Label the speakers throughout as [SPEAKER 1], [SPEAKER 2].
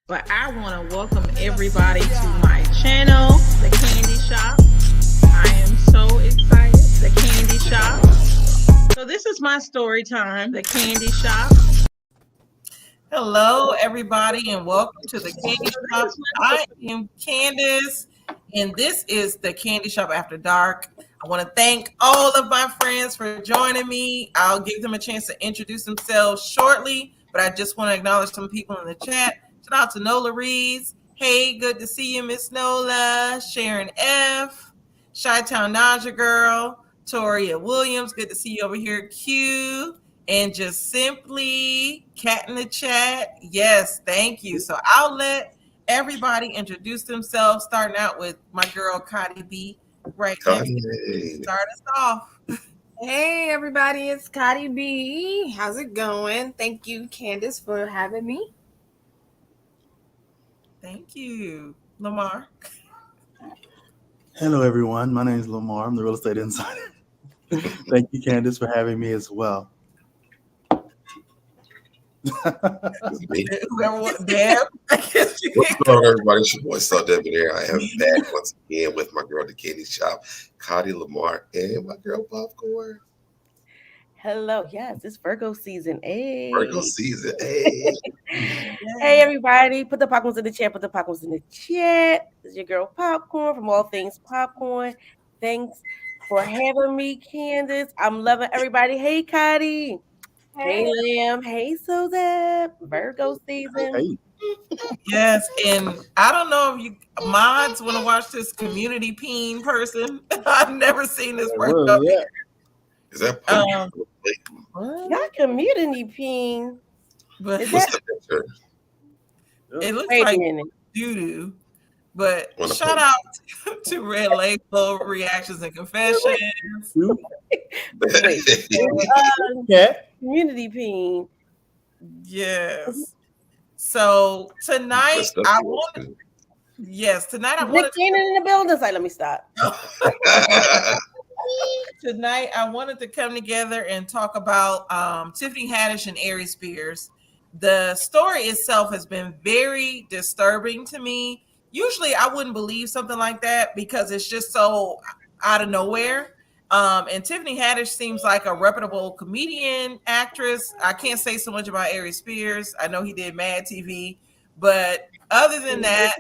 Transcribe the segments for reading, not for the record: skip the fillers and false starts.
[SPEAKER 1] But I want to welcome everybody to my channel, The Candy Shop. I am so excited. The Candy Shop. So this is my story time, The Candy Shop.
[SPEAKER 2] Hello, everybody, and welcome to the Candy Shop. I am Candace, and this is the Candy Shop After Dark. I want to thank all of my friends for joining me. I'll give them a chance to introduce themselves shortly, but I just want to acknowledge some people in the chat. Shout out to Nola Reeds. Hey, good to see you, Miss Nola. Sharon F. Chi-Town Naja Girl. Toria Williams. Good to see you over here. Q. And just simply cat in the chat. Yes, thank you. So I'll let everybody introduce themselves, starting out with my girl Cardi B right next to start us off.
[SPEAKER 3] Hey everybody, it's Cardi B. How's it going? Thank you, Candace, for having me.
[SPEAKER 2] Thank you, Lamar.
[SPEAKER 4] Hello, everyone. My name is Lamar. I'm the real estate insider. Thank you, Candace, for having me as well.
[SPEAKER 2] Whoever wants Deb.
[SPEAKER 5] What's going on, everybody? It's your boy Saw Debonair. I am back once again with my girl, The Candy Shop, Cardi Lamar, and my girl, Popcorn.
[SPEAKER 6] Hello, yes, it's Virgo season. Hey.
[SPEAKER 5] Virgo season. Hey.
[SPEAKER 6] Hey, everybody. Put the popcorns in the chat. Put the popcorns in the chat. This is your girl Popcorn from All Things Popcorn. Thanks for having me, Candace. I'm loving everybody. Hey, Cotty. Hey, Lamb. Hey, Suzette. Virgo season.
[SPEAKER 4] Hey.
[SPEAKER 2] Yes, and I don't know if you mods want to watch this community peen person. I've never seen this person.
[SPEAKER 4] Yeah.
[SPEAKER 5] Is that
[SPEAKER 6] Y'all community peen.
[SPEAKER 2] But
[SPEAKER 6] Is
[SPEAKER 5] what's
[SPEAKER 6] that,
[SPEAKER 5] the picture?
[SPEAKER 2] it looks
[SPEAKER 6] wait a
[SPEAKER 2] like
[SPEAKER 6] minute.
[SPEAKER 2] doo-doo. But
[SPEAKER 5] Wanna
[SPEAKER 2] shout out to Red Label Reactions and Confessions.
[SPEAKER 6] Wait.
[SPEAKER 4] Yeah.
[SPEAKER 6] Community peen.
[SPEAKER 2] Yes. So tonight
[SPEAKER 5] What's the
[SPEAKER 2] I want tonight I
[SPEAKER 6] Nick
[SPEAKER 2] wanted
[SPEAKER 6] Cannon in the building. It's like, let me stop.
[SPEAKER 2] tonight I wanted to come together and talk about Tiffany Haddish and Aries Spears. The story itself has been very disturbing to me. Usually I wouldn't believe something like that because it's just so out of nowhere. And Tiffany Haddish seems like a reputable comedian, actress. I can't say so much about Aries Spears. I know he did Mad TV, but other than that,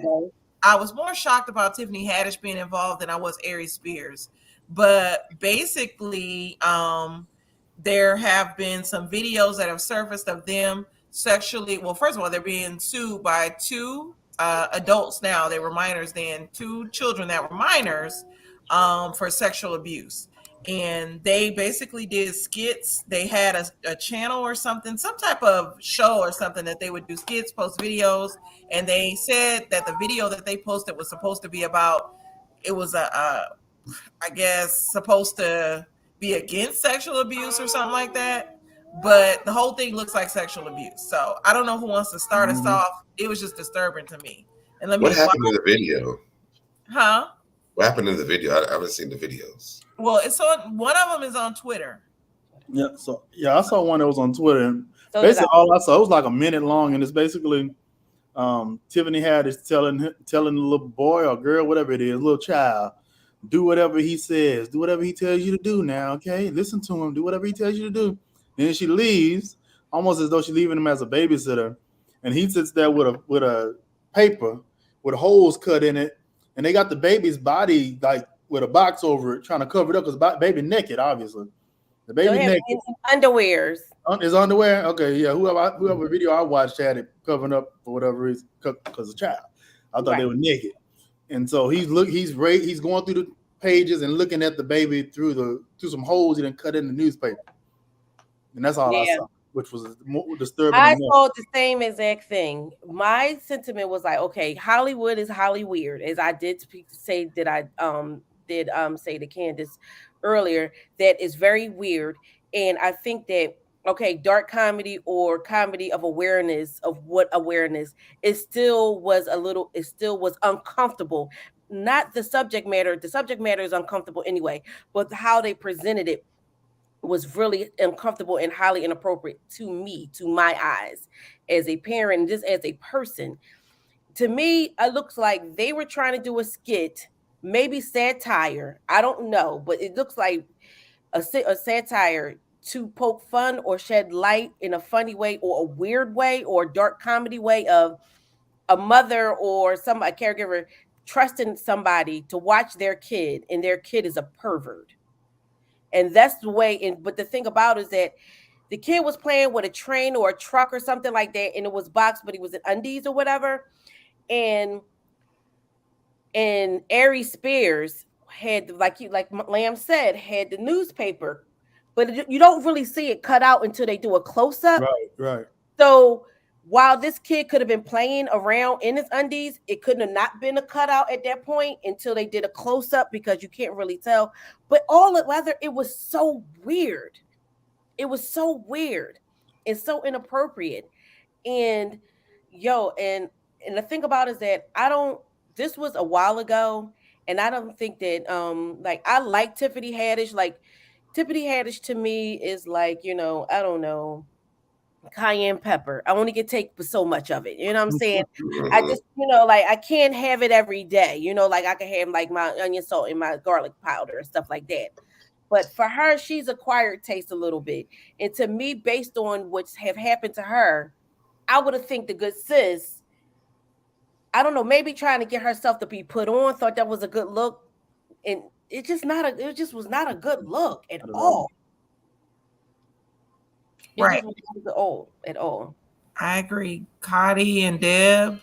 [SPEAKER 2] I was more shocked about Tiffany Haddish being involved than I was Aries Spears. But basically, there have been some videos that have surfaced of them sexually. Well, first of all, they're being sued by two adults now. They were minors then, two children that were minors for sexual abuse. And they basically did skits. They had a channel or something, some type of show or something that they would do skits, post videos. And they said that the video that they posted was supposed to be about, it was I guess supposed to be against sexual abuse or something like that. But the whole thing looks like sexual abuse. So I don't know who wants to start us off. It was just disturbing to me. And let me
[SPEAKER 5] What happened in the video?
[SPEAKER 2] Huh?
[SPEAKER 5] What happened in the video? I haven't seen the videos.
[SPEAKER 2] Well, it's on, one of them is on Twitter.
[SPEAKER 4] Yeah. So I saw one that was on Twitter. And
[SPEAKER 6] So
[SPEAKER 4] basically, all I saw, it was like a minute long, and it's basically Tiffany Haddish telling the little boy or girl, whatever it is, little child, do whatever he says, do whatever he tells you to do. Now, okay, listen to him, do whatever he tells you to do. Then she leaves, almost as though she's leaving him as a babysitter, and he sits there with a paper with holes cut in it, and they got the baby's body like with a box over it, trying to cover it up because baby naked, obviously. The baby naked.
[SPEAKER 6] Underwears.
[SPEAKER 4] His underwear? Okay, yeah. Whoever video I watched had it covering up for whatever reason because of child. I thought they were naked, and so he's going through the pages and looking at the baby through some holes he didn't cut in the newspaper, and that's all I saw, which was more disturbing.
[SPEAKER 6] I saw the same exact thing. My sentiment was like, okay, Hollywood is Hollyweird, as I did say that I did say to Candace earlier, that is very weird, and I think that. Okay, dark comedy or comedy of awareness of what awareness, it still was uncomfortable. Not the subject matter. The subject matter is uncomfortable anyway, but how they presented it was really uncomfortable and highly inappropriate to me, to my eyes, as a parent, and just as a person. to me, it looks like they were trying to do a skit, maybe satire. I don't know, but it looks like a satire to poke fun or shed light in a funny way or a weird way or a dark comedy way of a mother or a caregiver trusting somebody to watch their kid, and their kid is a pervert. And that's the way. And but the thing about it is that the kid was playing with a train or a truck or something like that, and it was boxed, but he was in undies or whatever. And Aries Spears had, like Lamb said, had the newspaper, but you don't really see it cut out until they do a close up.
[SPEAKER 4] Right.
[SPEAKER 6] So while this kid could have been playing around in his undies, it couldn't have not been a cutout at that point until they did a close up, because you can't really tell. But all of whether it was so weird. It was so weird and so inappropriate. And and the thing about it is that this was a while ago, and I don't think that like I like Tiffany Haddish. Like Tiffany Haddish to me is like, I don't know, cayenne pepper. I only can take so much of it. You know what I'm saying? I just, like I can't have it every day. Like I can have like my onion salt and my garlic powder and stuff like that. But for her, she's acquired taste a little bit. And to me, based on what's have happened to her, I would have think the good sis, I don't know, maybe trying to get herself to be put on, thought that was a good look. And it just was not a good look at all.
[SPEAKER 2] Right.
[SPEAKER 6] It just wasn't at all.
[SPEAKER 2] I agree. Cotty and Deb,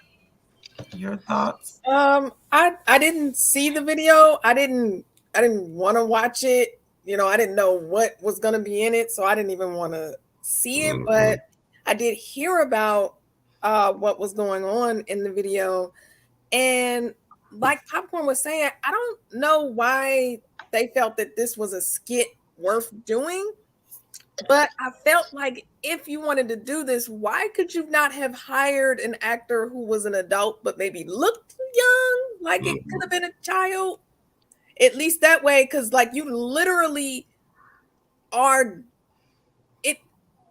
[SPEAKER 2] your thoughts?
[SPEAKER 3] I didn't see the video. I didn't want to watch it. I didn't know what was going to be in it, so I didn't even want to see it. But I did hear about what was going on in the video, and like Popcorn was saying, I don't know why they felt that this was a skit worth doing. But I felt like if you wanted to do this, why could you not have hired an actor who was an adult but maybe looked young, like it could have been a child? At least that way, because like you literally are.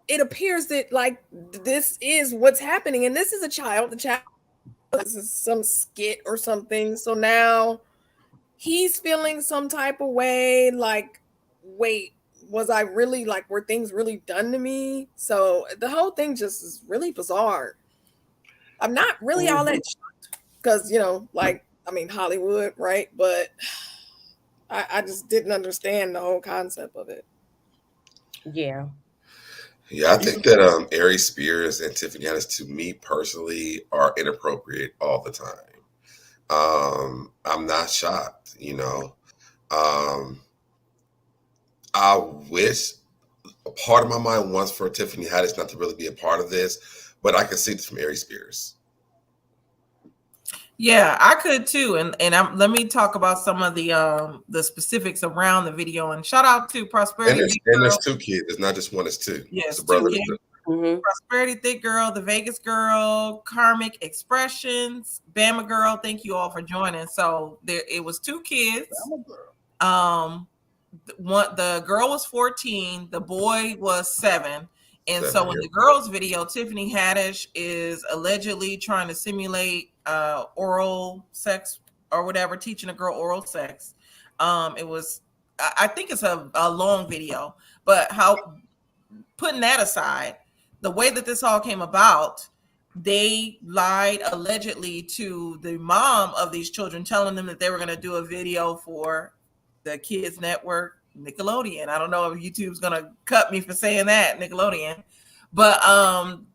[SPEAKER 3] It appears that like this is what's happening, and this is a child. The child, this is some skit or something. So now he's feeling some type of way. Like, wait. Was I really like, were things really done to me? So the whole thing just is really bizarre. I'm not really all that shocked because, Hollywood, right? But I just didn't understand the whole concept of it.
[SPEAKER 6] Yeah.
[SPEAKER 5] Yeah, I think that Aries Spears and Tiffany Haddish, to me personally, are inappropriate all the time. I'm not shocked, I wish a part of my mind wants for Tiffany Haddish not to really be a part of this, but I can see this from Aries Spears.
[SPEAKER 2] Yeah, I could too. And let me talk about some of the specifics around the video. And shout out to Prosperity.
[SPEAKER 5] And there's two kids. It's not just one, it's two.
[SPEAKER 2] Yes,
[SPEAKER 5] it's a brother.
[SPEAKER 2] Prosperity Thick Girl, The Vegas Girl, Karmic Expressions, Bama Girl. Thank you all for joining. So it was two kids. The girl was 14, the boy was 7. And so in the girl's video, Tiffany Haddish is allegedly trying to simulate oral sex or whatever, teaching a girl oral sex. I think it's a long video, but putting that aside, the way that this all came about, they lied allegedly to the mom of these children, telling them that they were going to do a video for the kids network, Nickelodeon. I don't know if YouTube's gonna cut me for saying that, Nickelodeon, but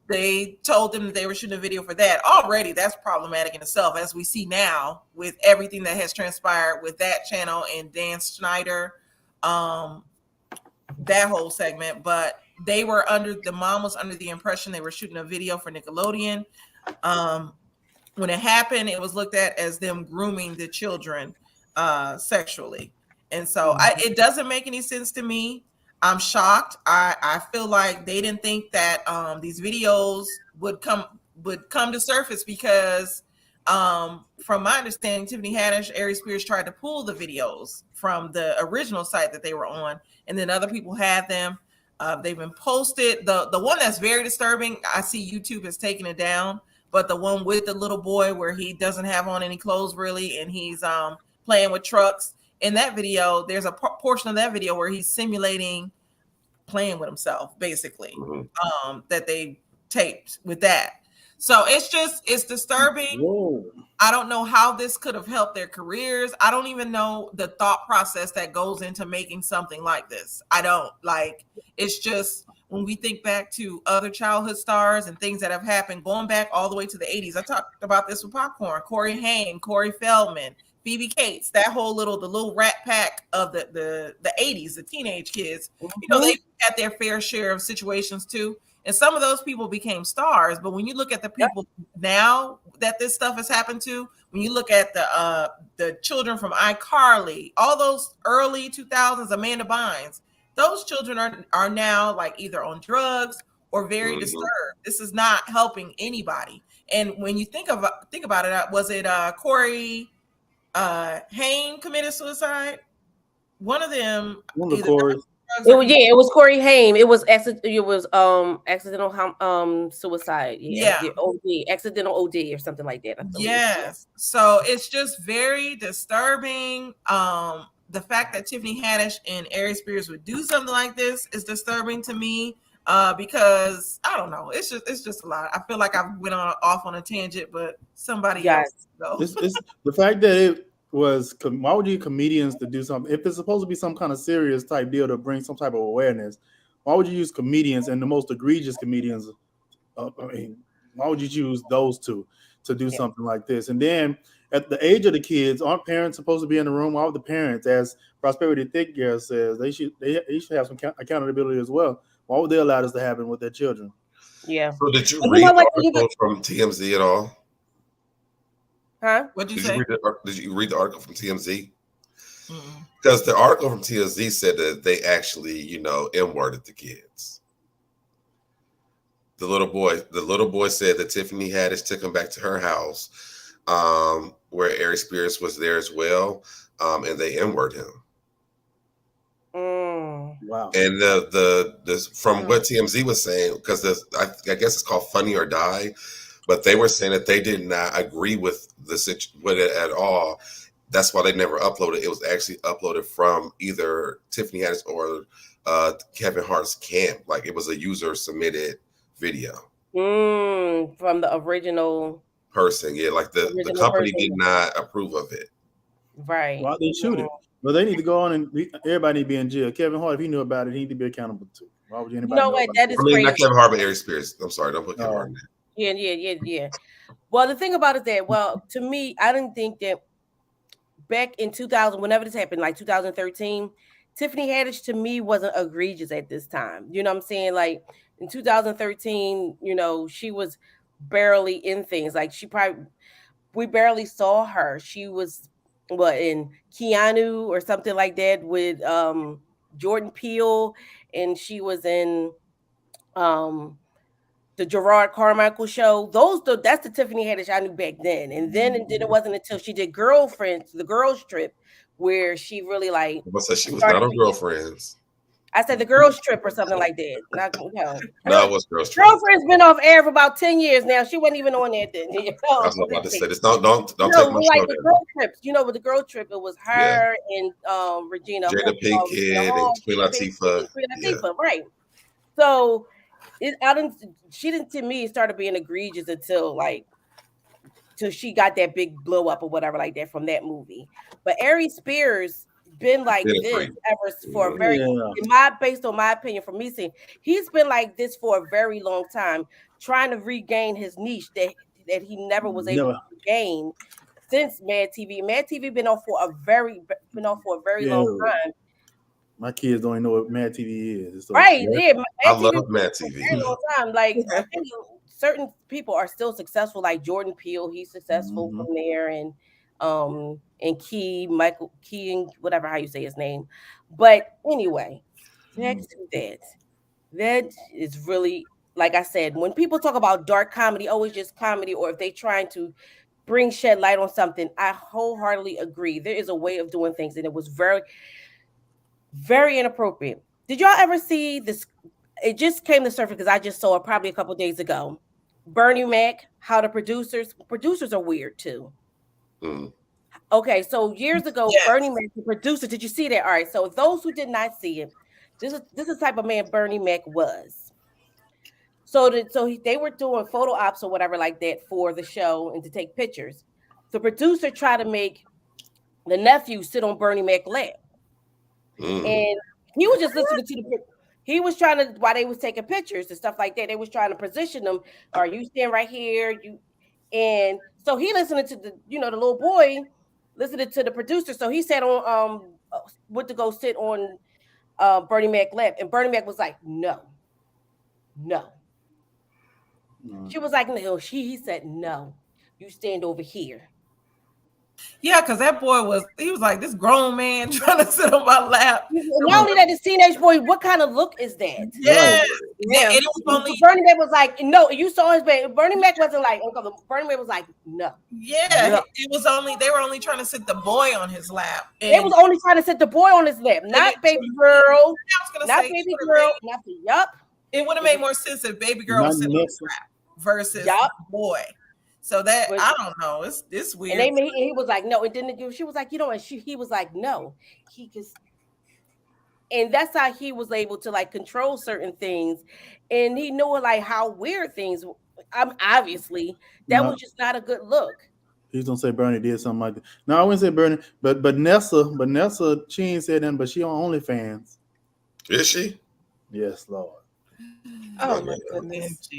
[SPEAKER 2] they told them that they were shooting a video for that. Already that's problematic in itself, as we see now with everything that has transpired with that channel and Dan Schneider, that whole segment. But the mom was under the impression they were shooting a video for Nickelodeon. When it happened, it was looked at as them grooming the children sexually. And so it doesn't make any sense to me. I'm shocked. I feel like they didn't think that these videos would come to surface because from my understanding, Tiffany Haddish, Aries Spears tried to pull the videos from the original site that they were on, and then other people had them. They've been posted. The one that's very disturbing, I see YouTube has taken it down, but the one with the little boy where he doesn't have on any clothes really, and he's playing with trucks. In that video, there's a portion of that video where he's simulating playing with himself, basically, that they taped with that. So it's disturbing.
[SPEAKER 4] Whoa.
[SPEAKER 2] I don't know how this could have helped their careers. I don't even know the thought process that goes into making something like this. I don't like, it's just when we think back to other childhood stars and things that have happened, going back all the way to the 80s. I talked about this with Popcorn, Corey Haim, Corey Feldman, Phoebe Cates, that whole the little rat pack of the 80s, the teenage kids. You know, they had their fair share of situations too. And some of those people became stars. But when you look at the people now that this stuff has happened to, when you look at the children from iCarly, all those early 2000s, Amanda Bynes, those children are now like either on drugs or very disturbed. This is not helping anybody. And when you think about it, was it Corey Haim committed suicide? One of them.
[SPEAKER 4] One of the Corys.
[SPEAKER 6] It was Corey Haim. It was accidental suicide. Accidental OD or something like that.
[SPEAKER 2] Yes. So it's just very disturbing. The fact that Tiffany Haddish and Aries Spears would do something like this is disturbing to me. Because I don't know, it's just a lot. I feel like I went off on a tangent, but somebody else. So.
[SPEAKER 4] It's the fact that it was. Why would you comedians to do something if it's supposed to be some kind of serious type deal to bring some type of awareness? Why would you use comedians and the most egregious comedians? Why would you choose those two to do something like this? And then at the age of the kids, aren't parents supposed to be in the room? Why would the parents, as Prosperity Thick Girl says, they should have some accountability as well? Why would they allow this to happen with their children?
[SPEAKER 6] Yeah.
[SPEAKER 5] So did you read the article from TMZ at all?
[SPEAKER 6] Huh?
[SPEAKER 2] What did you say?
[SPEAKER 5] Did you read the article from TMZ? Because the article from TMZ said that they actually, N-worded the kids. The little boy said that Tiffany Haddish took him back to her house, where Aries Spears was there as well, and they N-worded him.
[SPEAKER 4] Wow.
[SPEAKER 5] And the from what TMZ was saying, because I guess it's called Funny or Die, but they were saying that they did not agree with with it at all. That's why they never uploaded. It was actually uploaded from either Tiffany Haddish or Kevin Hart's camp. Like it was a user submitted video
[SPEAKER 6] from the original
[SPEAKER 5] person. Yeah, like the company did not approve of it.
[SPEAKER 6] Right.
[SPEAKER 4] Why they shoot it? Well, they need to go on and everybody need to be in jail. Kevin Hart, if he knew about it, he need to be accountable too. Why would anybody?
[SPEAKER 6] You know what? That is crazy.
[SPEAKER 5] Not Kevin Hart, but Aries Spears. I'm sorry, don't put Kevin Hart in there.
[SPEAKER 6] Yeah. Well, the thing about it is that, to me, I didn't think that back in 2000, whenever this happened, like 2013, Tiffany Haddish to me wasn't egregious at this time. You know what I'm saying? Like in 2013, she was barely in things. Like we barely saw her. She was in Keanu or something like that with Jordan Peele, and she was in the Gerard Carmichael show. That's the Tiffany Haddish I knew back then. And then it wasn't until she did Girlfriends, the Girls Trip, where she really like.
[SPEAKER 5] She was not on Girlfriends.
[SPEAKER 6] I said the Girls Trip or something like that.
[SPEAKER 5] No, it was Girls Trip.
[SPEAKER 6] Girlfriend's been off air for about 10 years now. She wasn't even on there then.
[SPEAKER 5] I was about to say this. Don't take my show.
[SPEAKER 6] Like the Girl Trips. With the Girl Trip, it was her and Regina.
[SPEAKER 5] Jada Pinkett and Queen Latifah.
[SPEAKER 6] Right. So she didn't to me started being egregious until she got that big blow up or whatever like that from that movie. But Aries Spears been like this ever for a very based on my opinion from me seeing, he's been like this for a very long time, trying to regain his niche that he never was able to regain since Mad TV. Mad TV been off for a very long time.
[SPEAKER 4] My kids don't even know what Mad TV is. So,
[SPEAKER 6] right? Yeah,
[SPEAKER 5] I love Mad TV.
[SPEAKER 6] Very long time. Like I think certain people are still successful, like Jordan Peele. He's successful from there, and Michael Key, and whatever how you say his name. But anyway, next to that is really, like I said, when people talk about dark comedy, always just comedy, or if they trying to shed light on something, I wholeheartedly agree. There is a way of doing things, and it was very, very inappropriate. Did y'all ever see this? It just came to surface because I just saw it probably a couple of days ago, Bernie Mac, how the producers are weird too.
[SPEAKER 5] Mm.
[SPEAKER 6] Okay, so years ago,
[SPEAKER 2] Yes.
[SPEAKER 6] Bernie Mac, the producer, did you see that? All right, so those who did not see it, this is the type of man Bernie Mac was. So they were doing photo ops or whatever like that for the show and to take pictures. The producer tried to make the nephew sit on Bernie Mac's lap, and he was just listening to the. He was trying to while they was taking pictures and stuff like that. They was trying to position them. Are you stand right here? And so he listening to the the little boy listening to the producer. So he sat on went to go sit on Bernie Mac's lap, and Bernie Mac was like, no. She was like, no. He said, no. You stand over here.
[SPEAKER 2] Yeah, because that boy was like this grown man trying to sit on my lap.
[SPEAKER 6] Not only that, this teenage boy, what kind of look is that?
[SPEAKER 2] Yeah.
[SPEAKER 6] Yeah.
[SPEAKER 2] And it was only
[SPEAKER 6] Bernie Mac was like, no, you saw his baby. Bernie Mac wasn't like, Bernie Mac was like, no.
[SPEAKER 2] Yeah,
[SPEAKER 6] No.
[SPEAKER 2] it was only they were only trying to sit the boy on his lap.
[SPEAKER 6] They was only trying to sit the boy on his lap, not baby girl. Not baby girl. Nothing. Yup.
[SPEAKER 2] It would have made more sense if baby girl was sitting on his lap versus boy. So that I don't know. It's weird.
[SPEAKER 6] And he was like, no. And then she was like, and he was like, no. He just, and that's how he was able to like control certain things, and he knew like how weird things. Obviously, that was just not a good look.
[SPEAKER 4] He's gonna say Bernie did something like that. No, I wouldn't say Bernie, but Nessa, she ain't said nothing, but she on OnlyFans.
[SPEAKER 5] Is she?
[SPEAKER 4] Yes, Lord.
[SPEAKER 6] Oh my goodness.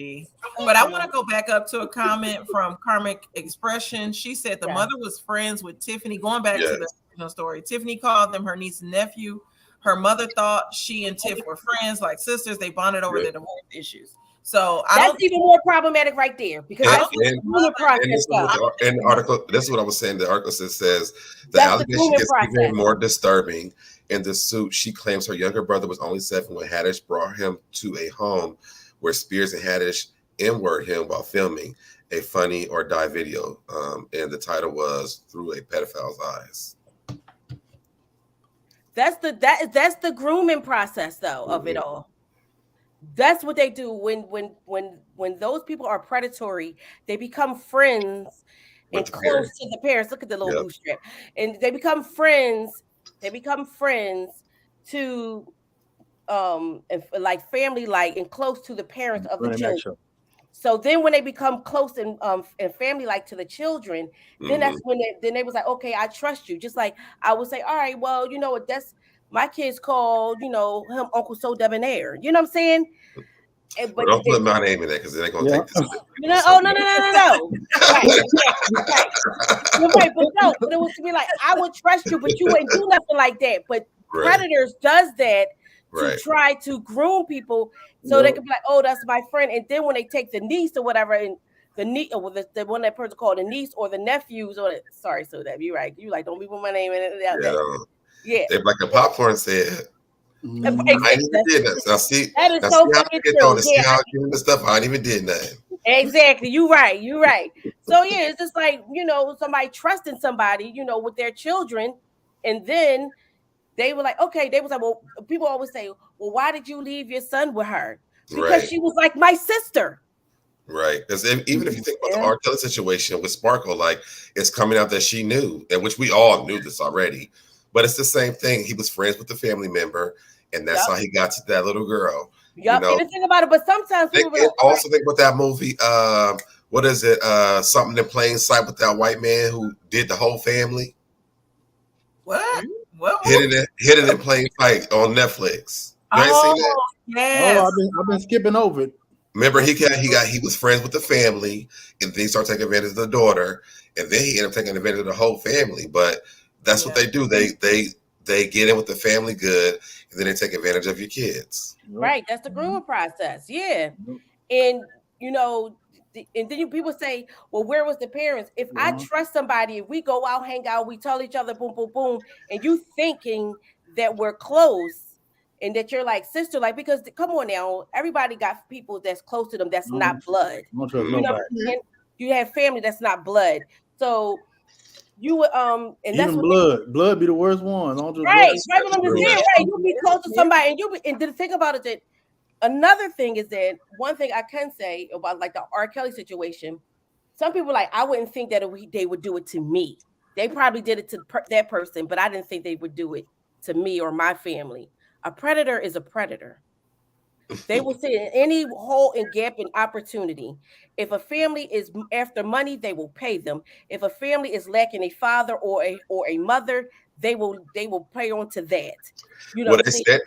[SPEAKER 2] But I want to go back up to a comment from Karmic Expression. She said the mother was friends with Tiffany. Going back to the original story, Tiffany called them her niece and nephew. Her mother thought she and Tiff were friends, like sisters. They bonded over their divorce issues. So
[SPEAKER 6] that's even more problematic right there because that's the process.
[SPEAKER 5] In the article, that's what I was saying. The article says the allegation gets even more disturbing. In the suit, she claims her younger brother was only 7 when Haddish brought him to a home where Spears and Haddish N-word him while filming a Funny or Die video. And the title was Through a Pedophile's Eyes.
[SPEAKER 6] That's the grooming process though of it all. That's what they do when those people are predatory. They become friends and close to the parents. Look at the little bootstrap, and they become friends. They become friends to like family like and close to the parents of the children. So then when they become close and family like to the children, then that's when they was like, okay, I trust you. Just like I would say, all right, well, you know what, that's my kids call, him Uncle So Debonair. You know what I'm saying?
[SPEAKER 5] But don't put my name in there because they're gonna take this.
[SPEAKER 6] Oh no. Right. You're right, but it was to be like, I would trust you, but you ain't do nothing like that. But predators does that to try to groom people so they can be like, oh, that's my friend. And then when they take the niece or whatever, and the niece or the one that person called the niece or the nephews or sorry, so that you're right. You like, don't be put my name in it. Yeah.
[SPEAKER 5] They're like the popcorn said. I ain't even did that. So see,
[SPEAKER 6] that is so fucking true.
[SPEAKER 5] See how I get the stuff. I ain't even did nothing.
[SPEAKER 6] Exactly. You're right. So yeah, it's just like, somebody trusting somebody, with their children. And then they were like, okay, they was like, well, people always say, well, why did you leave your son with her? Because she was like my sister.
[SPEAKER 5] Right. Because even if you think about the R. Kelly situation with Sparkle, like it's coming out that she knew, and which we all knew this already. But it's the same thing. He was friends with the family member, and that's how he got to that little girl.
[SPEAKER 6] Yep. You think about it, but sometimes people
[SPEAKER 5] also think about that movie. What is it? Something in Plain Sight with that white man who did the whole family.
[SPEAKER 2] What?
[SPEAKER 5] Hidden in Plain Sight on Netflix. You ain't seen that?
[SPEAKER 2] Yes.
[SPEAKER 4] I've been skipping over it.
[SPEAKER 5] Remember, he was friends with the family, and then he started taking advantage of the daughter, and then he ended up taking advantage of the whole family. But that's what they do. They get in with the family good, and then they take advantage of your kids.
[SPEAKER 6] Right. That's the grooming process. Yeah. And and then people say, well, where was the parents? If I trust somebody, if we go out, hang out, we tell each other, boom, boom, boom, and you thinking that we're close and that you're like sister, like, because come on now, everybody got people that's close to them that's not blood. You have family that's not blood. So you would and that's what
[SPEAKER 4] blood be the worst one.
[SPEAKER 6] Right. You be close to somebody, and then think about it that another thing is that one thing I can say about like the R. Kelly situation, some people like, I wouldn't think that they would do it to me. They probably did it to that person, but I didn't think they would do it to me or my family. A predator is a predator. They will see in any hole and gap in opportunity. If a family is after money, they will pay them. If a family is lacking a father or a mother, they will pay on to that. You know
[SPEAKER 5] Well,
[SPEAKER 6] what I'm saying?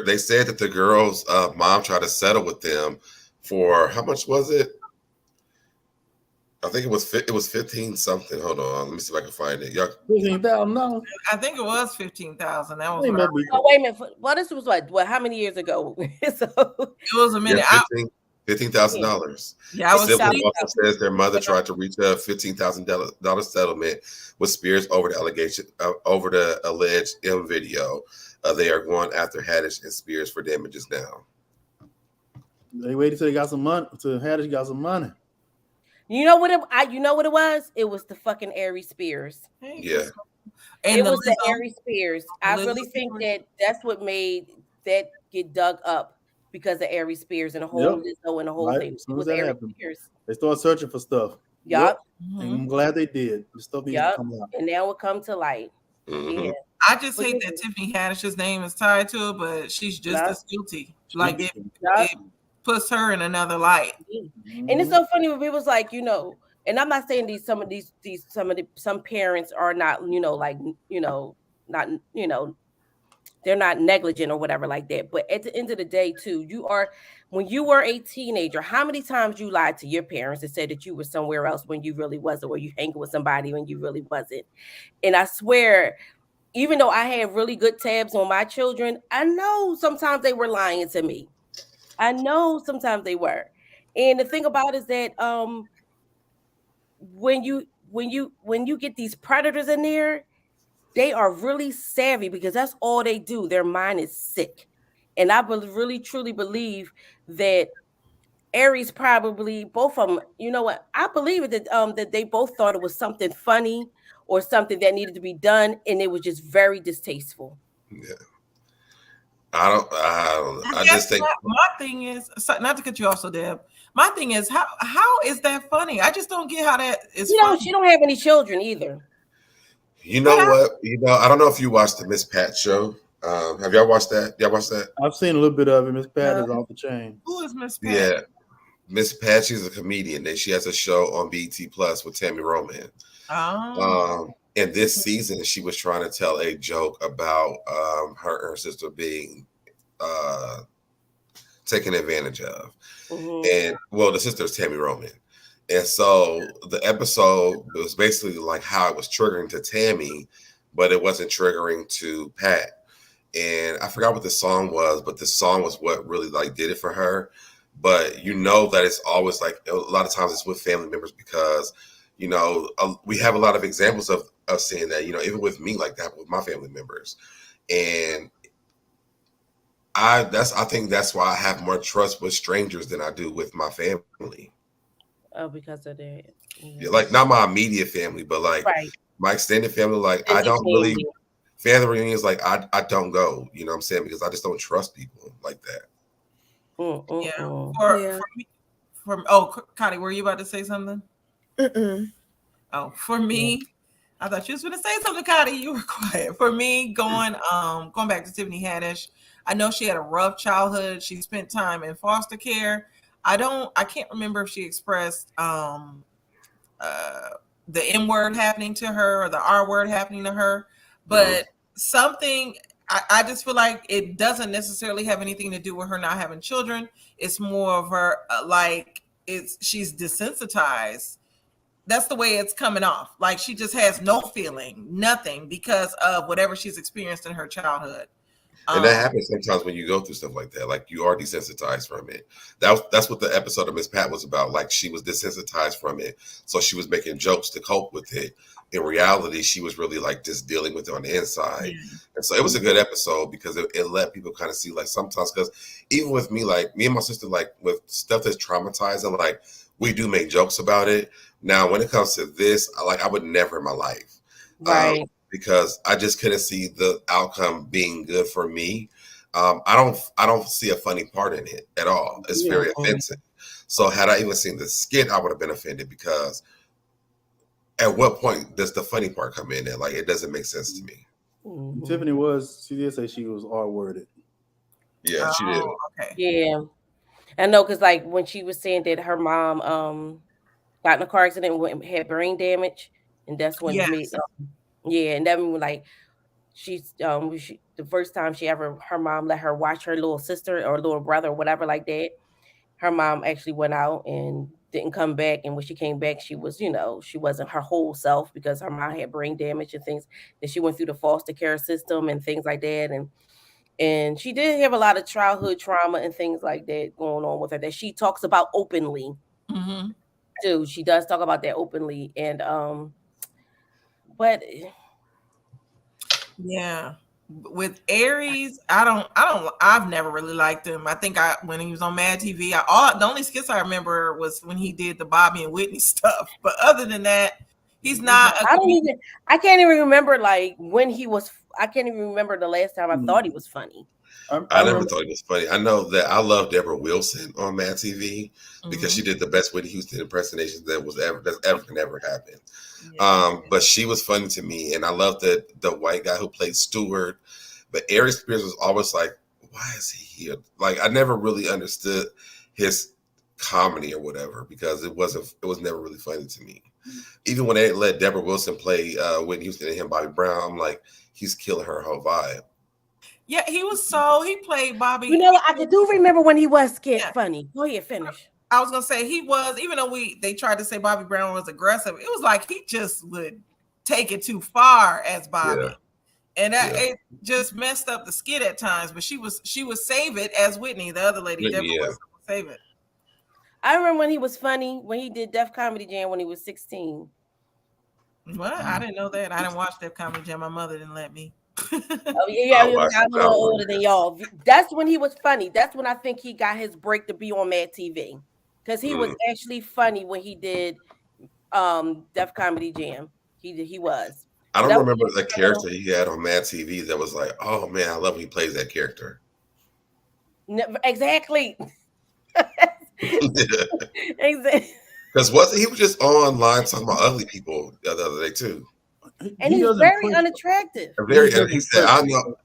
[SPEAKER 5] they said that the girl's mom tried to settle with them for how much was it? I think it was 15 something. Hold on, let me see if I can find it. Y'all,
[SPEAKER 4] $15,000.
[SPEAKER 2] I think it was 15,000. That was
[SPEAKER 4] Ain't
[SPEAKER 2] what I
[SPEAKER 4] no big-
[SPEAKER 6] Oh, wait a minute. Well, this was what how many years ago? So
[SPEAKER 2] It was a minute.
[SPEAKER 5] yeah, $15,000.
[SPEAKER 2] Yeah, I
[SPEAKER 5] The
[SPEAKER 2] was
[SPEAKER 5] sibling
[SPEAKER 2] sleeping.
[SPEAKER 5] also says their mother tried to reach a $15,000 settlement with Spears over the alleged M video. They are going after Haddish and Spears for damages now.
[SPEAKER 4] They waited till they got some money. Till Haddish got some money.
[SPEAKER 6] you know what it was? It was the fucking Aries Spears.
[SPEAKER 5] Yeah.
[SPEAKER 2] And
[SPEAKER 6] It was the
[SPEAKER 2] Lizzo-
[SPEAKER 6] Aries Spears. I
[SPEAKER 2] Lizzo
[SPEAKER 6] really think
[SPEAKER 2] situation.
[SPEAKER 6] that's what made that get dug up because of Aries Spears and the whole Lizzo and the whole
[SPEAKER 4] Right.
[SPEAKER 6] thing.
[SPEAKER 4] As
[SPEAKER 6] It
[SPEAKER 4] soon as
[SPEAKER 6] was
[SPEAKER 4] that
[SPEAKER 6] Aries
[SPEAKER 4] happened,
[SPEAKER 6] Spears.
[SPEAKER 4] they started searching for stuff.
[SPEAKER 6] Yup.
[SPEAKER 4] And
[SPEAKER 2] Mhm.
[SPEAKER 4] I'm glad they did. The stuff needs to come out.
[SPEAKER 6] And now it come to light.
[SPEAKER 5] Mhm.
[SPEAKER 6] Yeah.
[SPEAKER 2] I just
[SPEAKER 6] But
[SPEAKER 2] hate
[SPEAKER 6] yeah.
[SPEAKER 2] that Tiffany Haddish's name is tied to it, but she's just
[SPEAKER 6] Yup.
[SPEAKER 2] as guilty. Like it
[SPEAKER 6] Yup.
[SPEAKER 2] puts her in another light.
[SPEAKER 6] And it's so funny when people's like, and I'm not saying some parents are not, not, they're not negligent or whatever like that. But at the end of the day, too, when you were a teenager, how many times you lied to your parents and said that you were somewhere else when you really wasn't, or you hanging with somebody when you really wasn't? And I swear, even though I had really good tabs on my children, I know sometimes they were lying to me. I know sometimes they were. And the thing about it is that when you get these predators in there, they are really savvy because that's all they do. Their mind is sick. And I really truly believe that Aries probably both of them, you know what? I believe it that they both thought it was something funny or something that needed to be done, and it was just very distasteful.
[SPEAKER 5] Yeah. I don't know. I
[SPEAKER 2] guess
[SPEAKER 5] just think
[SPEAKER 2] my thing is, not to cut you off, so Deb. My thing is, how is that funny? I just don't get how that is. Funny.
[SPEAKER 6] She don't have any children either.
[SPEAKER 5] you know what? I don't know if you watched the Miss Pat show. Have y'all watched that? Y'all watched that?
[SPEAKER 4] I've seen a little bit of it. Miss Pat is off the chain.
[SPEAKER 2] Who is Miss Pat?
[SPEAKER 5] Yeah. Miss Pat, she's a comedian. And she has a show on BET Plus with Tammy Roman.
[SPEAKER 2] Oh.
[SPEAKER 5] And this season, she was trying to tell a joke about her and her sister being taken advantage of.
[SPEAKER 6] Mm-hmm.
[SPEAKER 5] And well, the sister is Tammy Roman. And so the episode was basically like how it was triggering to Tammy, but it wasn't triggering to Pat. And I forgot what the song was, but the song was what really like did it for her. But you know that it's always like a lot of times it's with family members because we have a lot of examples of seeing that, even with me like that with my family members. And I think that's why I have more trust with strangers than I do with my family.
[SPEAKER 6] Oh, because of that.
[SPEAKER 5] Yeah, like not my immediate family, but like my extended family. Like I don't really family reunions. Like I don't go. You know what I'm saying? Because I just don't trust people like that.
[SPEAKER 2] Yeah. For Connie, were you about to say something? Oh, for me, I thought you was going to say something, Connie. You were quiet. For me, going back to Tiffany Haddish, I know she had a rough childhood. She spent time in foster care. I can't remember if she expressed the M word happening to her or the R word happening to her, but something. I just feel like it doesn't necessarily have anything to do with her not having children. It's more of her she's desensitized. That's the way it's coming off. Like she just has no feeling, nothing because of whatever she's experienced in her childhood.
[SPEAKER 5] And that happens sometimes when you go through stuff like that. Like you are desensitized from it. That's what the episode of Miss Pat was about. Like she was desensitized from it. So she was making jokes to cope with it. In reality, she was really like just dealing with it on the inside. Yeah. And so it was a good episode because it let people kind of see like sometimes, because even with me, like me and my sister, like with stuff that's traumatizing, like we do make jokes about it. Now, when it comes to this, I would never in my life.
[SPEAKER 6] Right.
[SPEAKER 5] Because I just couldn't see the outcome being good for me. I don't see a funny part in it at all. It's very offensive. So had I even seen the skit, I would have been offended because at what point does the funny part come in? And like it doesn't make sense to me.
[SPEAKER 3] Mm-hmm.
[SPEAKER 4] Tiffany she did say she was R-worded.
[SPEAKER 5] Yeah, she did.
[SPEAKER 2] Okay.
[SPEAKER 6] Yeah, I know, because like when she was saying that her mom got in a car accident and had brain damage, and that's when
[SPEAKER 2] Yes.
[SPEAKER 6] and that mean like she's the first time her mom let her watch her little sister or little brother or whatever like that. Her mom actually went out and didn't come back, and when she came back, she was, she wasn't her whole self because her mom had brain damage and things. That she went through the foster care system and things like that, and she did have a lot of childhood trauma and things like that going on with her that she talks about openly.
[SPEAKER 2] Mm-hmm.
[SPEAKER 6] Too. She does talk about that openly, and but
[SPEAKER 2] yeah, with Aries, I've never really liked him. I think when he was on Mad TV, the only skits I remember was when he did the Bobby and Whitney stuff. But other than that, he's not.
[SPEAKER 6] I can't even remember like when he was. I can't even remember the last time I thought he was funny.
[SPEAKER 5] I never thought he was funny. I know that I love Deborah Wilson on Mad TV because she did the best Whitney Houston impersonation that's ever can ever happen. Yeah. But she was funny to me, and I love the white guy who played Stewart. But Aries Spears was always like, why is he here? Like I never really understood his comedy or whatever because it was never really funny to me. Even when they let Deborah Wilson play Whitney Houston and him Bobby Brown, I'm like, he's killing her whole vibe.
[SPEAKER 2] Yeah, he played Bobby.
[SPEAKER 6] I do remember when he was funny. Go ahead, finish.
[SPEAKER 2] I was gonna say he was, even though they tried to say Bobby Brown was aggressive, it was like he just would take it too far as Bobby, and it just messed up the skit at times. But she would save it as Whitney, the other lady, Deborah Wilson would save it.
[SPEAKER 6] I remember when he was funny when he did Def Comedy Jam when he was 16.
[SPEAKER 2] What? I didn't know that. I didn't watch Def Comedy Jam. My mother didn't let me.
[SPEAKER 6] I'm a little older than y'all. That's when he was funny. That's when I think he got his break to be on Mad TV. Because he was actually funny when he did Def Comedy Jam. He was.
[SPEAKER 5] I don't remember the character he had on Mad TV that was like, oh man, I love when he plays that character.
[SPEAKER 6] Exactly. Exactly.
[SPEAKER 5] Because he was just online talking about ugly people the other day too.
[SPEAKER 6] And he's very unattractive.
[SPEAKER 5] He said, I know.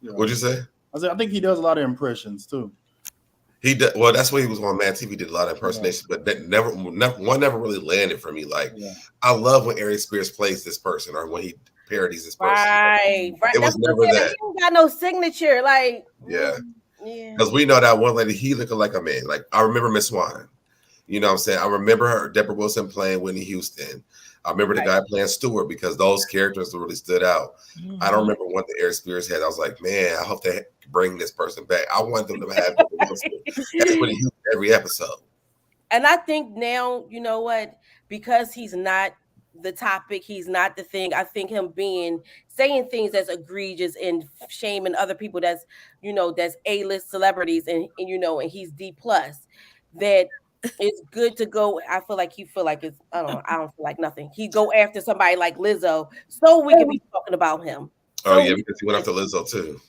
[SPEAKER 5] What'd you say?
[SPEAKER 4] I think he does a lot of impressions too.
[SPEAKER 5] He did, well, that's why he was on Mad TV. Did a lot of impersonations, but that one never really landed for me. Like, I love when Aries Spears plays this person or when he parodies this person.
[SPEAKER 6] Right.
[SPEAKER 5] It was never that.
[SPEAKER 6] He don't got no signature. Like,
[SPEAKER 5] because we know that one lady, he looked like a man. Like, I remember Miss Swan. You know what I'm saying? I remember her, Deborah Wilson playing Whitney Houston. I remember the guy playing Stewart because those characters really stood out. I don't remember what the Aries Spears had. I was like, man, I hope they bring this person back. I want them to have that's what he used every episode.
[SPEAKER 6] And I think now, you know what? Because he's not the topic, he's not the thing. I think him saying things that's egregious and shaming other people that's A-list celebrities and he's D+. That it's good to go. I feel like it's I don't feel like nothing. He go after somebody like Lizzo so we can be talking about him.
[SPEAKER 5] Because he went after Lizzo too.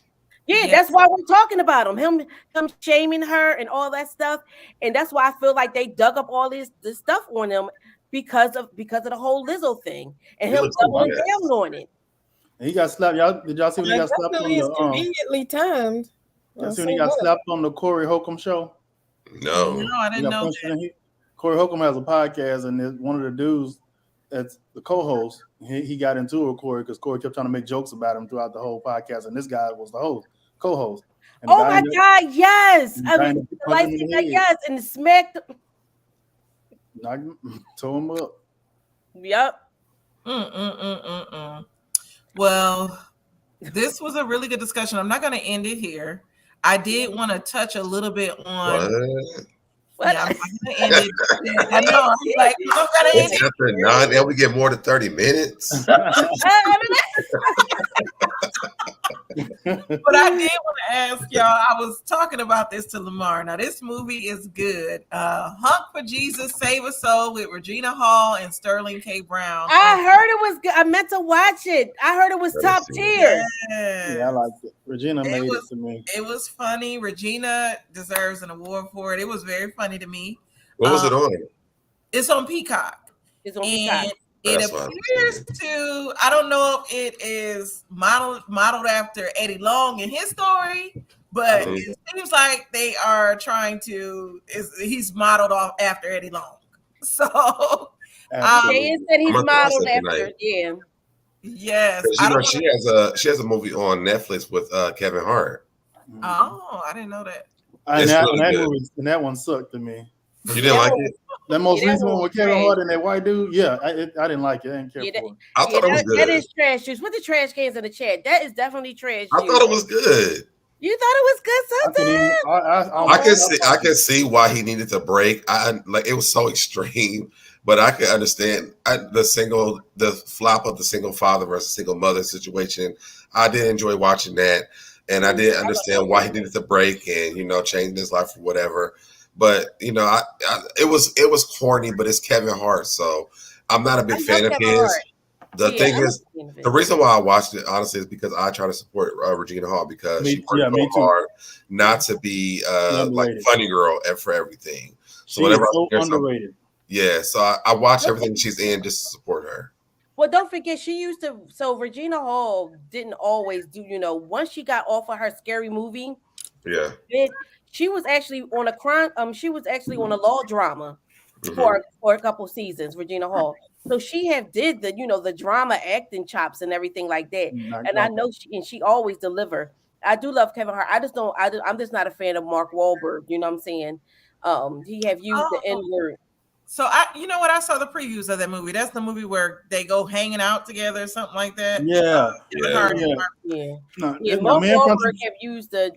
[SPEAKER 6] Yeah, that's why we're talking about him shaming her and all that stuff. And that's why I feel like they dug up all this stuff on him because of the whole Lizzo thing and him doubling down on it.
[SPEAKER 4] And he got slapped. Did y'all see when he got slapped on the
[SPEAKER 3] conveniently timed?
[SPEAKER 4] See when he got slapped on the Corey Holcomb show?
[SPEAKER 5] No,
[SPEAKER 2] I didn't know that.
[SPEAKER 4] Corey Holcomb has a podcast, and one of the dudes that's the co-host, he got into it with Corey because Corey kept trying to make jokes about him throughout the whole podcast, and this guy was the co-host. And
[SPEAKER 6] oh my God, yes! Yes, and smacked.
[SPEAKER 4] Tore him up.
[SPEAKER 6] Yep.
[SPEAKER 2] Well, this was a really good discussion. I'm not going to end it here. I did want to touch a little bit on.
[SPEAKER 6] What?
[SPEAKER 2] Yeah, I'm going to end it. I know. I'm like, I'm going to end it.
[SPEAKER 5] After 9, and we get more than 30 minutes.
[SPEAKER 2] But I did want to ask y'all, I was talking about this to Lamar. Now, this movie is good. Hunk for Jesus, Save a Soul with Regina Hall and Sterling K. Brown.
[SPEAKER 6] I heard it was good. I meant to watch it. I heard it was top tier.
[SPEAKER 4] Yeah, I liked it. Regina made it to me.
[SPEAKER 2] It was funny. Regina deserves an award for it. It was very funny to me.
[SPEAKER 5] What was it on?
[SPEAKER 2] It's on Peacock.
[SPEAKER 6] It's on Peacock.
[SPEAKER 2] It appears to, I don't know if it is modeled after Eddie Long in his story, but it seems like they are trying to, he's modeled off after Eddie Long. So,
[SPEAKER 6] they said he's modeled after, yeah.
[SPEAKER 2] Yes.
[SPEAKER 5] You know, she has a movie on Netflix with Kevin Hart.
[SPEAKER 2] Oh, I didn't know that.
[SPEAKER 4] And that one sucked to me.
[SPEAKER 5] You didn't like it?
[SPEAKER 4] The most recent one with Kevin Hart and that white dude, yeah, I didn't like it. I didn't care for it.
[SPEAKER 5] I thought it was good.
[SPEAKER 6] That is trash juice. Put the trash cans in the chat. That is definitely trash juice.
[SPEAKER 5] I thought it was good.
[SPEAKER 6] You thought it was good sometimes?
[SPEAKER 5] I can see why he needed to break. Like it was so extreme, but I can understand the flop of the single father versus single mother situation. I did enjoy watching that, and I did understand why he needed to break and change his life or whatever. But it was corny, but it's Kevin Hart, so I'm not a big fan of his. The thing is, the reason why I watched it honestly is because I try to support Regina Hall because she worked so hard not to be like funny girl for everything. So whenever
[SPEAKER 4] so underrated.
[SPEAKER 5] So I watch everything she's in just to support her.
[SPEAKER 6] Well, don't forget she used to. So Regina Hall didn't always do. Once she got off of her Scary Movie, she was actually on a crime. She was actually on a law drama for a couple seasons. Regina Hall. So she did the drama acting chops and everything like that. And I know she always deliver. I do love Kevin Hart. I'm just not a fan of Mark Wahlberg. You know what I'm saying? He have used the N-word.
[SPEAKER 2] So I saw the previews of that movie. That's the movie where they go hanging out together or something like that.
[SPEAKER 6] Mark Wahlberg have used have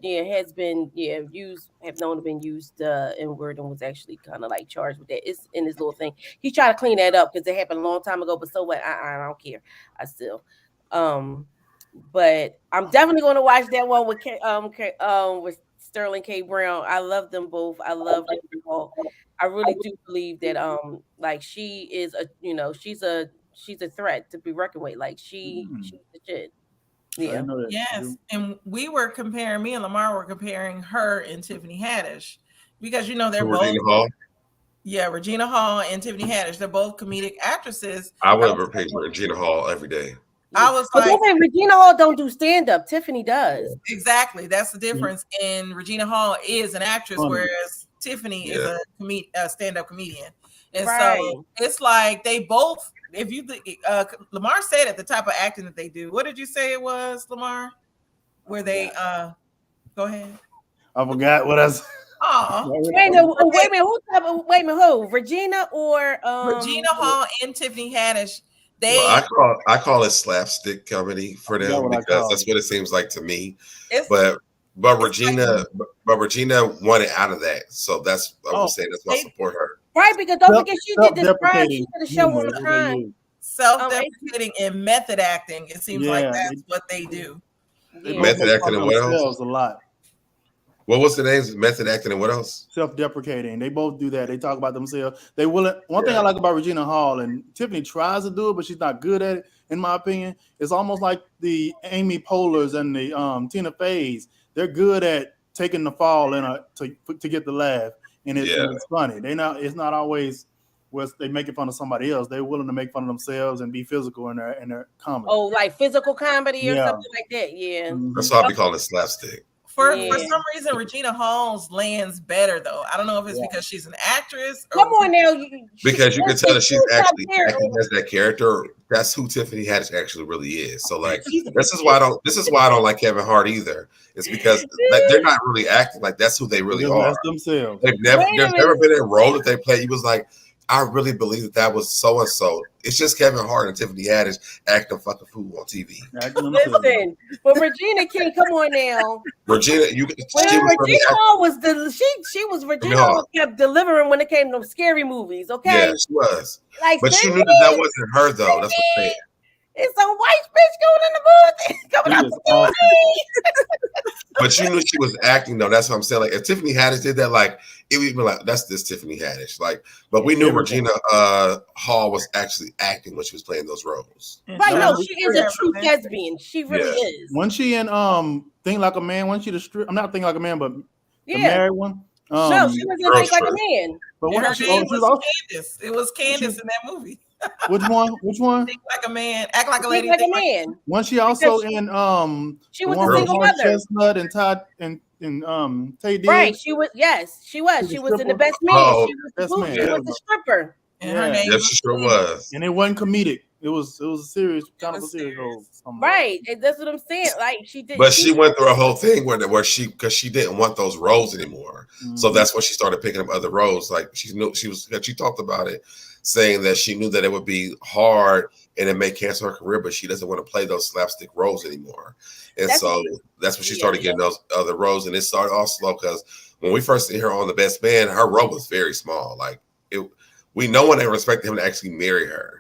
[SPEAKER 6] known to been used N-word and was actually kind of like charged with that. It's in his little thing. He tried to clean that up because it happened a long time ago. But so what? I don't care. I still. But I'm definitely going to watch that one with Sterling K. Brown. I love them both. I love them all. I really do believe that like she is she's a threat to be reckoned with. Like she's the shit. Yeah.
[SPEAKER 2] Yes. And me and Lamar were comparing her and Tiffany Haddish because they're both
[SPEAKER 5] Regina Hall.
[SPEAKER 2] Yeah, Regina Hall and Tiffany Haddish. They're both comedic actresses.
[SPEAKER 5] I would replace Regina Hall every day.
[SPEAKER 2] I was like,
[SPEAKER 6] Regina Hall don't do stand up. Tiffany does.
[SPEAKER 2] Exactly. That's the difference. And Regina Hall is an actress, whereas Tiffany is a stand-up comedian. And so it's like they both, if you Lamar said it, the type of acting that they do. What did you say it was, Lamar? Where they go ahead.
[SPEAKER 4] I forgot what I said.
[SPEAKER 6] Wait a minute, who? Regina or
[SPEAKER 2] Regina Hall and Tiffany Haddish.
[SPEAKER 5] I call it slapstick comedy for them because that's what it seems like to me. But Regina wanted out of that, so that's I would say that's why I support her.
[SPEAKER 6] Right, because don't forget she did this crime. She did a show on the crime.
[SPEAKER 2] Self-deprecating and method acting. It seems like that's what they do.
[SPEAKER 5] Method acting and what else?
[SPEAKER 4] A lot.
[SPEAKER 5] What was the names? Method acting and what else?
[SPEAKER 4] Self-deprecating. They both do that. They talk about themselves. They will. One thing I like about Regina Hall, and Tiffany tries to do it, but she's not good at it, in my opinion. It's almost like the Amy Poehler's and the Tina Fey's. They're good at taking the fall to get the laugh, and it's funny. It's not always where they making fun of somebody else. They're willing to make fun of themselves and be physical in their comedy.
[SPEAKER 6] Oh, like physical comedy or something like that. Yeah,
[SPEAKER 5] that's why I be calling it slapstick.
[SPEAKER 2] For some reason, Regina Hall's lands better though. I don't know if it's because she's an actress.
[SPEAKER 6] Come on now,
[SPEAKER 5] because you can tell that she's actually acting as that character. That's who Tiffany Haddish actually really is. So like, this is why I don't like Kevin Hart either. It's because they're not really acting like that's who they really are.
[SPEAKER 4] That's themselves.
[SPEAKER 5] There's never been a role that they play. He was like, I really believe that was so and so. It's just Kevin Hart and Tiffany Haddish acting fucking fool on TV.
[SPEAKER 6] Listen, but Regina King, come on now.
[SPEAKER 5] Regina
[SPEAKER 6] Hall kept delivering when it came to scary movies. Okay,
[SPEAKER 5] yeah, she was. But you knew that wasn't her though. That's what I'm saying.
[SPEAKER 6] It's a white bitch going in the booth. Coming
[SPEAKER 4] She
[SPEAKER 6] out
[SPEAKER 4] is
[SPEAKER 6] the
[SPEAKER 4] awesome.
[SPEAKER 5] But you knew she was acting though. That's what I'm saying. Like if Tiffany Haddish did that, like it would be like that's this Tiffany Haddish. Like, but we knew Regina Hall was actually acting when she was playing those roles.
[SPEAKER 6] Right, no, she is a true thespian. She really is.
[SPEAKER 4] When she in Think Like a Man, when she the strip, I'm not Think Like a Man, but the
[SPEAKER 6] Yeah.
[SPEAKER 4] married one.
[SPEAKER 6] No, she was in
[SPEAKER 5] Girl
[SPEAKER 6] Think Like a
[SPEAKER 5] Trip.
[SPEAKER 6] Man.
[SPEAKER 4] But
[SPEAKER 2] And
[SPEAKER 4] when
[SPEAKER 2] her
[SPEAKER 4] she,
[SPEAKER 2] name
[SPEAKER 4] she was
[SPEAKER 2] was
[SPEAKER 4] also,
[SPEAKER 2] Candace. It was Candace in that movie.
[SPEAKER 4] which one? Which one?
[SPEAKER 2] Think like a man, act like a lady.
[SPEAKER 6] Think Like a Man.
[SPEAKER 4] When she also
[SPEAKER 6] Because
[SPEAKER 4] in
[SPEAKER 6] she
[SPEAKER 4] the
[SPEAKER 6] was
[SPEAKER 4] one
[SPEAKER 6] a
[SPEAKER 4] with
[SPEAKER 6] single
[SPEAKER 4] Mark
[SPEAKER 6] mother.
[SPEAKER 4] Chestnut and Todd and Tay Diggs.
[SPEAKER 6] Right, she was. Yes, she was.
[SPEAKER 4] She
[SPEAKER 6] She
[SPEAKER 4] was
[SPEAKER 6] was in The
[SPEAKER 4] stripper?
[SPEAKER 6] Best Man.
[SPEAKER 5] Oh,
[SPEAKER 6] She was the
[SPEAKER 4] Best
[SPEAKER 6] booth.
[SPEAKER 4] Man,
[SPEAKER 6] She
[SPEAKER 4] there
[SPEAKER 6] was
[SPEAKER 4] we
[SPEAKER 6] the
[SPEAKER 4] go.
[SPEAKER 6] stripper.
[SPEAKER 2] And her
[SPEAKER 4] Yeah.
[SPEAKER 2] name
[SPEAKER 5] Yes, she sure was.
[SPEAKER 4] And it wasn't comedic. It was a serious kind of a
[SPEAKER 2] was
[SPEAKER 4] serious
[SPEAKER 2] serious.
[SPEAKER 4] role.
[SPEAKER 6] Right, and that's what I'm saying. Like she did.
[SPEAKER 5] But she went through a whole thing where she because she didn't want those roles anymore. So that's when she started picking up other roles. Like she knew she talked about it, saying that she knew that it would be hard and it may cancel her career, but she doesn't want to play those slapstick roles anymore. And so that's when she started getting those other roles. And it started off slow because when we first see her on The Best Man, her role was very small. Like no one ever expected him to actually marry her.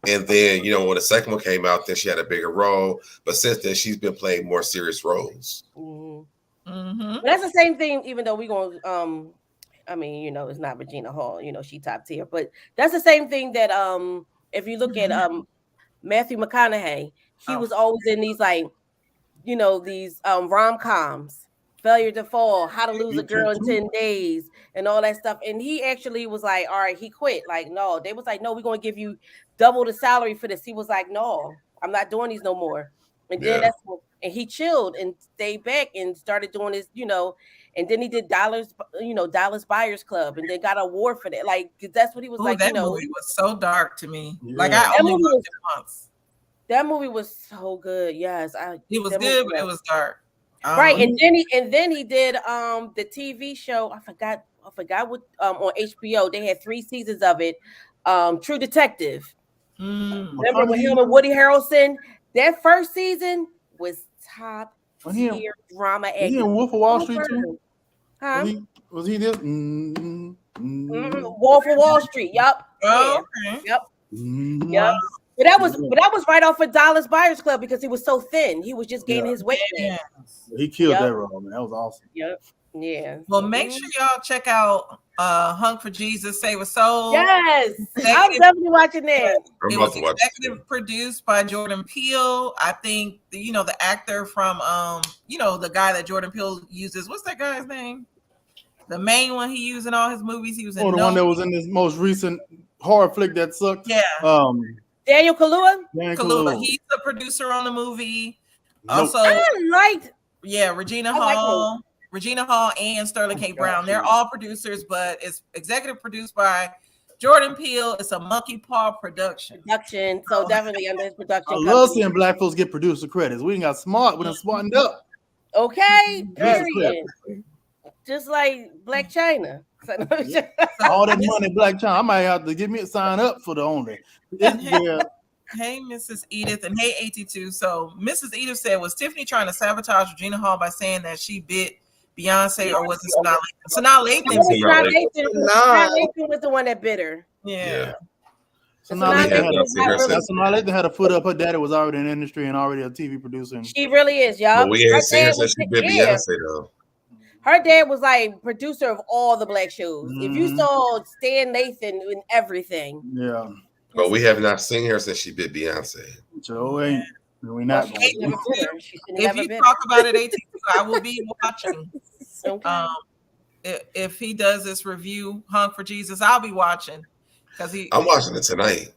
[SPEAKER 5] And then, when the second one came out, then she had a bigger role. But since then, she's been playing more serious roles.
[SPEAKER 6] But that's the same thing, even though we're going I mean, it's not Regina Hall, she top tier. But that's the same thing that if you look at Matthew McConaughey, he was always in these like, these rom-coms. Failure to Fall, How to Lose a Girl in 10 Days, and all that stuff. And he actually was like, all right, he quit. Like, no, they was like, no, we're going to give you double the salary for this. He was like, no, I'm not doing these no more. And then and he chilled and stayed back and started doing his, and then he did Dallas Buyers Club and then got an award for that. Like, that's what he was like,
[SPEAKER 2] that movie was so dark to me. Yeah. Like, I only watched it once.
[SPEAKER 6] That movie was so good. Yes.
[SPEAKER 2] It was good, but it was dark.
[SPEAKER 6] Right, and then he did the TV show. I forgot what on HBO. They had 3 seasons of it. True Detective. Remember with him and Woody Harrelson? That first season was top tier drama.
[SPEAKER 4] Was he in Wolf of Wall Street too?
[SPEAKER 6] Huh?
[SPEAKER 4] Was he this?
[SPEAKER 6] Wolf of Wall Street. Yup.
[SPEAKER 2] Oh, okay.
[SPEAKER 6] Yep. Yep. But that was right off of Dallas Buyers Club because he was so thin. He was just gaining his weight.
[SPEAKER 2] Yeah.
[SPEAKER 4] He killed that role, man. That was awesome.
[SPEAKER 6] Yep. Yeah.
[SPEAKER 2] Well, make sure y'all check out Hunk for Jesus, Save a Soul.
[SPEAKER 6] Yes. I'm definitely watching that.
[SPEAKER 2] It was executive produced by Jordan Peele. I think the actor from the guy that Jordan Peele uses. What's that guy's name? The main one he used in all his movies. He was in
[SPEAKER 4] the one that was in this most recent horror flick that sucked.
[SPEAKER 2] Yeah.
[SPEAKER 6] Daniel Kaluuya?
[SPEAKER 2] Kaluuya. He's the producer on the movie.
[SPEAKER 4] Nope.
[SPEAKER 2] Also,
[SPEAKER 6] I liked.
[SPEAKER 2] Yeah, Regina Hall and Sterling K. Brown. They're all producers, but it's executive produced by Jordan Peele. It's a Monkey Paw production.
[SPEAKER 6] So definitely under his production.
[SPEAKER 4] I love seeing black folks get producer credits. We got smart. We done smartened up.
[SPEAKER 6] Okay. Period. Just like Black China.
[SPEAKER 4] All that money, Black China. I might have to give me a sign up for the owner. Yeah.
[SPEAKER 2] Hey, Mrs. Edith, and hey, 82. So, Mrs. Edith said, was Tiffany trying to sabotage Regina Hall by saying that she bit Beyonce, or was it Sanaa Lathan?
[SPEAKER 6] Sanaa Lathan was the one that bit her.
[SPEAKER 2] Yeah.
[SPEAKER 4] Sanaa Lathan had a foot up. Her daddy was already in the industry and already a TV producer.
[SPEAKER 6] She really is, y'all.
[SPEAKER 5] But we ain't seen her since she bit Beyonce, though.
[SPEAKER 6] Her dad was like producer of all the black shows. If you saw Stan Lathan in everything.
[SPEAKER 4] Yeah.
[SPEAKER 5] But we have not seen her since she bit Beyonce.
[SPEAKER 4] So ain't we not going
[SPEAKER 2] to. If you talk about it, 82, I will be watching. Okay. If he does this review, Hunk for Jesus, I'll be watching.
[SPEAKER 5] I'm watching it tonight.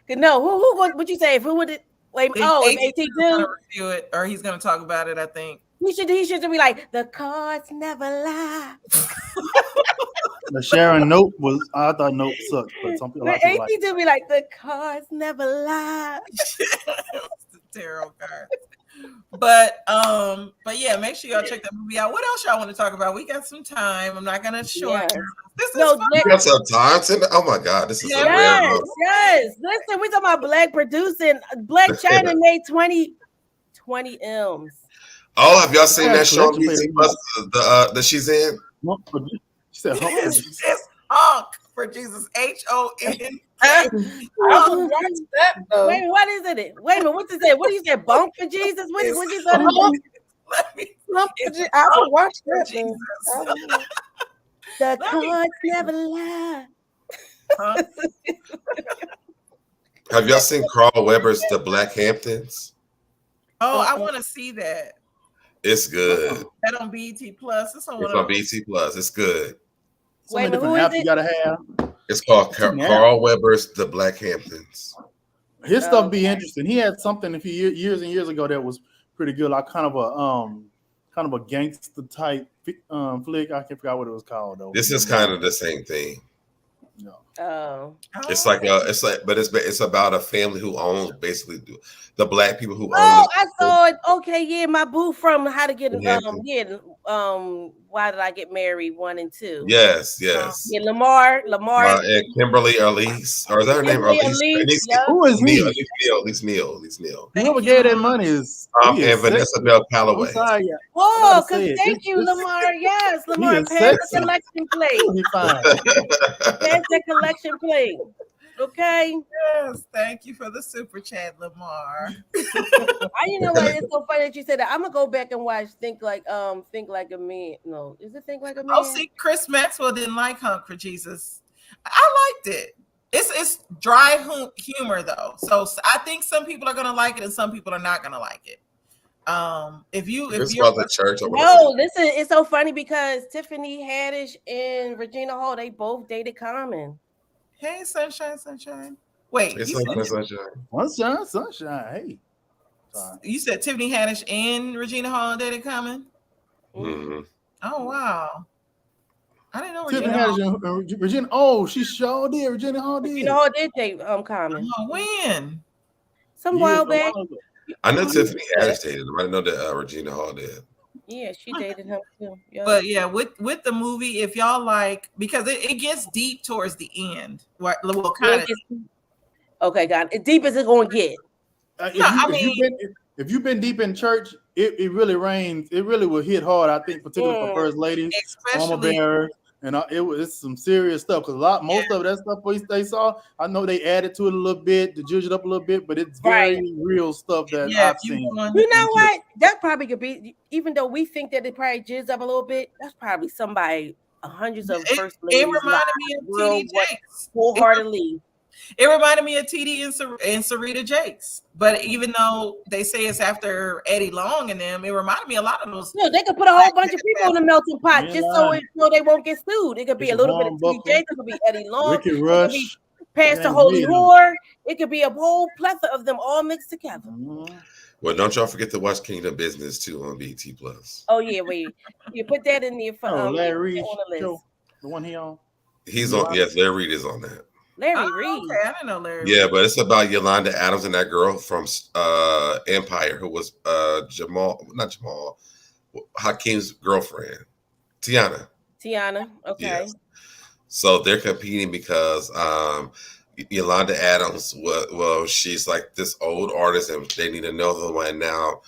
[SPEAKER 6] No, who would you say? Who would it? Wait, if 82
[SPEAKER 2] review it, or he's going to talk about it, I think.
[SPEAKER 6] He should be like, the cards never lie.
[SPEAKER 4] The Sharon Nope I thought Nope sucked, but some people like
[SPEAKER 6] it. Be like, the cards never lie.
[SPEAKER 2] It's the tarot card. But yeah, make sure y'all check that movie out. What else y'all want to talk about? We got some time. I'm not gonna short. This is fun.
[SPEAKER 5] We got some time. Oh my God, this is a rare moment.
[SPEAKER 6] Yes. Listen, we talking about black producing. Black China made 20 M's.
[SPEAKER 5] Oh, have y'all seen that show on BT Plus that she's in?
[SPEAKER 4] She said Hunk.
[SPEAKER 2] It's Hunk. for Jesus. HON.
[SPEAKER 3] I would watch that though.
[SPEAKER 6] Wait, what is it? Wait a minute, what's it say? What do you say? Bump for Jesus? What's he gonna do?
[SPEAKER 3] I would watch
[SPEAKER 2] For
[SPEAKER 3] that.
[SPEAKER 2] Jesus.
[SPEAKER 6] The cards never lie.
[SPEAKER 2] Huh?
[SPEAKER 5] Have y'all seen Carl Weber's The Black Hamptons?
[SPEAKER 2] Oh, I want to see that.
[SPEAKER 5] It's good.
[SPEAKER 2] That on BET Plus. It's on
[SPEAKER 5] It's on BT Plus. It's good.
[SPEAKER 4] So many
[SPEAKER 6] Wait,
[SPEAKER 4] different
[SPEAKER 6] who is
[SPEAKER 4] apps you
[SPEAKER 6] it?
[SPEAKER 4] gotta have.
[SPEAKER 5] It's called
[SPEAKER 4] It's an app.
[SPEAKER 5] Carl Weber's The Black Hamptons.
[SPEAKER 4] His stuff be interesting. He had something a few years and years ago that was pretty good, like kind of a gangster type flick. I can't forget what it was called though.
[SPEAKER 5] This is kind of the same thing.
[SPEAKER 4] Yeah.
[SPEAKER 6] Oh.
[SPEAKER 5] But it's about a family who owns basically the black people who own.
[SPEAKER 6] Oh, I saw it. Okay, yeah, my boo from How to Get
[SPEAKER 5] Yeah.
[SPEAKER 6] Why Did I Get Married 1 and 2.
[SPEAKER 5] Yes.
[SPEAKER 6] Yeah, Lamar.
[SPEAKER 5] And Kimberly Elise, or is that her name?
[SPEAKER 6] Kimberly
[SPEAKER 5] Elise.
[SPEAKER 6] Elise, yeah.
[SPEAKER 4] Who is he?
[SPEAKER 5] Elise Neal.
[SPEAKER 4] Whoever gave that money is
[SPEAKER 5] And Vanessa Bell
[SPEAKER 4] I'm
[SPEAKER 5] Calloway.
[SPEAKER 4] sorry, yeah.
[SPEAKER 6] Oh,
[SPEAKER 4] gotta say
[SPEAKER 6] because
[SPEAKER 4] it.
[SPEAKER 6] thank you, Lamar. Yes, Lamar,
[SPEAKER 4] is
[SPEAKER 6] pass the
[SPEAKER 4] sexy.
[SPEAKER 6] collection plate.
[SPEAKER 4] He fine.
[SPEAKER 6] Pass the collection plate. Okay.
[SPEAKER 2] Yes, thank you for the super chat, Lamar.
[SPEAKER 6] You know what? It's so funny that you said that. I'm gonna go back and watch Think Like a Man. No, is it Think Like a Man?
[SPEAKER 2] Oh, see, Chris Maxwell didn't like Hunk for Jesus. I liked it. It's dry humor though, so I think some people are gonna like it and some people are not gonna like it. If you're
[SPEAKER 5] about the church,
[SPEAKER 6] No, listen, it's so funny because Tiffany Haddish and Regina Hall, they both dated Common.
[SPEAKER 2] Hey, sunshine. Wait,
[SPEAKER 5] It's
[SPEAKER 2] you
[SPEAKER 5] like
[SPEAKER 2] said,
[SPEAKER 4] Sunshine. Hey. Sorry.
[SPEAKER 2] you said Tiffany Haddish and Regina Hall dated Common?
[SPEAKER 5] Mm-hmm.
[SPEAKER 2] Oh wow, I didn't know
[SPEAKER 4] Tiffany
[SPEAKER 2] Regina Hall.
[SPEAKER 4] Haddish and Regina. Oh, she sure did. Regina Hall did.
[SPEAKER 6] Regina Hall did date Common
[SPEAKER 2] Oh, when?
[SPEAKER 6] some while back.
[SPEAKER 5] I know Tiffany Haddish dated him. I didn't know that Regina Hall did.
[SPEAKER 6] Yeah, she dated him too. Yeah.
[SPEAKER 2] But yeah, with the movie, if y'all like, because it gets deep towards the end. Well, kind of.
[SPEAKER 6] Okay, God, as deep as it's gonna get.
[SPEAKER 4] If you've been deep in church, it really rains. It really will hit hard. I think, particularly for first ladies, armor
[SPEAKER 2] Especially
[SPEAKER 4] bearers, and it's some serious stuff. Because most of that stuff they saw, I know they added to it a little bit to judge it up a little bit, but it's very real stuff that I've seen.
[SPEAKER 6] You know what? That probably could be, even though we think that it probably jizzed up a little bit. That's probably somebody hundreds of first ladies.
[SPEAKER 2] It reminded me of TD Jakes.
[SPEAKER 6] Wholeheartedly.
[SPEAKER 2] It reminded me of TD and Sarita Jakes. But even though they say it's after Eddie Long and them, it reminded me a lot of those.
[SPEAKER 6] No, they could put a whole bunch of people in the melting pot just so they won't get sued. It could be a little bit of TD Jakes. It could be Eddie Long.
[SPEAKER 4] Ricky Rush.
[SPEAKER 6] It could be Pastor Holy Whore. It could be a whole plethora of them all mixed together.
[SPEAKER 5] Well, don't y'all forget to watch Kingdom Business too on BT Plus.
[SPEAKER 6] Oh yeah, wait. You put that in there for
[SPEAKER 4] Larry Reed
[SPEAKER 6] on the list.
[SPEAKER 4] show, the one he on.
[SPEAKER 5] He's on. Yes, Larry Reed is on that.
[SPEAKER 6] Larry Reed.
[SPEAKER 2] Okay, I didn't know Larry.
[SPEAKER 5] Yeah, but it's about Yolanda Adams and that girl from Empire who was Hakeem's girlfriend, Tiana.
[SPEAKER 6] Okay.
[SPEAKER 5] Yes. So they're competing because Yolanda Adams, she's like this old artist and they need another one now.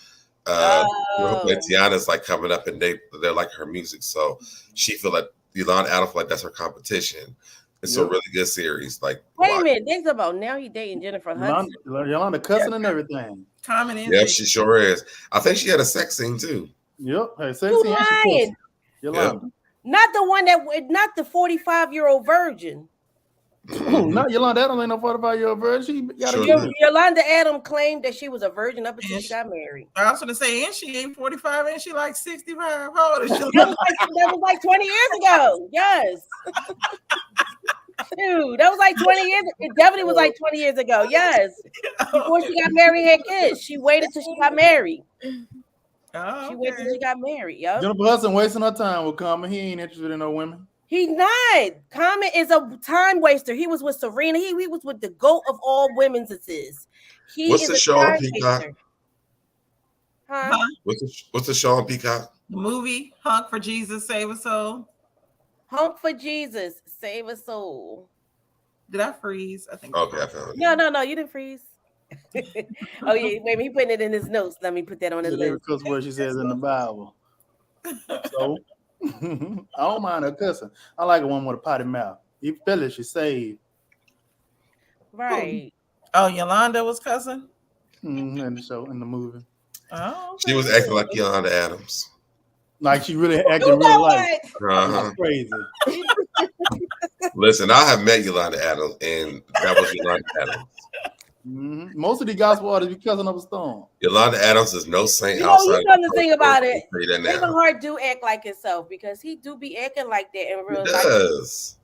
[SPEAKER 5] Tiana's like coming up and they're like her music. So she feel like Yolanda Adams feel like that's her competition. It's a really good series. Like,
[SPEAKER 6] wait a minute, think about now he dating Jennifer Hudson.
[SPEAKER 4] Yolanda cussing and everything.
[SPEAKER 2] Common in.
[SPEAKER 5] Yeah, she sure is. I think she had a sex scene too.
[SPEAKER 4] Yep. Hey, sexy
[SPEAKER 6] You
[SPEAKER 4] and she
[SPEAKER 6] lying?
[SPEAKER 4] cussing. Yolanda.
[SPEAKER 6] Not the one not the 45-year-old virgin.
[SPEAKER 4] Not Yolanda Adams ain't no 45-year-old virgin. She gotta get it.
[SPEAKER 6] Yolanda Adams claimed that she was a virgin up until she got married.
[SPEAKER 2] I was gonna say, and she ain't 45, and she like 65. How old is she?
[SPEAKER 6] That was like 20 years ago. Yes. Dude, that was like 20 years. It definitely was like 20 years ago. Yes. Before she got married, had kids. She waited till she got married.
[SPEAKER 2] Oh,
[SPEAKER 6] She waited till she got married. Yo.
[SPEAKER 4] Jennifer Hudson wasting her time with Common. He ain't interested in no women.
[SPEAKER 6] He's not. Common is a time waster. He was with Serena. He was with the GOAT of all women's.
[SPEAKER 5] What's the show on Peacock?
[SPEAKER 6] Huh?
[SPEAKER 5] What's the show on Peacock?
[SPEAKER 2] The movie Hunk for Jesus, Save a Soul.
[SPEAKER 6] Hunk for Jesus, Save a Soul.
[SPEAKER 2] Did I freeze? I think.
[SPEAKER 5] Okay, I found it.
[SPEAKER 6] No, you didn't freeze. Oh yeah, wait, he putting it in his notes. Let me put that on the list.
[SPEAKER 4] Because what she says in the Bible. So I don't mind her cussing. I like a woman with a potty mouth. He finished. She saved.
[SPEAKER 6] Right.
[SPEAKER 2] Oh, Yolanda was cussing.
[SPEAKER 4] In the show, in the movie.
[SPEAKER 2] Oh,
[SPEAKER 5] She was acting like Yolanda Adams.
[SPEAKER 4] Like she really
[SPEAKER 3] You
[SPEAKER 4] acted in
[SPEAKER 3] know
[SPEAKER 4] real life.
[SPEAKER 3] what?
[SPEAKER 5] Uh-huh.
[SPEAKER 4] It's crazy.
[SPEAKER 5] Listen, I have met Yolanda Adams, and that was Yolanda Adams.
[SPEAKER 4] Most of the gospel artists be cousin of a stone.
[SPEAKER 5] Yolanda Adams is no saint
[SPEAKER 6] You know,
[SPEAKER 5] outside.
[SPEAKER 6] you know the thing about it.
[SPEAKER 5] I'll tell you that now.
[SPEAKER 6] Kevin Hart do act like himself because he do be acting like that in real
[SPEAKER 5] He
[SPEAKER 6] life.
[SPEAKER 5] does.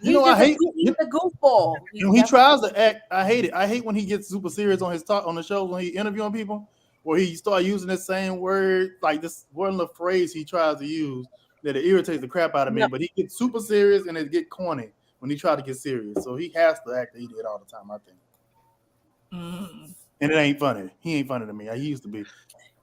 [SPEAKER 4] You know, I hate
[SPEAKER 6] He's a goofball.
[SPEAKER 4] when he tries to act. I hate it. I hate when he gets super serious on his talk on the shows when he interviewing people, where he start using the same word, like this one little phrase he tries to use that it irritates the crap out of me.
[SPEAKER 6] No.
[SPEAKER 4] But he gets super serious and it get corny when he try to get serious. So he has to act that he did all the time, I think. And it ain't funny. He ain't funny to me. I used to be.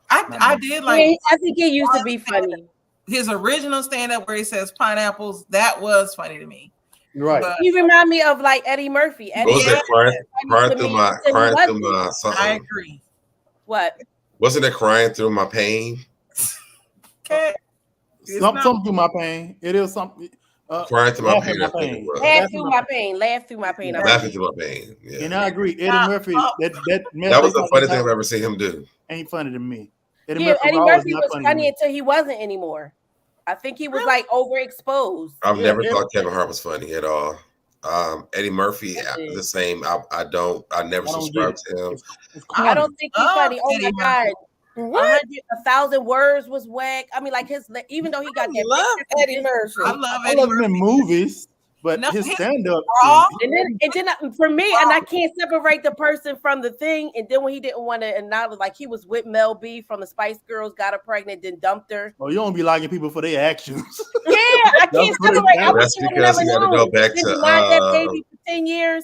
[SPEAKER 2] I did like.
[SPEAKER 6] I think he used to be funny.
[SPEAKER 2] His original stand-up where he says pineapples, that was funny to me.
[SPEAKER 4] Right.
[SPEAKER 2] But
[SPEAKER 6] He remind me of like Eddie Murphy. Eddie
[SPEAKER 5] What was that? Crying through my
[SPEAKER 2] I
[SPEAKER 5] something.
[SPEAKER 2] agree.
[SPEAKER 6] What?
[SPEAKER 5] Wasn't it crying through my pain?
[SPEAKER 2] Okay.
[SPEAKER 4] Something through my pain. It is something.
[SPEAKER 5] Crying through my
[SPEAKER 4] laughing
[SPEAKER 5] pain. I think it was.
[SPEAKER 6] Laugh through my pain. Laugh through my pain.
[SPEAKER 5] Laughing through my pain. Yeah.
[SPEAKER 4] And I agree. Eddie Murphy.
[SPEAKER 5] That was the funniest thing I've ever seen him do.
[SPEAKER 4] Ain't funny to me.
[SPEAKER 6] Eddie Murphy was funny until he wasn't anymore. I think he was like overexposed.
[SPEAKER 5] I've never thought Kevin Hart was funny at all. Eddie Murphy, the same. I never subscribed to him.
[SPEAKER 6] I don't think he's funny. Oh my God. 1,000 words was whack. I mean, like even though he got that.
[SPEAKER 3] Love Eddie Murphy.
[SPEAKER 2] I love
[SPEAKER 4] Eddie Murphy in movies, but his stand-up.
[SPEAKER 6] And then for me, and I can't separate the person from the thing. And then when he didn't want to acknowledge, like he was with Mel B from the Spice Girls, got her pregnant, then dumped her.
[SPEAKER 4] Oh, you don't be liking people for their actions.
[SPEAKER 6] Yeah, I can't separate.
[SPEAKER 5] That's because he got to go back to
[SPEAKER 6] that baby for 10 years,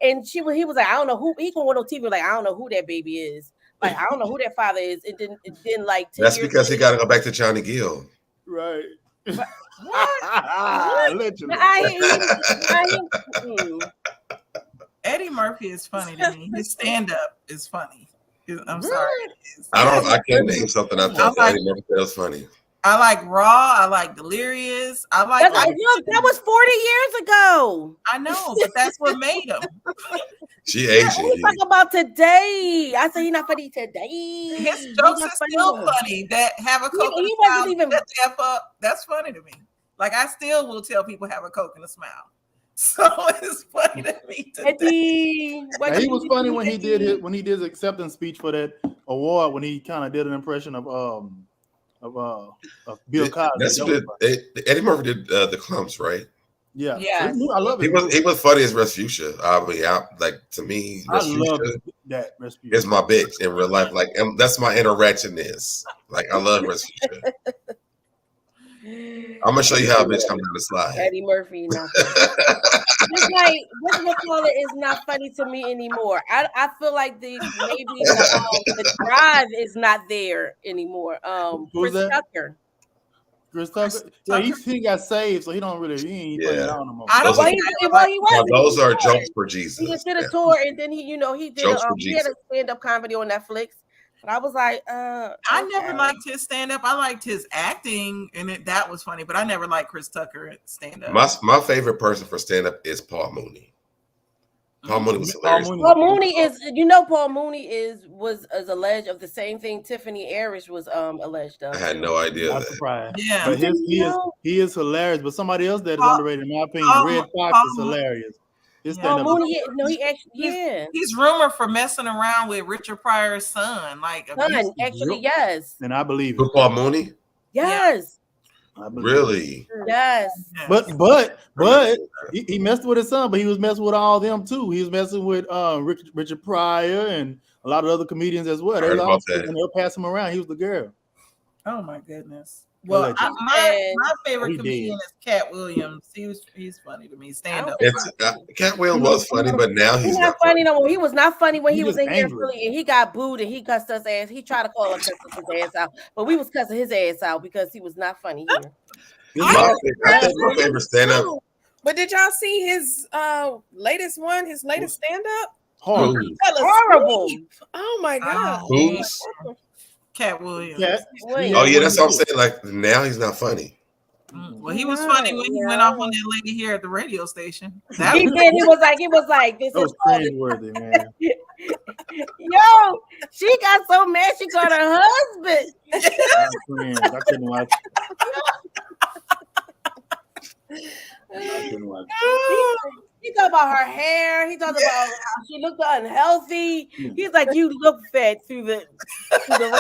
[SPEAKER 6] and he was like, I don't know who. He going on TV like, I don't know who that baby is. Like, I don't know who that father is. It didn't like 10
[SPEAKER 5] That's
[SPEAKER 6] years
[SPEAKER 5] because he
[SPEAKER 6] later.
[SPEAKER 5] got to go back to Johnny Gill.
[SPEAKER 4] Right.
[SPEAKER 2] Eddie Murphy is funny to me. His stand-up is funny. I'm sorry.
[SPEAKER 5] I can't name something I thought Eddie Murphy was funny.
[SPEAKER 2] I like Raw. I like Delirious. I like.
[SPEAKER 6] That was 40 years ago.
[SPEAKER 2] I know, but that's what made him.
[SPEAKER 5] She aged.
[SPEAKER 6] We talk about today. I say he's not funny today.
[SPEAKER 2] His jokes are still funny. That have a Coke and a smile. That's F up. That's funny to me. Like I still will tell people have a Coke and a smile. So it's funny to me today.
[SPEAKER 4] Now, he was funny when he did his acceptance speech for that award when he kind of did an impression of Bill Cosby.
[SPEAKER 5] Eddie Murphy did the Clumps, right?
[SPEAKER 4] Yeah,
[SPEAKER 2] I
[SPEAKER 4] love it.
[SPEAKER 5] He was funny as Respucia. I mean, to me,
[SPEAKER 4] I love that Respucia.
[SPEAKER 5] Is my bitch in real life. Like, and that's my interaction-ness. Like, I love Respucia. I'm gonna show you how a bitch comes down the slide.
[SPEAKER 6] Eddie Murphy, not just like whatchamacallit is not funny to me anymore. I feel like the drive is not there anymore. Chris Tucker.
[SPEAKER 4] Chris Tucker. Yeah, he got saved, so he don't really. He ain't putting it on no more.
[SPEAKER 5] Those are jokes for Jesus.
[SPEAKER 6] He just did a tour, and then he did he had a stand-up comedy on Netflix. But I was like,
[SPEAKER 2] I never liked his stand-up. I liked his acting, and that was funny. But I never liked Chris Tucker stand-up.
[SPEAKER 5] My favorite person for stand-up is Paul Mooney. Paul Mooney was hilarious.
[SPEAKER 6] Paul Mooney is, Paul Mooney was alleged of the same thing Tiffany Haddish was alleged of.
[SPEAKER 5] I had no idea.
[SPEAKER 4] Not surprised.
[SPEAKER 2] Yeah,
[SPEAKER 4] but he is hilarious. But somebody else that is underrated, in my opinion, Red Fox is hilarious.
[SPEAKER 6] Paul Mooney, he actually,
[SPEAKER 2] he's rumored for messing around with Richard Pryor's son.
[SPEAKER 6] Actually, yes.
[SPEAKER 4] And I believe
[SPEAKER 5] it. Paul Mooney?
[SPEAKER 6] Yes.
[SPEAKER 5] Really?
[SPEAKER 6] Yes.
[SPEAKER 4] But he messed with his son, but he was messing with all them too. He was messing with Richard Pryor and a lot of other comedians as well. And they'll pass him around. He was the girl.
[SPEAKER 2] Oh my goodness. Well, my favorite comedian is Cat Williams. He's funny to me. Stand up.
[SPEAKER 5] Cat Williams was funny, but now he's not
[SPEAKER 6] funny no more. He was not funny when he was in here Philly, and he got booed and he cussed us ass. He tried to call us his ass out, but we was cussing his ass out because he was not funny here.
[SPEAKER 5] My favorite stand up.
[SPEAKER 3] But did y'all see his latest one? His latest stand up?
[SPEAKER 6] Horrible.
[SPEAKER 3] Oh my god.
[SPEAKER 5] Who's?
[SPEAKER 2] Cat Williams.
[SPEAKER 5] Oh yeah, that's what I'm saying. Like now he's not funny.
[SPEAKER 2] Well, he was funny when he went off on that lady here at the radio station. That
[SPEAKER 6] He
[SPEAKER 2] was,
[SPEAKER 6] did. He was like, this
[SPEAKER 4] That
[SPEAKER 6] is
[SPEAKER 4] was cringeworthy, man.
[SPEAKER 6] Yo, she got so mad she called her husband.
[SPEAKER 4] I couldn't watch. I couldn't watch.
[SPEAKER 6] He talked about her hair. He talked about how she looked unhealthy. He's like, you look fat through the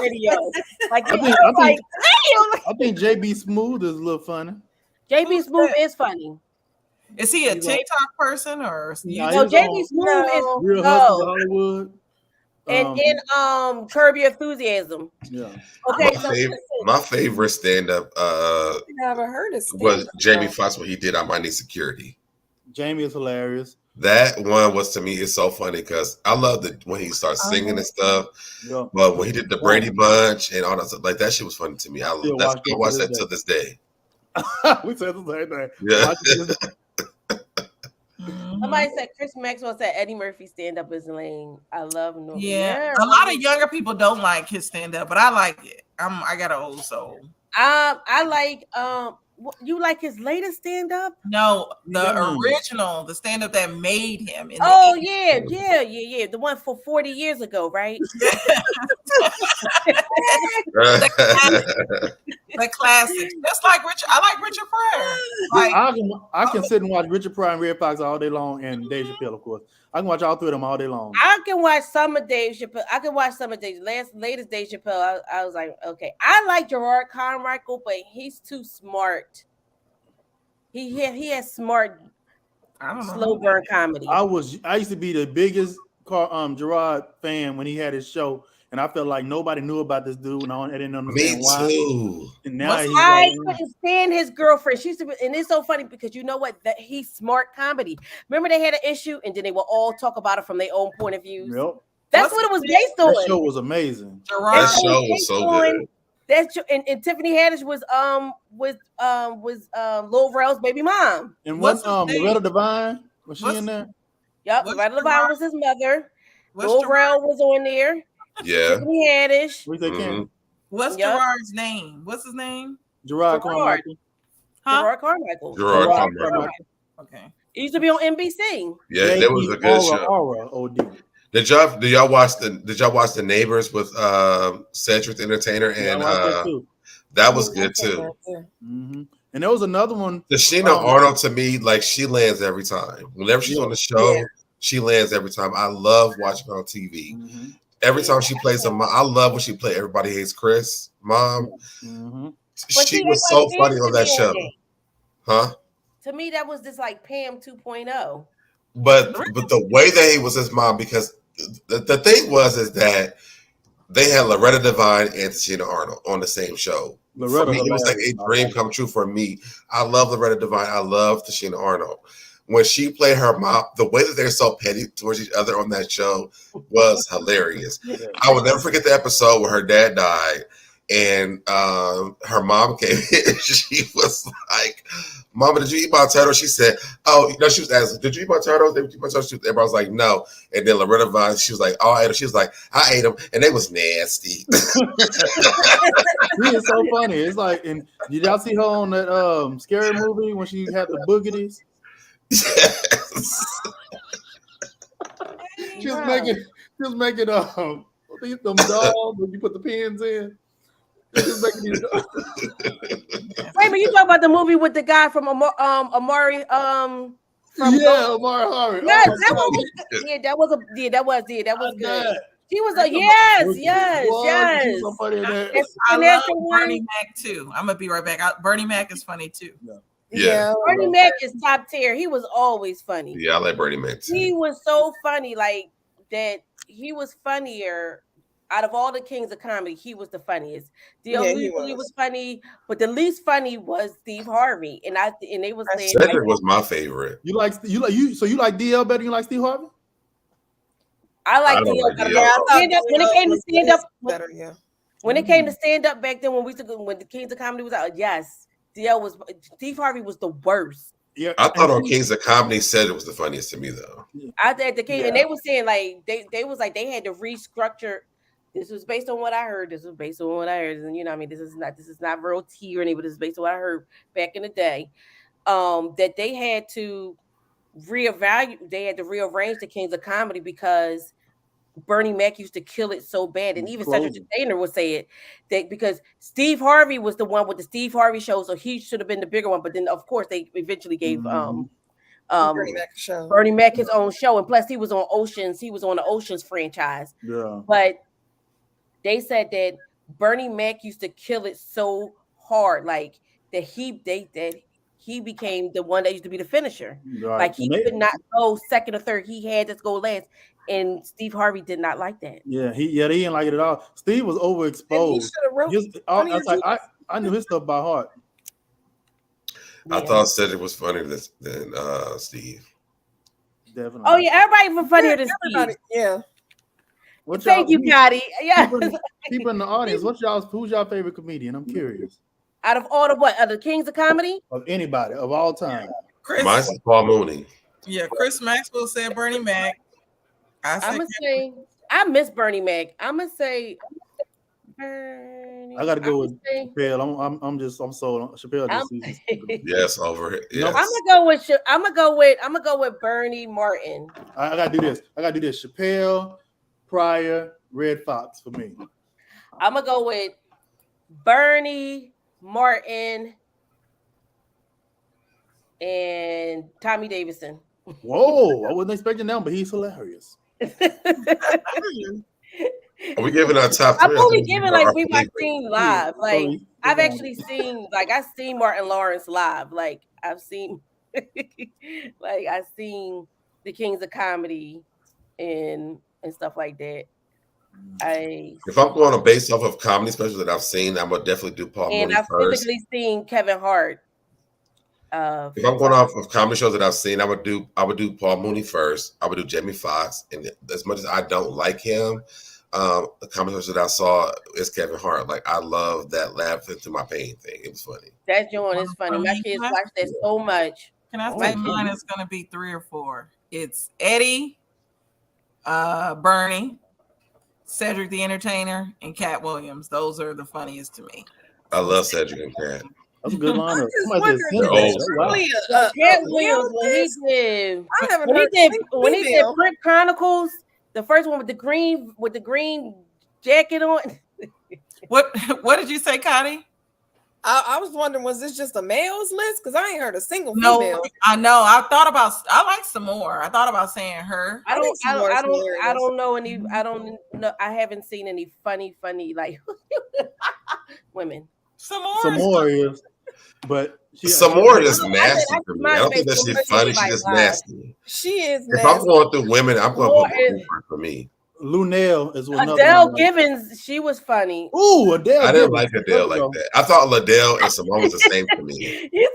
[SPEAKER 6] radio. Like,
[SPEAKER 4] I think JB Smooth is a little funny.
[SPEAKER 6] JB Smooth is funny.
[SPEAKER 2] is he a TikTok person or?
[SPEAKER 6] No, JB Smooth is
[SPEAKER 4] Real Hustlers of Hollywood.
[SPEAKER 6] and in Curb Your Enthusiasm.
[SPEAKER 4] Yeah.
[SPEAKER 6] Okay,
[SPEAKER 5] My favorite stand-up
[SPEAKER 3] I never heard of
[SPEAKER 5] was Jamie Foxx when he did I Might Need Security.
[SPEAKER 4] Jamie is hilarious.
[SPEAKER 5] That one was, to me, is so funny because I love when he starts singing and stuff.
[SPEAKER 4] Yeah.
[SPEAKER 5] But when he did the Brady Bunch and all that stuff, like that shit was funny to me. I watch that to this day.
[SPEAKER 4] We said the same thing.
[SPEAKER 5] Yeah.
[SPEAKER 6] somebody said Chris Maxwell said Eddie Murphy stand up is lame. I love him.
[SPEAKER 2] Yeah, a lot of younger people don't like his stand up, but I like it. I got an old soul.
[SPEAKER 6] I like you like his latest stand up?
[SPEAKER 2] No, the original, the stand up that made him.
[SPEAKER 6] Oh yeah. The one for 40 years ago, right?
[SPEAKER 2] The classic. Just like Richard. I like Richard Pryor. Like,
[SPEAKER 4] I can sit and watch Richard Pryor and Red Fox all day long, and Dave Chappelle, of course. I can watch all three of them all day long.
[SPEAKER 6] I can watch some of Dave Chappelle. I can watch some of Dave. Latest Dave Chappelle. I was like, okay. I like Gerard Carmichael, but he's too smart. He has smart, slow burn comedy.
[SPEAKER 4] I used to be the biggest Gerard fan when he had his show, and I felt like nobody knew about this dude, and I didn't understand why.
[SPEAKER 5] Me too.
[SPEAKER 4] And now
[SPEAKER 6] I couldn't stand his girlfriend. She used to be, and it's so funny because you know what? That he's smart comedy. Remember they had an issue, and then they would all talk about it from their own point of view.
[SPEAKER 4] Yep.
[SPEAKER 6] That's what it was based on.
[SPEAKER 4] That show was amazing.
[SPEAKER 5] That show was so good.
[SPEAKER 6] That's and Tiffany Haddish was Lil Rel's baby mom.
[SPEAKER 4] And what Loretta Devine, was she in there?
[SPEAKER 6] Yep, Loretta Devine was his mother. Lil Rel was on there.
[SPEAKER 5] Yeah.
[SPEAKER 6] Tiffany Haddish.
[SPEAKER 2] What's Gerard's name? What's his name?
[SPEAKER 4] Gerard Carmichael.
[SPEAKER 6] Huh? Gerard Carmichael.
[SPEAKER 5] Gerard Carmichael.
[SPEAKER 2] Okay.
[SPEAKER 6] He used to be on NBC.
[SPEAKER 5] Yeah, that was a good show. Did y'all watch the Neighbors with Cedric the Entertainer and that was good too.
[SPEAKER 4] Mm-hmm. And there was another one.
[SPEAKER 5] Sheena Arnold, to me, like she lands every time. Whenever she's on the show, she lands every time. I love watching her on TV. Mm-hmm. Every time she plays I love when she plays Everybody Hates Chris, mom. Mm-hmm. She was so funny on that show. Huh?
[SPEAKER 6] To me, that was just like Pam 2.0.
[SPEAKER 5] But the way that he was his mom, because the thing is that they had Loretta Devine and Sheena Arnold on the same show. For me, it was like a dream come true for me. I love Loretta Devine. I love Sheena Arnold. When she played her mom, the way that they're so petty towards each other on that show was hilarious. I will never forget the episode where her dad died and her mom came in. She was like, "Mama, did you eat my turtle?" She said, "Oh, she was asking, did you eat my turtles? Everybody was like, no." And then Loretta Vine, she was like, "Oh, I ate them." She was like, "I ate them," and they was nasty.
[SPEAKER 4] She is so funny. It's like, and did y'all see her on that scary movie when she had the boogies? Yes. She was making them dolls when you put the pins in.
[SPEAKER 6] Wait a minute, you talk about the movie with the guy from Amari
[SPEAKER 4] Amari Harvey.
[SPEAKER 6] Yeah, that was good. She was a yes.
[SPEAKER 4] So funny in that.
[SPEAKER 2] I love Bernie Mac too. I'm gonna be right back. Bernie Mac is funny too.
[SPEAKER 5] Yeah.
[SPEAKER 6] Bernie Mac is top tier. He was always funny.
[SPEAKER 5] Yeah, I like Bernie Mac too.
[SPEAKER 6] He was so funny, like that. He was funnier. Out of all the kings of comedy, he was the funniest. He was funny, but the least funny was Steve Harvey, and they was saying
[SPEAKER 5] Cedric was my favorite.
[SPEAKER 4] So you like DL better than you like Steve Harvey?
[SPEAKER 6] I like DL better. When it came to stand up, better, yeah. When it came to stand up back then, when the Kings of Comedy was out, yes, Steve Harvey was the worst.
[SPEAKER 5] Yeah, I thought on Kings of Comedy said it was the funniest to me though.
[SPEAKER 6] I at the King, and they were saying like they was like they had to restructure This was based on what I heard. This was based on what I heard, and I mean, this is not real tea or anything, but this is based on what I heard back in the day. That they had to reevaluate, they had to rearrange the Kings of Comedy because Bernie Mac used to kill it so bad, and even Cedric Entertainer would say it that because Steve Harvey was the one with the Steve Harvey show, so he should have been the bigger one. But then, of course, they eventually gave Bernie Mac his own show, and plus he was on Oceans. He was on the Oceans franchise.
[SPEAKER 4] Yeah.
[SPEAKER 6] But they said that Bernie Mac used to kill it so hard, like that he became the one that used to be the finisher.
[SPEAKER 4] Right.
[SPEAKER 6] Like he could not go second or third. He had to go last. And Steve Harvey did not like that.
[SPEAKER 4] Yeah, he didn't like it at all. Steve was overexposed. I knew his stuff by heart.
[SPEAKER 5] I thought Cedric was funnier than Steve.
[SPEAKER 4] Definitely.
[SPEAKER 6] Oh yeah, everybody was funnier than Steve.
[SPEAKER 3] Yeah.
[SPEAKER 6] Thank you, Gotti. Yeah.
[SPEAKER 4] People in the audience, who's y'all favorite comedian? I'm curious.
[SPEAKER 6] Out of all the Kings of Comedy?
[SPEAKER 4] Of anybody, of all time.
[SPEAKER 5] Mine's Paul Mooney.
[SPEAKER 2] Yeah, Chris Maxwell said Bernie Mac.
[SPEAKER 6] I'm gonna say I miss Bernie Mac. I'm gonna say Bernie.
[SPEAKER 4] I gotta go with Chappelle. I'm sold on Chappelle.
[SPEAKER 5] Yes, over it. Yes.
[SPEAKER 6] I'm gonna go with Bernie Martin.
[SPEAKER 4] I gotta do this. Chappelle, Pryor, Red Fox for me.
[SPEAKER 6] I'm gonna go with Bernie Martin and Tommy Davidson.
[SPEAKER 4] Whoa, I wasn't expecting that, but he's hilarious.
[SPEAKER 5] Are we giving our top three?
[SPEAKER 6] I'm only giving like we've seen live. Like I've actually seen Martin Lawrence live. Like I've seen I've seen the Kings of Comedy and stuff like that.
[SPEAKER 5] If I'm going to base off of comedy specials that I've seen, I'm gonna definitely do Paul Mooney
[SPEAKER 6] I've
[SPEAKER 5] first.
[SPEAKER 6] physically seen Kevin Hart.
[SPEAKER 5] If I'm going off of comedy shows that I've seen, I would do Paul Mooney first. I would do Jamie Foxx, and as much as I don't like him, the comedy shows that I saw is Kevin Hart. Like I love that laugh into my pain thing. It was funny.
[SPEAKER 6] That joint is funny. My kids watch that so much.
[SPEAKER 2] Can I say mine is going to be 3 or 4? It's Eddie, Bernie, Cedric the Entertainer, and Cat Williams. Those are the funniest to me.
[SPEAKER 5] I love Cedric and Cat.
[SPEAKER 4] That's a good lineup.
[SPEAKER 6] Cat Williams when he did Print Chronicles, the first one with the green jacket on.
[SPEAKER 2] What did you say, Connie?
[SPEAKER 3] I was wondering, was this just a male's list? Because I ain't heard a single female.
[SPEAKER 2] No, I know. I like some more. I thought about saying her.
[SPEAKER 6] I don't know any. I don't know. I haven't seen any funny like women.
[SPEAKER 2] Some
[SPEAKER 4] more is. But
[SPEAKER 5] some more is nasty for me. I don't think that she's funny. She's just nasty.
[SPEAKER 3] She is.
[SPEAKER 5] If I'm going through women, I'm going to put Cooper for me.
[SPEAKER 4] Lunel is one.
[SPEAKER 6] Adele Givens, she was funny.
[SPEAKER 4] Ooh, Adele.
[SPEAKER 5] I didn't like Adele like that. I thought Adele and Simone was the same to me.
[SPEAKER 6] He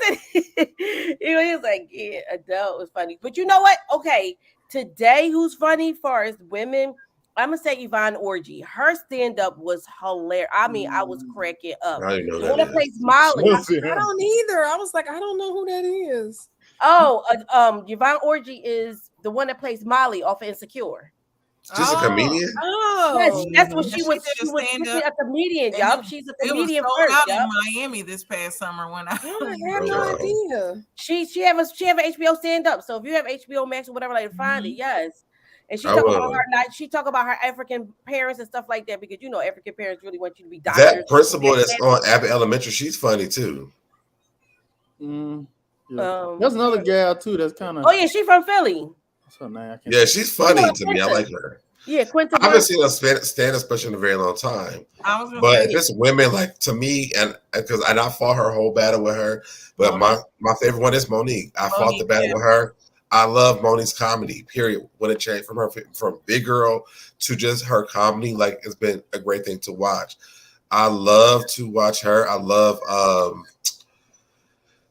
[SPEAKER 6] was like, yeah, Adele was funny. But you know what? Okay, today who's funny far as women? I'm gonna say Yvonne Orji. Her stand-up was hilarious. I mean, I was cracking up.
[SPEAKER 5] I didn't know
[SPEAKER 6] that. That plays Molly.
[SPEAKER 3] I don't either. I was like, I don't know who that is.
[SPEAKER 6] Oh, Yvonne Orji is the one that plays Molly off of Insecure.
[SPEAKER 5] She's a comedian.
[SPEAKER 3] Oh,
[SPEAKER 6] yes, that's what she was. She was a comedian. Yup, she's a comedian first.
[SPEAKER 2] Out in Miami this past summer when I
[SPEAKER 3] had no idea.
[SPEAKER 6] She have an HBO stand-up. So if you have HBO Max or whatever, like find it. Yes. And she talk about her She talk about her African parents and stuff like that because African parents really want you to be doctors.
[SPEAKER 5] That principal that's on Abbott Elementary, she's funny too.
[SPEAKER 4] Yeah. There's another gal too that's kind of.
[SPEAKER 6] Oh yeah, she's from Philly.
[SPEAKER 5] Yeah, she's funny to me. I like her.
[SPEAKER 6] Yeah, Quinta.
[SPEAKER 5] I haven't seen a stand-up special in a very long time. But if it's women, like to me, and because I fought her whole battle with her, but my favorite one is Monique. I fought the battle with her. I love Monique's comedy, period. When it changed from Big Girl to just her comedy, like it's been a great thing to watch. I love to watch her. I love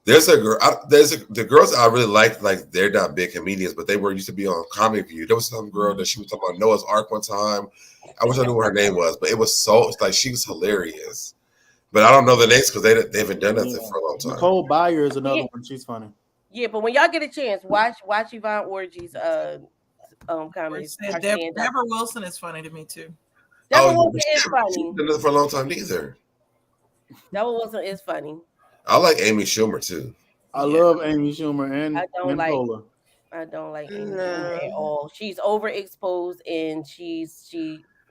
[SPEAKER 5] the girls I really like they're not big comedians, but they used to be on Comic View. There was some girl that she was talking about Noah's Ark one time. I wish I knew what her name was, but it was she was hilarious. But I don't know the names because they haven't done nothing for a long time.
[SPEAKER 4] Nicole Byer is another one. She's funny.
[SPEAKER 6] Yeah, but when y'all get a chance, watch Yvonne Orji's comedy.
[SPEAKER 2] Deborah Wilson is funny to me too.
[SPEAKER 6] That one
[SPEAKER 5] Oh,
[SPEAKER 6] wasn't
[SPEAKER 5] she
[SPEAKER 6] as funny.
[SPEAKER 5] she's been there for a long time neither.
[SPEAKER 6] That one wasn't as funny.
[SPEAKER 5] I like Amy Schumer too.
[SPEAKER 4] I love Amy Schumer
[SPEAKER 6] I don't
[SPEAKER 4] and
[SPEAKER 6] like.
[SPEAKER 4] Pola.
[SPEAKER 6] I don't like Amy
[SPEAKER 3] No.
[SPEAKER 6] Schumer at all. She's overexposed and she.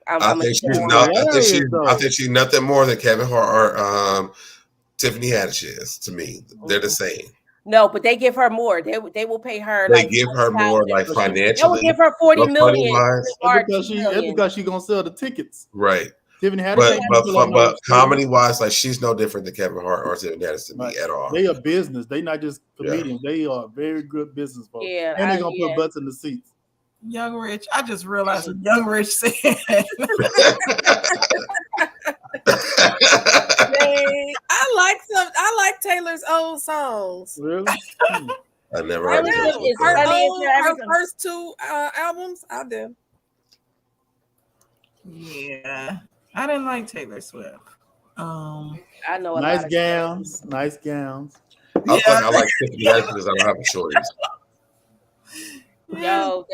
[SPEAKER 5] I
[SPEAKER 6] I'm
[SPEAKER 5] think
[SPEAKER 6] a
[SPEAKER 5] she's
[SPEAKER 4] She's
[SPEAKER 5] not.
[SPEAKER 4] hilarious,
[SPEAKER 5] I
[SPEAKER 4] though.
[SPEAKER 5] think she's nothing more than Kevin Hart or Tiffany Haddish is to me. They're the
[SPEAKER 6] Mhm.
[SPEAKER 5] same.
[SPEAKER 6] No, but they give her more. They will pay her
[SPEAKER 5] They
[SPEAKER 6] like
[SPEAKER 5] give her more like
[SPEAKER 4] But she-
[SPEAKER 6] they will
[SPEAKER 5] financially,
[SPEAKER 6] give her 40
[SPEAKER 5] but funny
[SPEAKER 6] million.
[SPEAKER 5] wise,
[SPEAKER 6] Or
[SPEAKER 4] That's
[SPEAKER 6] 2 million.
[SPEAKER 4] because she gonna sell the tickets.
[SPEAKER 5] right?
[SPEAKER 4] Tiffany Haddish
[SPEAKER 5] But
[SPEAKER 4] ain't
[SPEAKER 5] but
[SPEAKER 4] still on no
[SPEAKER 5] but
[SPEAKER 4] streaming.
[SPEAKER 5] comedy wise, like she's no different than Kevin Hart or Tiffany Haddish to me
[SPEAKER 4] Right.
[SPEAKER 5] at all.
[SPEAKER 4] They are business. They not just
[SPEAKER 5] Yeah.
[SPEAKER 4] comedians. They are very good business folks.
[SPEAKER 6] Yeah,
[SPEAKER 4] And they're gonna put butts in the seats.
[SPEAKER 2] Young Rich. I just realized what Young Rich said.
[SPEAKER 3] Dang, I like Taylor's old songs.
[SPEAKER 4] Really?
[SPEAKER 5] I never
[SPEAKER 6] I
[SPEAKER 5] heard
[SPEAKER 6] was
[SPEAKER 5] of
[SPEAKER 6] just-
[SPEAKER 5] this.
[SPEAKER 6] it's funny as
[SPEAKER 3] Her
[SPEAKER 6] everything.
[SPEAKER 3] first two albums, I did.
[SPEAKER 2] Yeah. I didn't like Taylor Swift.
[SPEAKER 6] I know a
[SPEAKER 4] Nice
[SPEAKER 6] lot of
[SPEAKER 4] gowns. Nice gowns.
[SPEAKER 5] I like Tiffany Haddish because I don't have a shorties.
[SPEAKER 6] Yo,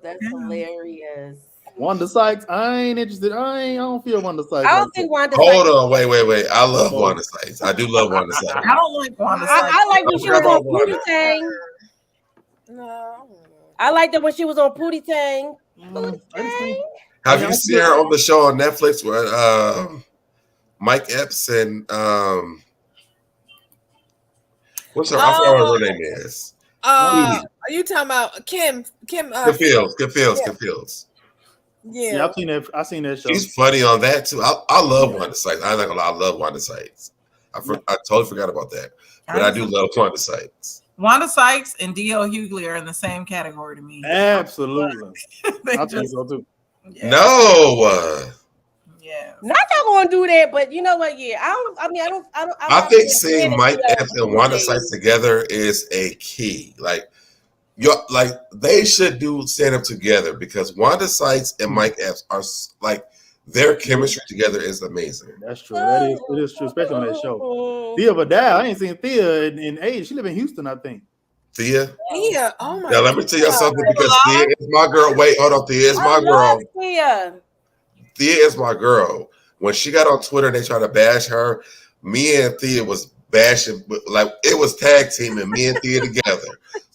[SPEAKER 6] that's hilarious.
[SPEAKER 4] Wanda Sykes. I ain't interested. I don't feel Wanda Sykes.
[SPEAKER 6] I don't
[SPEAKER 4] like
[SPEAKER 6] think
[SPEAKER 4] that.
[SPEAKER 6] Wanda.
[SPEAKER 5] Hold
[SPEAKER 6] Sykes-
[SPEAKER 5] on, wait. I love Wanda Sykes. I do love Wanda Sykes.
[SPEAKER 2] I don't like Wanda Sykes.
[SPEAKER 6] I like when she was on
[SPEAKER 5] Wanda.
[SPEAKER 6] Pootie Tang.
[SPEAKER 3] No.
[SPEAKER 6] I liked it when she was on Pootie Tang.
[SPEAKER 4] I just think
[SPEAKER 5] Have
[SPEAKER 4] Yeah,
[SPEAKER 5] you
[SPEAKER 4] I
[SPEAKER 5] seen
[SPEAKER 4] feel-
[SPEAKER 5] her on the show on Netflix where Mike Epps and what's her? I forgot what her name is.
[SPEAKER 3] Are you talking about Kim? Good
[SPEAKER 5] Fields.
[SPEAKER 3] Yeah.
[SPEAKER 4] I've seen that show.
[SPEAKER 5] She's funny on that too. I love Wanda Sykes. I like a lot. I love Wanda Sykes. I totally forgot about that, but I do love Wanda Sykes.
[SPEAKER 2] Wanda Sykes and D.L. Hughley are in the same category to me.
[SPEAKER 4] Absolutely.
[SPEAKER 2] They
[SPEAKER 4] I think
[SPEAKER 2] just-
[SPEAKER 4] so too.
[SPEAKER 2] yeah.
[SPEAKER 5] No,
[SPEAKER 2] Yeah.
[SPEAKER 6] Not that gonna do that, but you know what? Yeah,
[SPEAKER 5] I think seeing Mike Epps and Wanda Sykes together is a key. Like they should do stand up together because Wanda Sykes and Mike Epps are like their chemistry together is amazing.
[SPEAKER 4] That's true. It is true, especially on that show. Thea Vidal. I ain't seen Thea in age. She live in Houston, I think.
[SPEAKER 5] Thea.
[SPEAKER 3] Yeah. Oh my.
[SPEAKER 5] Now let me tell you something because Thea is my girl. Wait, hold on. Thea is my girl.
[SPEAKER 6] Yeah.
[SPEAKER 5] Thea is my girl. When she got on Twitter and they tried to bash her, me and Thea was bashing, like it was tag teaming me and Thea together.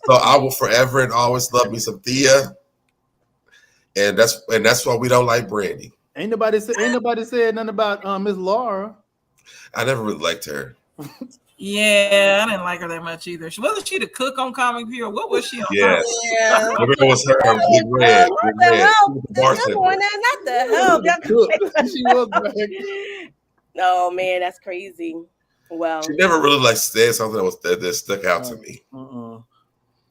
[SPEAKER 5] So I will forever and always love me some Thea. And that's why we don't like Brandy.
[SPEAKER 4] Ain't nobody said nothing about Miss Laura.
[SPEAKER 5] I never really liked her.
[SPEAKER 2] Yeah, I didn't like her that much either. Wasn't she the cook on Comic View? What was she on?
[SPEAKER 5] Yes.
[SPEAKER 3] Yeah.
[SPEAKER 5] Maybe it was her. Big Red. Big Red. She was the bartender.
[SPEAKER 6] Not the hell.
[SPEAKER 4] She was back.
[SPEAKER 6] Oh man, that's crazy. Well.
[SPEAKER 5] She never really like said something that stuck out to me.
[SPEAKER 4] No.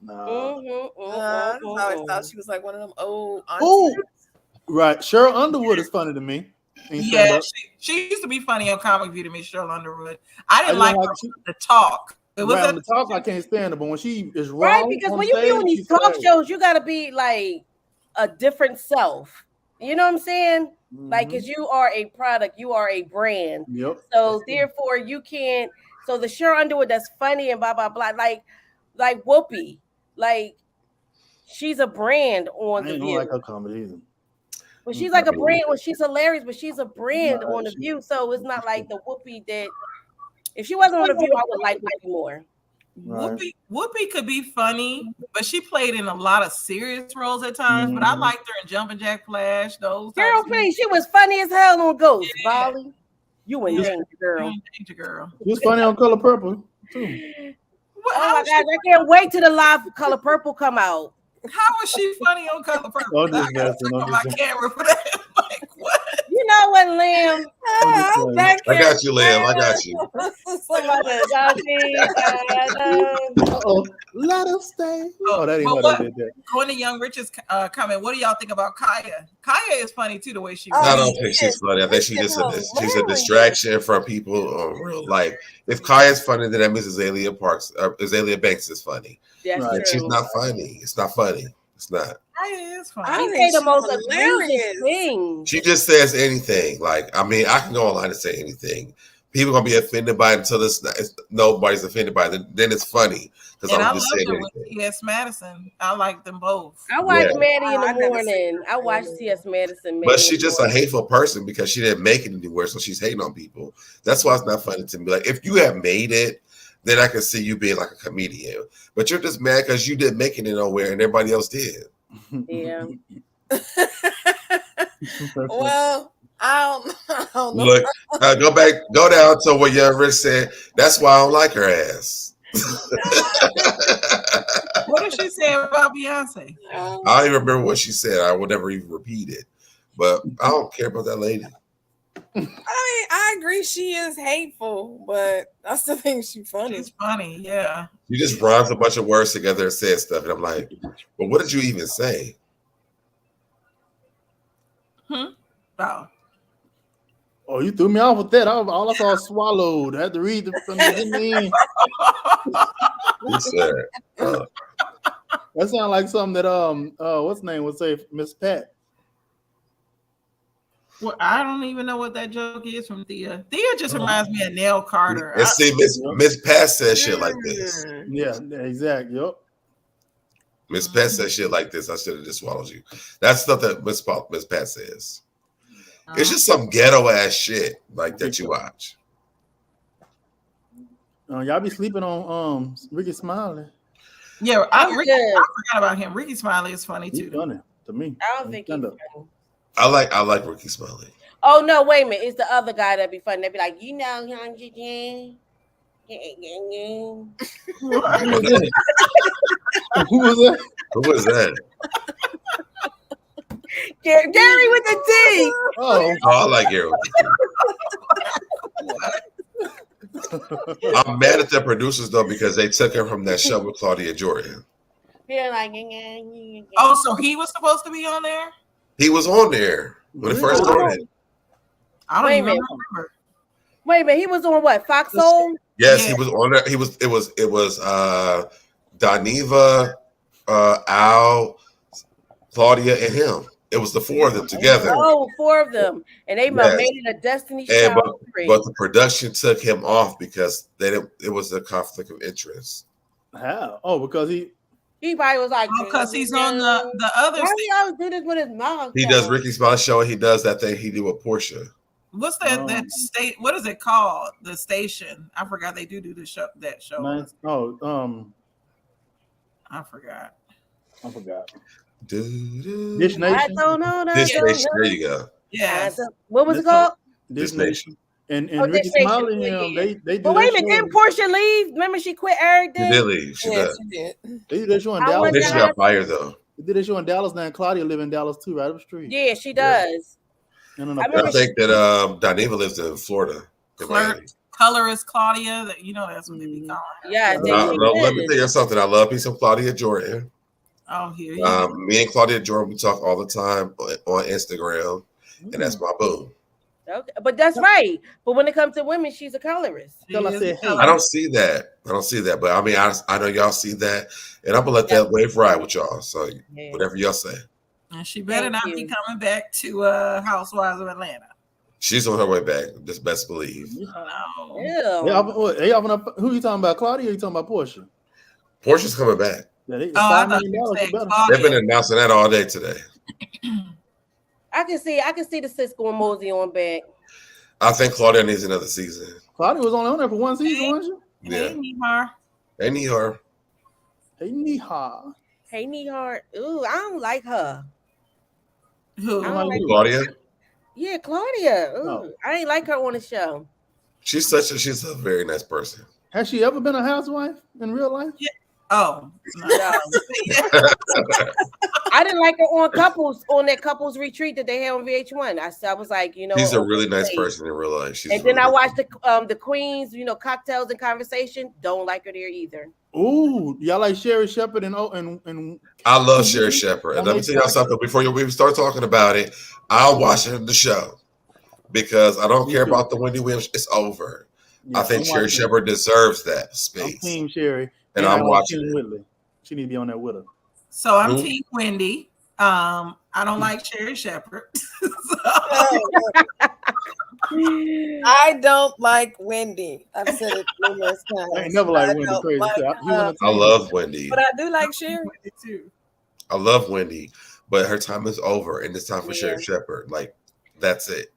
[SPEAKER 3] I always thought she was like one of them old
[SPEAKER 4] Oh,
[SPEAKER 3] aunties.
[SPEAKER 4] right. Cheryl Underwood is funny to me.
[SPEAKER 2] Yeah, she used to be funny on Comic View to me, Cheryl Underwood. I didn't like her the talk. It was
[SPEAKER 4] right, the talk I can't stand her, but when she is wrong,
[SPEAKER 6] Right, because when you be on these talk shows, you gotta be like a different self. You know what I'm saying? Like, because you are a product, you are a brand.
[SPEAKER 4] Yep.
[SPEAKER 6] So therefore, you can't. So the Cheryl Underwood that's funny and blah blah blah, like Whoopi, like she's a brand on
[SPEAKER 4] I
[SPEAKER 6] the
[SPEAKER 4] don't
[SPEAKER 6] View.
[SPEAKER 4] like her comedy either.
[SPEAKER 6] But she's like a brand. Well, she's hilarious, but she's a brand on the View. So it's not like the Whoopi that. If she wasn't on the View, I would like Whoopi more.
[SPEAKER 4] Right.
[SPEAKER 2] Whoopi could be funny, but she played in a lot of serious roles at times. But I liked her in Jumpin' Jack Flash. Those
[SPEAKER 6] Girl, please, she was funny as hell on Ghost. Volley, you in danger, girl.
[SPEAKER 2] Danger girl.
[SPEAKER 4] She was funny on Color Purple too.
[SPEAKER 6] Oh my God, I can't wait till the live Color Purple come out.
[SPEAKER 2] How was she funny on Color Purple?
[SPEAKER 4] I'm just
[SPEAKER 2] I gotta
[SPEAKER 4] messing,
[SPEAKER 2] check
[SPEAKER 4] I'm
[SPEAKER 2] on my
[SPEAKER 4] just
[SPEAKER 2] camera for that. Like what?
[SPEAKER 6] You know what, Lamb?
[SPEAKER 5] I got you, Lamb. I got you.
[SPEAKER 4] Uh-oh. Let us stay. Oh, that ain't
[SPEAKER 2] But
[SPEAKER 4] what I did that.
[SPEAKER 2] Going to Young Rich's comment, what do y'all think about Kaya? Kaya is funny too, the way she.
[SPEAKER 5] I don't think she's funny. I think she's a distraction from people on real life. If Kaya's funny, then that means Azalea Banks is funny.
[SPEAKER 6] That's
[SPEAKER 4] Right.
[SPEAKER 5] But she's not funny. It's not funny. It's not.
[SPEAKER 2] Kaya is funny.
[SPEAKER 3] I
[SPEAKER 6] She
[SPEAKER 3] think
[SPEAKER 6] say the
[SPEAKER 3] she's
[SPEAKER 6] most
[SPEAKER 3] hilarious.
[SPEAKER 6] egregious things.
[SPEAKER 5] She just says anything. Like, I mean, I can go online and say anything. people gonna be offended by it until nobody's offended by it. Then it's funny because
[SPEAKER 2] And I
[SPEAKER 5] I'm just
[SPEAKER 2] love
[SPEAKER 5] saying
[SPEAKER 2] them with
[SPEAKER 5] anything.
[SPEAKER 2] T.S. Madison. I like them both.
[SPEAKER 6] I watch
[SPEAKER 5] Yeah.
[SPEAKER 6] Maddie in the
[SPEAKER 3] I've never seen
[SPEAKER 6] morning.
[SPEAKER 3] her.
[SPEAKER 6] I watch T.S. Madison.
[SPEAKER 5] But
[SPEAKER 6] Maddie
[SPEAKER 5] she's
[SPEAKER 6] in the
[SPEAKER 5] just a
[SPEAKER 6] morning.
[SPEAKER 5] hateful person because she didn't make it anywhere, so she's hating on people. That's why it's not funny to me. Like if you have made it, then I can see you being like a comedian. But you're just mad because you didn't make it nowhere and everybody else did.
[SPEAKER 6] Yeah.
[SPEAKER 3] Well, I don't know.
[SPEAKER 5] Look, go down to what Young Rich said. That's why I don't like her ass.
[SPEAKER 2] What did she say about Beyonce?
[SPEAKER 5] I don't even remember what she said. I will never even repeat it. But I don't care about that lady.
[SPEAKER 3] I mean, I agree she is hateful, but I still think she's funny.
[SPEAKER 2] She's funny, yeah.
[SPEAKER 5] You just rhymes a bunch of words together and said stuff, and I'm like, well, what did you even say?
[SPEAKER 2] Oh.
[SPEAKER 4] Oh, you threw me off with that. All I saw was swallowed. I had to read from the beginning.
[SPEAKER 5] You said,
[SPEAKER 4] That sounds like something that what's the name would say, Miss Pat.
[SPEAKER 2] Well, I don't even know what that joke is from Thea. Thea just reminds me of Nell Carter.
[SPEAKER 5] and see, Miss Pat says shit like this.
[SPEAKER 4] Yeah, exactly. Yep.
[SPEAKER 5] Miss Pat says shit like this. I should have just swallowed you. That's stuff that Miss Pat says. It's just some ghetto ass shit like that you watch.
[SPEAKER 4] Y'all be sleeping on Ricky Smiley.
[SPEAKER 2] Yeah, I forgot about him. Ricky Smiley is funny
[SPEAKER 4] He's
[SPEAKER 2] too.
[SPEAKER 4] funny to me.
[SPEAKER 6] I don't think he's funny.
[SPEAKER 5] I like Ricky Smiley.
[SPEAKER 6] Oh no, wait a minute. It's the other guy that'd be funny. They'd be like, you know,
[SPEAKER 4] Who was that?
[SPEAKER 5] Who was that?
[SPEAKER 6] Gary with the T.
[SPEAKER 4] Oh,
[SPEAKER 5] I like Gary. I'm mad at the producers though because they took him from that show with Claudia Jordan.
[SPEAKER 6] Yeah, like,
[SPEAKER 2] Oh, so he was supposed to be on there?
[SPEAKER 5] He was on there when it first started.
[SPEAKER 2] I don't
[SPEAKER 6] Wait a
[SPEAKER 2] even
[SPEAKER 6] minute.
[SPEAKER 2] remember.
[SPEAKER 6] Wait a minute. He was on what? Fox Soul?
[SPEAKER 5] Yes,
[SPEAKER 2] Yeah.
[SPEAKER 5] he was on there. It was Daniva, Al, Claudia, and him. It was the four of them together.
[SPEAKER 6] Oh, four of them. And they
[SPEAKER 5] Yes.
[SPEAKER 6] made it a Destiny
[SPEAKER 5] And,
[SPEAKER 6] Child 3.
[SPEAKER 5] but the production took him off because it was a conflict of interest.
[SPEAKER 4] how? Oh, because he
[SPEAKER 6] Probably was like,
[SPEAKER 2] Because he's on the other.
[SPEAKER 6] Why he always do this with his mouth?
[SPEAKER 5] He does Ricky Smiley show and he does that thing he did with Portia.
[SPEAKER 2] What's that state? What is it called? The station? I forgot they do the show. That show.
[SPEAKER 4] nice. Oh,
[SPEAKER 2] I forgot.
[SPEAKER 4] I forgot.
[SPEAKER 5] Dish
[SPEAKER 4] Dish
[SPEAKER 6] I
[SPEAKER 4] Nation.
[SPEAKER 6] don't know.
[SPEAKER 5] Nation. There you go.
[SPEAKER 2] Yes.
[SPEAKER 6] What was it called?
[SPEAKER 5] Dish Nation.
[SPEAKER 4] And
[SPEAKER 6] Oh,
[SPEAKER 4] Ricky
[SPEAKER 6] Dish Nation,
[SPEAKER 4] Smiley,
[SPEAKER 6] yeah.
[SPEAKER 4] they do
[SPEAKER 6] But wait a
[SPEAKER 4] that
[SPEAKER 6] minute,
[SPEAKER 4] show.
[SPEAKER 6] didn't Portia leave? Remember she quit
[SPEAKER 5] She
[SPEAKER 6] everything?
[SPEAKER 5] did leave. She
[SPEAKER 3] Yeah,
[SPEAKER 5] does.
[SPEAKER 3] she did.
[SPEAKER 4] They do that show in
[SPEAKER 6] I
[SPEAKER 4] Dallas.
[SPEAKER 6] wonder
[SPEAKER 5] She got fired though.
[SPEAKER 4] They did that show in Dallas now. And Claudia live in Dallas too, right up the street.
[SPEAKER 6] Yeah, she does.
[SPEAKER 4] And
[SPEAKER 6] I
[SPEAKER 5] I
[SPEAKER 6] remember
[SPEAKER 5] think that Daniva lives in Florida. in Miami.
[SPEAKER 2] Colorist Claudia. That that's what they be calling her.
[SPEAKER 6] Yeah,
[SPEAKER 5] Let me tell you something. I love me some Claudia Jordan.
[SPEAKER 2] Oh, here.
[SPEAKER 5] Me and Claudia Jordan, we talk all the time on Instagram, and that's my boo.
[SPEAKER 6] Okay, but that's right. But when it comes to women, she's a colorist.
[SPEAKER 4] Tell I said, hey.
[SPEAKER 5] I don't see that. But I mean, I know y'all see that, and I'm gonna let that wave ride with y'all. So whatever y'all say.
[SPEAKER 2] And she better
[SPEAKER 6] Thank
[SPEAKER 2] not be
[SPEAKER 6] you.
[SPEAKER 2] coming back to Housewives of Atlanta.
[SPEAKER 5] She's on her way back. Just best believe.
[SPEAKER 2] No.
[SPEAKER 6] Ew.
[SPEAKER 4] Who you talking about, Claudia? Or you talking about Portia?
[SPEAKER 5] Portia's coming back.
[SPEAKER 4] Yeah, they,
[SPEAKER 2] I
[SPEAKER 4] $5
[SPEAKER 2] thought
[SPEAKER 4] million,
[SPEAKER 2] you said
[SPEAKER 4] you better.
[SPEAKER 2] Claudia.
[SPEAKER 5] They've been announcing that all day today.
[SPEAKER 6] I can see the Cisco and Mosey on back.
[SPEAKER 5] I think Claudia needs another season.
[SPEAKER 4] Claudia was only on there for one season, wasn't
[SPEAKER 5] Yeah,
[SPEAKER 2] Hey, Neymar.
[SPEAKER 5] they need her.
[SPEAKER 4] she? Hey, Neha.
[SPEAKER 6] Hey, Neehart. Ooh, I don't like her.
[SPEAKER 2] Who?
[SPEAKER 6] I don't like
[SPEAKER 5] Claudia.
[SPEAKER 6] Yeah, Claudia. Ooh,
[SPEAKER 4] Oh.
[SPEAKER 6] I ain't like her on the show.
[SPEAKER 5] She's a very nice person.
[SPEAKER 4] Has she ever been a housewife in real life?
[SPEAKER 2] Oh. No.
[SPEAKER 6] I didn't like her on that couples retreat that they had on VH1. I was like,
[SPEAKER 5] She's a really nice person in real life.
[SPEAKER 6] And then I watched the Queens, cocktails and conversation. Don't like her there either.
[SPEAKER 4] Ooh, y'all like Sherry Shepherd and
[SPEAKER 5] I love Sherry Shepherd. And let me tell y'all something before we start talking about it. I'll watch the show because I don't care about the Wendy Williams. It's over. I think Sherry Shepherd deserves that
[SPEAKER 4] I'm
[SPEAKER 5] space.
[SPEAKER 4] Team Sherry.
[SPEAKER 5] And I'm watching
[SPEAKER 4] Team Whitley. She need to be on there with her.
[SPEAKER 2] So I'm Team Wendy. I don't like Sherry Shepherd.
[SPEAKER 3] I don't like Wendy. I've said it numerous times.
[SPEAKER 4] I ain't never liked Wendy.
[SPEAKER 3] don't
[SPEAKER 4] Crazy.
[SPEAKER 3] like
[SPEAKER 4] You
[SPEAKER 3] her,
[SPEAKER 4] entertaining.
[SPEAKER 5] I love Wendy.
[SPEAKER 3] but I do like Sherry.
[SPEAKER 2] Wendy too.
[SPEAKER 5] I love Wendy, but her time is over, and it's time for
[SPEAKER 6] Yeah.
[SPEAKER 5] Sherry Shepherd. Like that's it.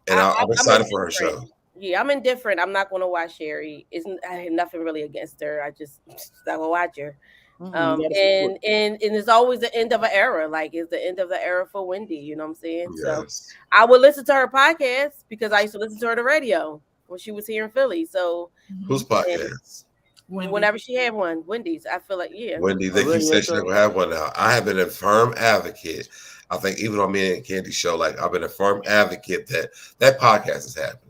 [SPEAKER 5] And
[SPEAKER 6] I'm
[SPEAKER 5] I'm excited for her
[SPEAKER 6] indifferent.
[SPEAKER 5] show.
[SPEAKER 6] Yeah, I'm indifferent. I'm not going to watch Sherry. I have nothing really against her. I just not gonna watch her. And it's always the end of an era. Like it's the end of the era for Wendy. You know what I'm saying?
[SPEAKER 5] Yes.
[SPEAKER 6] So I would listen to her podcast because I used to listen to her on the radio when she was here in Philly. So
[SPEAKER 5] Whose podcast?
[SPEAKER 6] whenever she had one, Wendy's, I feel like
[SPEAKER 5] Wendy, they keep saying she's not gonna have one now. I have been a firm advocate. I think even on me and Candy show, like I've been a firm advocate that podcast is happening.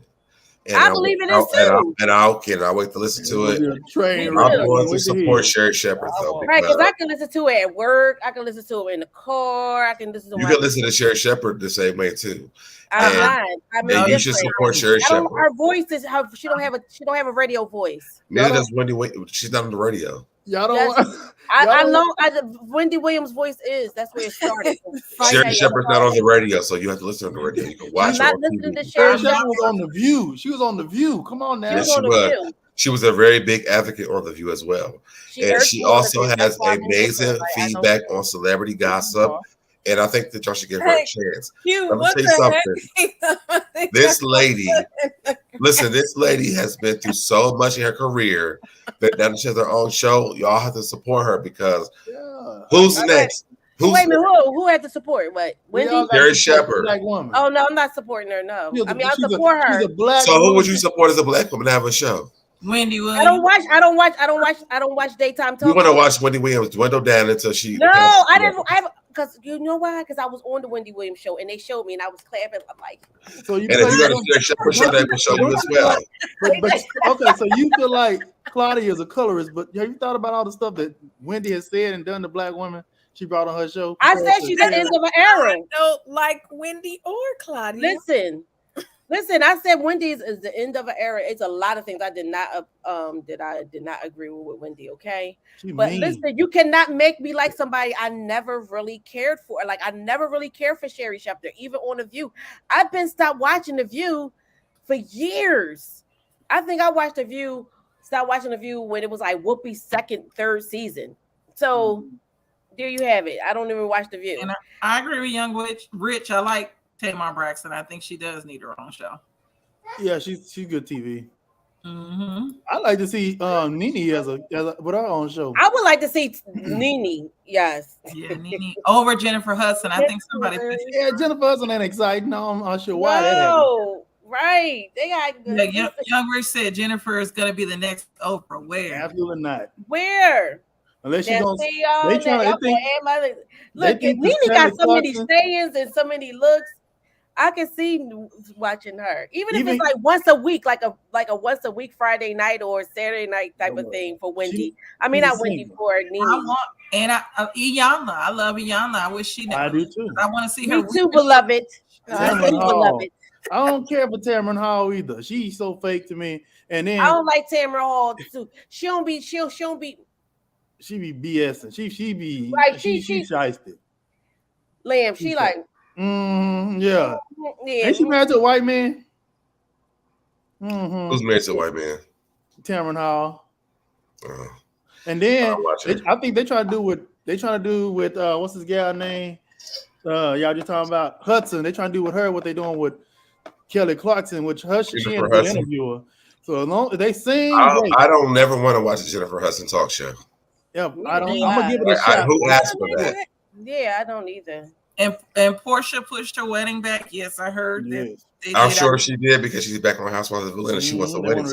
[SPEAKER 5] And
[SPEAKER 6] I believe it is too.
[SPEAKER 5] I wait to listen to it.
[SPEAKER 4] I'm
[SPEAKER 5] going to support Sherry Shepherd though.
[SPEAKER 6] Right, because I can listen to it at work. I can listen to it in the car. I can listen to.
[SPEAKER 5] You can listen to Sherry Shepherd the same way too.
[SPEAKER 6] I mean,
[SPEAKER 5] you should support Sherry Shepherd.
[SPEAKER 6] Her voice is she don't have a radio voice.
[SPEAKER 5] Neither does Wendy. She's not on the radio.
[SPEAKER 4] Y'all don't.
[SPEAKER 6] I know Wendy Williams' voice is. That's where it started.
[SPEAKER 5] Sherry Shepherd's not on the radio, so you have to listen on the radio. You can watch.
[SPEAKER 6] I'm not listening to
[SPEAKER 4] Sherry Shepherd was on The View. She was on The View. Come on now.
[SPEAKER 5] Yes, she was. She was a very big advocate on The View as well. And she also has amazing feedback on celebrity gossip. And I think that y'all should give her a chance. Let me tell you something. This lady, listen, this lady has been through so much in her career that now she has her own show. Y'all have to support her because who's next?
[SPEAKER 6] Wait a minute, who had to support? What? Wendy?
[SPEAKER 5] Sherry Shepherd.
[SPEAKER 6] Oh no, I'm not supporting her. No, I mean I support her.
[SPEAKER 5] So who would you support as a black woman to have a show?
[SPEAKER 2] Wendy Williams.
[SPEAKER 6] I don't watch daytime talk.
[SPEAKER 5] You want to watch Wendy Williams dwindle down until she?
[SPEAKER 6] No, I didn't. Because you know why? Because I was on the Wendy Williams show and they showed me and I was clapping. I'm like,
[SPEAKER 4] so you
[SPEAKER 5] and if you got a Sherry Shepherd show, they will show you as well.
[SPEAKER 4] But okay, so you feel like Claudia is a colorist, but have you thought about all the stuff that Wendy has said and done to black women? She brought on her show.
[SPEAKER 6] I said she's at the end of an era.
[SPEAKER 3] I don't like Wendy or Claudia.
[SPEAKER 6] Listen. I said Wendy is the end of an era. It's a lot of things I did not agree with Wendy. Okay, but listen, you cannot make me like somebody I never really cared for. Like I never really cared for Sherry Shepherd, even on The View. I've been stopped watching The View for years. I think I watched stopped watching The View when it was like Whoopi's second, third season. So there you have it. I don't even watch The View.
[SPEAKER 2] And I agree with Young Rich. I like Tamar Braxton. I think she does need her own show.
[SPEAKER 4] Yeah, she's good TV.
[SPEAKER 2] Mm-hmm.
[SPEAKER 4] I like to see Nene as a with her own show.
[SPEAKER 6] I would like to see Nene. Yes.
[SPEAKER 2] Yeah, Nene over Jennifer Hudson. I think somebody.
[SPEAKER 4] Yeah, Jennifer Hudson ain't exciting. No, I'm not sure why that
[SPEAKER 6] happened. Right. They got
[SPEAKER 2] Young Rich said Jennifer is going to be the next Oprah. Where?
[SPEAKER 4] Absolutely not.
[SPEAKER 6] Where?
[SPEAKER 4] Unless she's going
[SPEAKER 6] to think. Look, Nene got so many sayings and so many looks. I can see watching her, even if it's like once a week, like a once a week Friday night or Saturday night type of thing for Wendy. Not Wendy, for Nene.
[SPEAKER 2] Iyanla. I love Iyanla. I wish she.
[SPEAKER 4] I do too.
[SPEAKER 2] I want to see her.
[SPEAKER 6] Me too, beloved. Beloved.
[SPEAKER 4] I don't care for Tamron Hall either. She's so fake to me. And then
[SPEAKER 6] I don't like Tamron Hall too. She be
[SPEAKER 4] BSing. She be
[SPEAKER 6] right.
[SPEAKER 4] She shysted.
[SPEAKER 6] Lamb. She like.
[SPEAKER 4] Yeah. Ain't she married to a white man?
[SPEAKER 5] Who's married to a white man?
[SPEAKER 4] Tamron Hall. And then I think they try to do with what's his gal name? Y'all just talking about Hudson. They trying to do with her what they doing with Kelly Clarkson, which she ain't an interviewer. So as long as they sing,
[SPEAKER 5] I don't never want to watch a Jennifer Hudson talk show.
[SPEAKER 4] Yeah, I'm gonna give it a shot.
[SPEAKER 5] Who asked for that?
[SPEAKER 6] Yeah, I don't either.
[SPEAKER 2] And Portia pushed her wedding back. Yes, I heard that.
[SPEAKER 5] I'm sure she did because she's back on Housewives of Atlanta. She wants a wedding.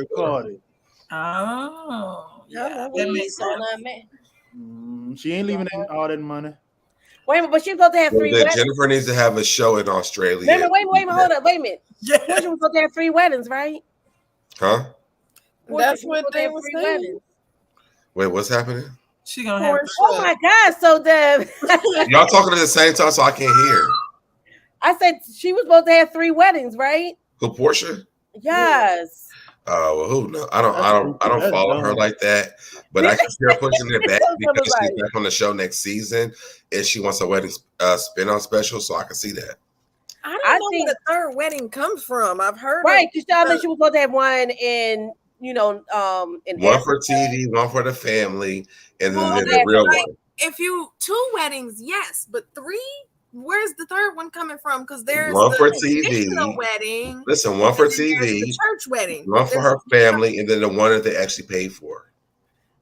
[SPEAKER 2] Oh, yeah.
[SPEAKER 6] That makes sense.
[SPEAKER 4] She ain't leaving all that money.
[SPEAKER 6] Wait a minute, but she's supposed to have 3 weddings.
[SPEAKER 5] Jennifer needs to have a show in Australia.
[SPEAKER 6] Wait a minute, hold up, wait a minute. Yeah. Portia was supposed to have 3 weddings, right?
[SPEAKER 5] Huh?
[SPEAKER 3] That's what they were saying.
[SPEAKER 5] Wait, what's happening?
[SPEAKER 2] She gonna have.
[SPEAKER 6] Oh my God! So
[SPEAKER 5] y'all talking at the same time, so I can't hear.
[SPEAKER 6] I said she was supposed to have 3 weddings, right?
[SPEAKER 5] Who, Portia?
[SPEAKER 6] Yes.
[SPEAKER 5] Well, who knows? I don't follow her like that, but I can see her pushing it back because she's back on the show next season, and she wants a wedding spin-off special, so I can see that.
[SPEAKER 3] I don't
[SPEAKER 6] I
[SPEAKER 3] know
[SPEAKER 6] think-
[SPEAKER 3] where the third wedding comes from. I've heard
[SPEAKER 6] Right,
[SPEAKER 3] of
[SPEAKER 6] because y'all know she was supposed to have one in, in
[SPEAKER 5] One for
[SPEAKER 6] Africa.
[SPEAKER 5] TV, one for the family, and
[SPEAKER 3] Well,
[SPEAKER 5] then
[SPEAKER 6] that's
[SPEAKER 5] the real
[SPEAKER 3] like-
[SPEAKER 5] one.
[SPEAKER 3] if you 2 weddings, yes, but 3, where's the third one coming from? Because there's
[SPEAKER 5] One
[SPEAKER 3] the
[SPEAKER 5] for
[SPEAKER 3] traditional
[SPEAKER 5] TV.
[SPEAKER 3] wedding.
[SPEAKER 5] Listen, one for
[SPEAKER 3] and then there's
[SPEAKER 5] TV,
[SPEAKER 3] the church wedding.
[SPEAKER 5] one for
[SPEAKER 3] There's-
[SPEAKER 5] her family, and then the one that they actually paid for.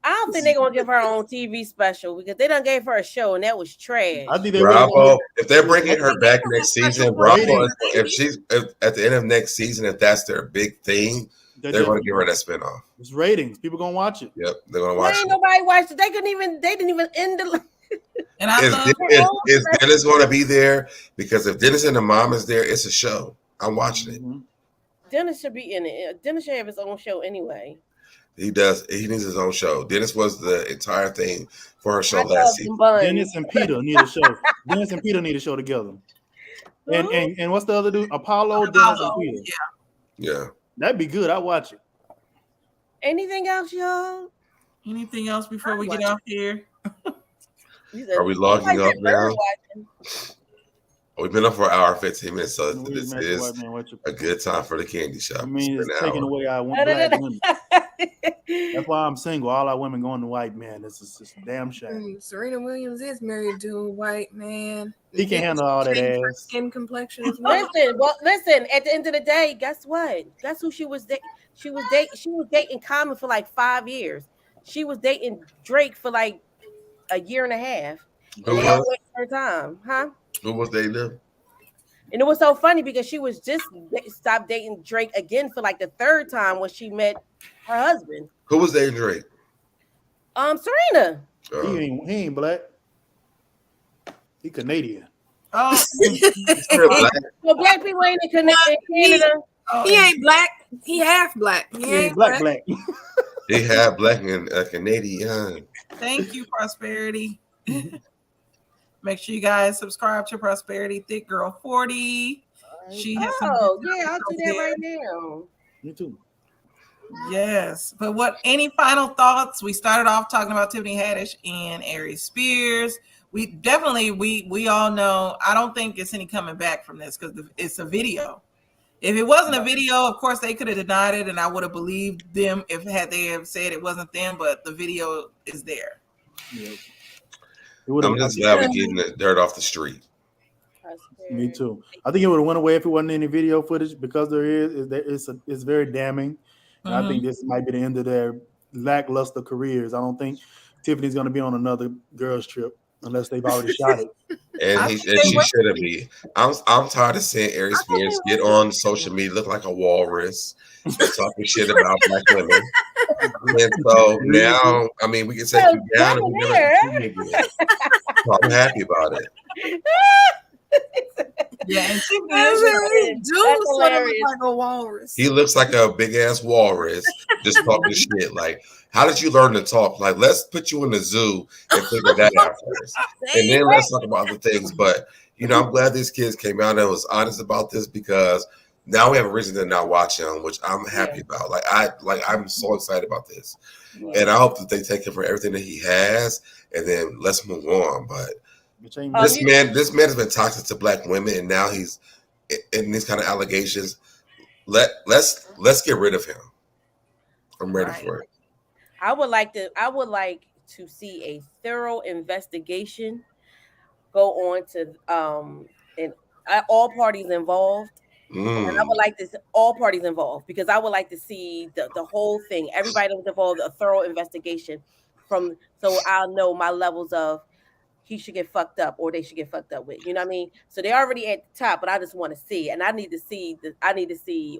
[SPEAKER 6] I don't think they're gonna give her own TV special because they done gave her a show and that was trash.
[SPEAKER 4] I think they really
[SPEAKER 5] Bravo! If they're bringing her
[SPEAKER 3] They
[SPEAKER 5] back
[SPEAKER 3] gave her
[SPEAKER 5] next
[SPEAKER 3] a special
[SPEAKER 5] season,
[SPEAKER 3] for
[SPEAKER 5] Bravo!
[SPEAKER 4] ratings.
[SPEAKER 5] If at the end of next season, if that's their big thing, they're going to give her that spinoff.
[SPEAKER 4] It's ratings. People gonna watch it.
[SPEAKER 5] Yep, they're going to
[SPEAKER 6] Why
[SPEAKER 5] watch
[SPEAKER 6] ain't
[SPEAKER 5] it.
[SPEAKER 6] nobody watched it? They didn't even end the.
[SPEAKER 2] And I love
[SPEAKER 5] Is Dennis going to be there? Because if Dennis and the mom is there, it's a show. I'm watching it.
[SPEAKER 4] Mhm.
[SPEAKER 6] Dennis should be in it. Dennis should have his own show anyway.
[SPEAKER 5] He does. He needs his own show. Dennis was the entire thing for her show
[SPEAKER 6] Hot
[SPEAKER 5] last
[SPEAKER 6] dogs
[SPEAKER 5] season.
[SPEAKER 6] and buns.
[SPEAKER 4] Dennis and Peter need a show. Dennis and Peter need a show together. And what's the other dude? Apollo, Dennis, and Peter.
[SPEAKER 5] Yeah.
[SPEAKER 4] That'd be good. I'd watch it.
[SPEAKER 6] Anything else, y'all?
[SPEAKER 2] anything else before we get off here.
[SPEAKER 6] You said-
[SPEAKER 5] Are we logging
[SPEAKER 6] Somebody
[SPEAKER 5] up
[SPEAKER 6] said bird
[SPEAKER 5] now?
[SPEAKER 6] watching.
[SPEAKER 5] We've been up for an hour, 15 minutes, so
[SPEAKER 4] We
[SPEAKER 5] this
[SPEAKER 4] match
[SPEAKER 5] is
[SPEAKER 4] white man, white
[SPEAKER 5] a good time for the candy shop.
[SPEAKER 4] I mean,
[SPEAKER 5] It's
[SPEAKER 4] it's
[SPEAKER 5] been an
[SPEAKER 4] taking
[SPEAKER 5] hour.
[SPEAKER 4] away our black women. That's why I'm single. All our women going to white man. This is just a damn shame.
[SPEAKER 3] Serena Williams is married to a white man.
[SPEAKER 4] He can't handle all that
[SPEAKER 3] Change her
[SPEAKER 4] ass.
[SPEAKER 3] skin complexion as well.
[SPEAKER 6] Listen. At the end of the day, guess what? Guess who she was dating? She was dating Common for like 5 years. She was dating Drake for like a year and a half.
[SPEAKER 5] Who
[SPEAKER 6] They all
[SPEAKER 5] was?
[SPEAKER 6] waited her time, huh?
[SPEAKER 5] Who was they live?
[SPEAKER 6] And it was so funny because she was just stopped dating Drake again for like the 3rd time when she met her husband.
[SPEAKER 5] Who was they Drake?
[SPEAKER 6] Serena.
[SPEAKER 4] He ain't black. He Canadian.
[SPEAKER 2] Oh,
[SPEAKER 5] Still black.
[SPEAKER 6] Well, black people ain't in Canada.
[SPEAKER 3] He ain't black. He half black. He
[SPEAKER 4] He ain't black.
[SPEAKER 5] They have black and Canadian.
[SPEAKER 2] thank you, Prosperity. Make sure you guys subscribe to Prosperity Thick Girl 40. She has some
[SPEAKER 6] Oh,
[SPEAKER 2] good
[SPEAKER 6] yeah, I'll do that
[SPEAKER 2] content.
[SPEAKER 6] right now.
[SPEAKER 4] Me too.
[SPEAKER 2] Yes, but any final thoughts? We started off talking about Tiffany Haddish and Aries Spears. We definitely we all know. I don't think it's any coming back from this because it's a video. If it wasn't a video, of course they could have denied it, and I would have believed them if they have said it wasn't them. But the video is there.
[SPEAKER 4] Yeah.
[SPEAKER 5] I'm just glad we're getting the dirt off the street.
[SPEAKER 4] Me too. I think it would have went away if it wasn't any video footage because it's very damning. And I think this might be the end of their lackluster careers. I don't think Tiffany's going to be on another girls trip unless they've already shot it.
[SPEAKER 5] And she shouldn't be. I'm tired of seeing Aries Spears get on social media, look like a walrus, talking shit about black women. And so now, I mean, we can take you down and we never see you again. So I'm happy about it.
[SPEAKER 2] Yeah, and Tiffany
[SPEAKER 3] He
[SPEAKER 6] That's
[SPEAKER 3] do sort of look
[SPEAKER 6] hilarious.
[SPEAKER 3] like a walrus.
[SPEAKER 5] He looks like a big ass walrus just talking shit. Like, how did you learn to talk? Like, let's put you in the zoo and figure that out first. And then let's talk about other things. But, I'm glad these kids came out and was honest about this because now we have a reason to not watch him, which I'm happy about. I'm so excited about this. And I hope that they take him for everything that he has and then let's move on. But this man has been toxic to black women, and now he's in these kind of allegations. Let's get rid of him. I'm ready for it.
[SPEAKER 6] I would like to see a thorough investigation go on to and all parties involved. And I would like to see all parties involved because I would like to see the whole thing, everybody that was involved, a thorough investigation so I'll know my levels of he should get fucked up or they should get fucked up with. You know what I mean? So they're already at the top, but I just want to see, and I need to see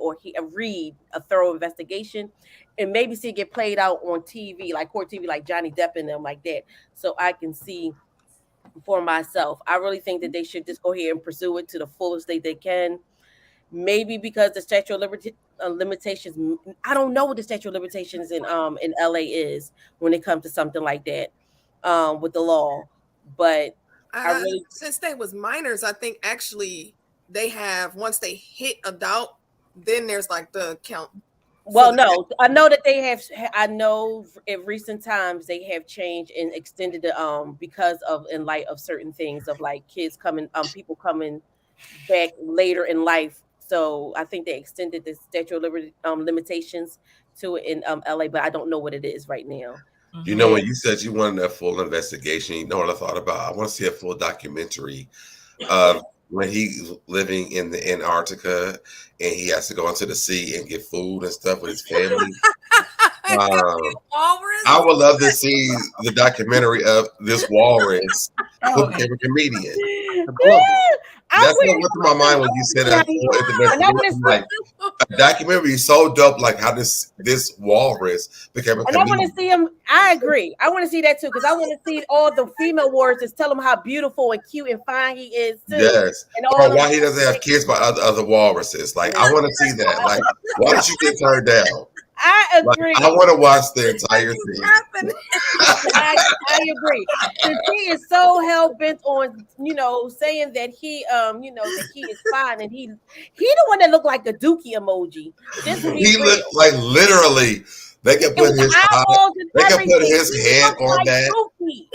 [SPEAKER 6] or read a thorough investigation, and maybe see it get played out on TV, like court TV, like Johnny Depp and them, like that, so I can see for myself. I really think that they should just go ahead and pursue it to the fullest they can. Maybe because the statute of limitations, I don't know what the statute of limitations in LA is when it comes to something like that with the law. But
[SPEAKER 3] since they was minors, I think actually they have, once they hit adult, then there's like the count.
[SPEAKER 6] Well, no, I know that they have. I know in recent times they have changed and extended it because of in light of certain things of like kids coming, people coming back later in life. So I think they extended the statute of limitations to it in LA, but I don't know what it is right now.
[SPEAKER 5] You know,
[SPEAKER 6] And
[SPEAKER 5] when you said you wanted a full investigation, you know what I thought about? I want to see a full documentary of when he's living in the Antarctica and he has to go into the sea and get food and stuff with his family. I would love to see the documentary of this walrus who became a comedian. That's what went through my mind when you said that full investigation. Like, a documentary is so dope, like how this walrus became a
[SPEAKER 6] and I want
[SPEAKER 5] comedian.
[SPEAKER 6] to see him. I agree. I want to see that too because I want to see all the female warriors tell him how beautiful and cute and fine he is too.
[SPEAKER 5] Yes.
[SPEAKER 6] And all
[SPEAKER 5] Or why he doesn't have kids by other walruses. Like, I want to see that. Like, why did you get turned down?
[SPEAKER 6] I agree.
[SPEAKER 5] Like, I want to watch the entire thing.
[SPEAKER 6] I agree. Because he is so hell bent on, saying that he, that he is fine, and he the one that looked like a dookie emoji.
[SPEAKER 5] He looked like literally. They could put his they could put his head on like that. Dookie.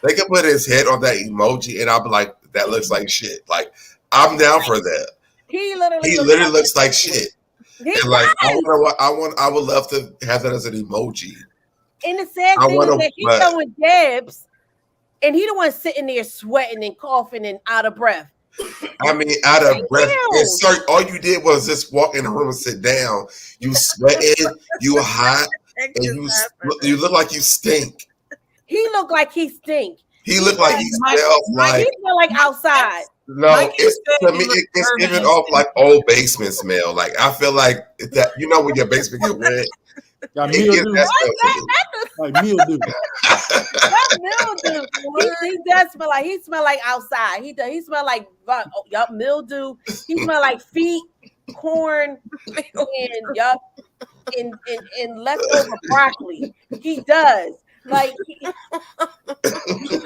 [SPEAKER 5] They could put his head on that emoji, and I'll be like, that looks like shit. Like, I'm down for that.
[SPEAKER 6] He literally
[SPEAKER 5] looks like shit. And like, I would love to have that as an emoji.
[SPEAKER 6] And the sad thing is that he's throwing dabs, and he the one sitting there sweating and coughing and out of breath.
[SPEAKER 5] I mean, out of breath. And sir, all you did was just walk in the room and sit down. You sweating, you hot, and you look like you stink.
[SPEAKER 6] He looked like he stink.
[SPEAKER 5] He looked like he smells like.
[SPEAKER 6] He smelled like outside.
[SPEAKER 5] No, to me, it's giving off like old basement smell. Like, I feel like that. You know when your basement get wet.
[SPEAKER 4] Got mildew. Like mildew.
[SPEAKER 6] Mildew. He does smell like outside. He does. He smell like mildew. He smell like feet, corn, and leftover broccoli. He does. Like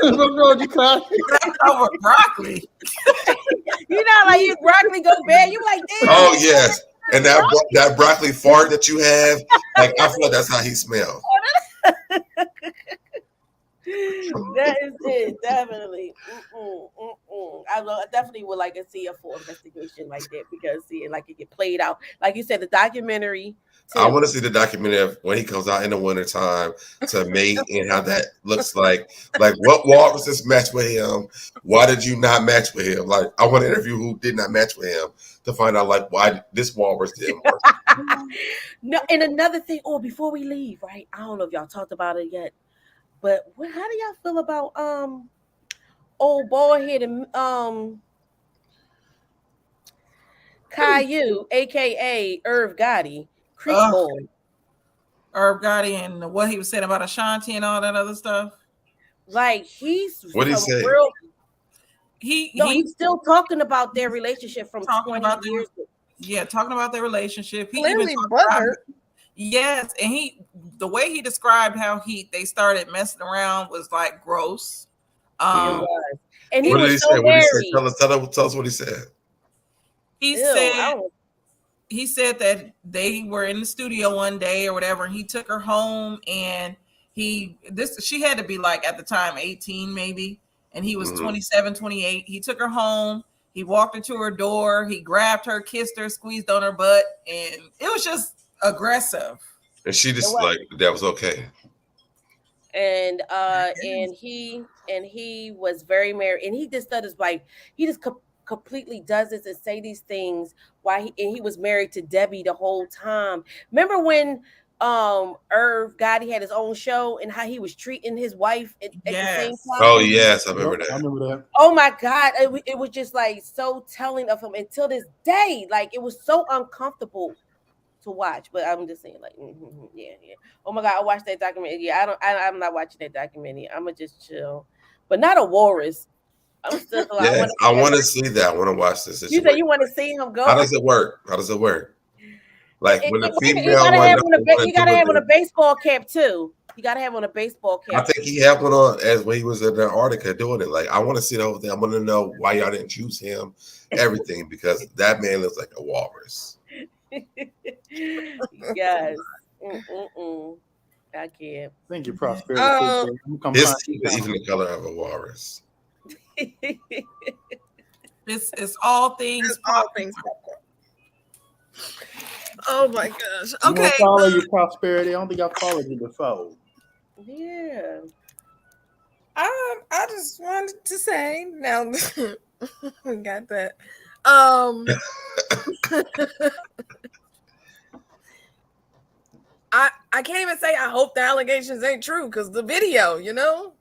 [SPEAKER 2] over broccoli.
[SPEAKER 6] Like your broccoli go bad. You like this.
[SPEAKER 5] Oh yes. And that broccoli fart that you have, like I feel like that's how he smells.
[SPEAKER 6] That is it, definitely. I definitely would like to see a full investigation like that because seeing like it get played out, like you said, the documentary. Too.
[SPEAKER 5] I want to see the documentary of when he comes out in the wintertime to mate and how that looks like. Like, what walruses match with him? Why did you not match with him? Like, I want to interview who did not match with him to find out like why this walrus didn't work.
[SPEAKER 6] No, and another thing. Oh, before we leave, right? I don't know if y'all talked about it yet, but how do y'all feel about old bald-headed Caillou, aka Irv Gotti?
[SPEAKER 2] Herb Gotti and what he was saying about Ashanti and all that other stuff.
[SPEAKER 6] Like
[SPEAKER 5] what he say?
[SPEAKER 6] He's still talking about their relationship from 20 years ago.
[SPEAKER 2] Yeah, talking about their relationship. He
[SPEAKER 3] Clearly
[SPEAKER 2] even
[SPEAKER 3] brother.
[SPEAKER 2] Yes, and the way he described how they started messing around was like gross.
[SPEAKER 6] And he was so married.
[SPEAKER 5] Tell us what he said.
[SPEAKER 2] He said that they were in the studio one day or whatever, and he took her home, and she had to be like at the time 18 maybe, and he was 27, 28. He took her home, he walked her to her door, he grabbed her, kissed her, squeezed on her butt, and it was just aggressive.
[SPEAKER 5] And she just like that was okay.
[SPEAKER 6] And he was very married, and he just does like he just completely does this and say these things while he was married to Debbie the whole time. Remember when Irv Gotti had his own show and how he was treating his wife at the same time?
[SPEAKER 5] Oh yes, I remember that.
[SPEAKER 6] Oh my God, it was just like so telling of him until this day. Like it was so uncomfortable to watch, but I'm just saying, like, yeah. Oh my God, I watched that documentary. Yeah, I'm not watching that documentary. I'm gonna just chill, but not a walrus. I'm still.
[SPEAKER 5] Yeah, I want to see that. I want to watch this.
[SPEAKER 6] You said you want to see him go.
[SPEAKER 5] How does it work? Like when the female, you
[SPEAKER 6] gotta have on a baseball cap too. You gotta have on a baseball cap.
[SPEAKER 5] I think he had one on as when he was in Antarctica doing it. Like I want to see the whole thing. I want to know why y'all didn't choose him. Everything because that man looks like a walrus.
[SPEAKER 6] Yes. I can't.
[SPEAKER 4] Thank you, Prosperity.
[SPEAKER 5] It's even the color of a walrus.
[SPEAKER 2] It's all things
[SPEAKER 3] It's all things popcorn. Oh my gosh.
[SPEAKER 4] You
[SPEAKER 3] Okay.
[SPEAKER 4] want to follow your prosperity? I don't think I followed you before.
[SPEAKER 6] Yeah.
[SPEAKER 3] I just wanted to say now we got that. I can't even say I hope the allegations ain't true because the video,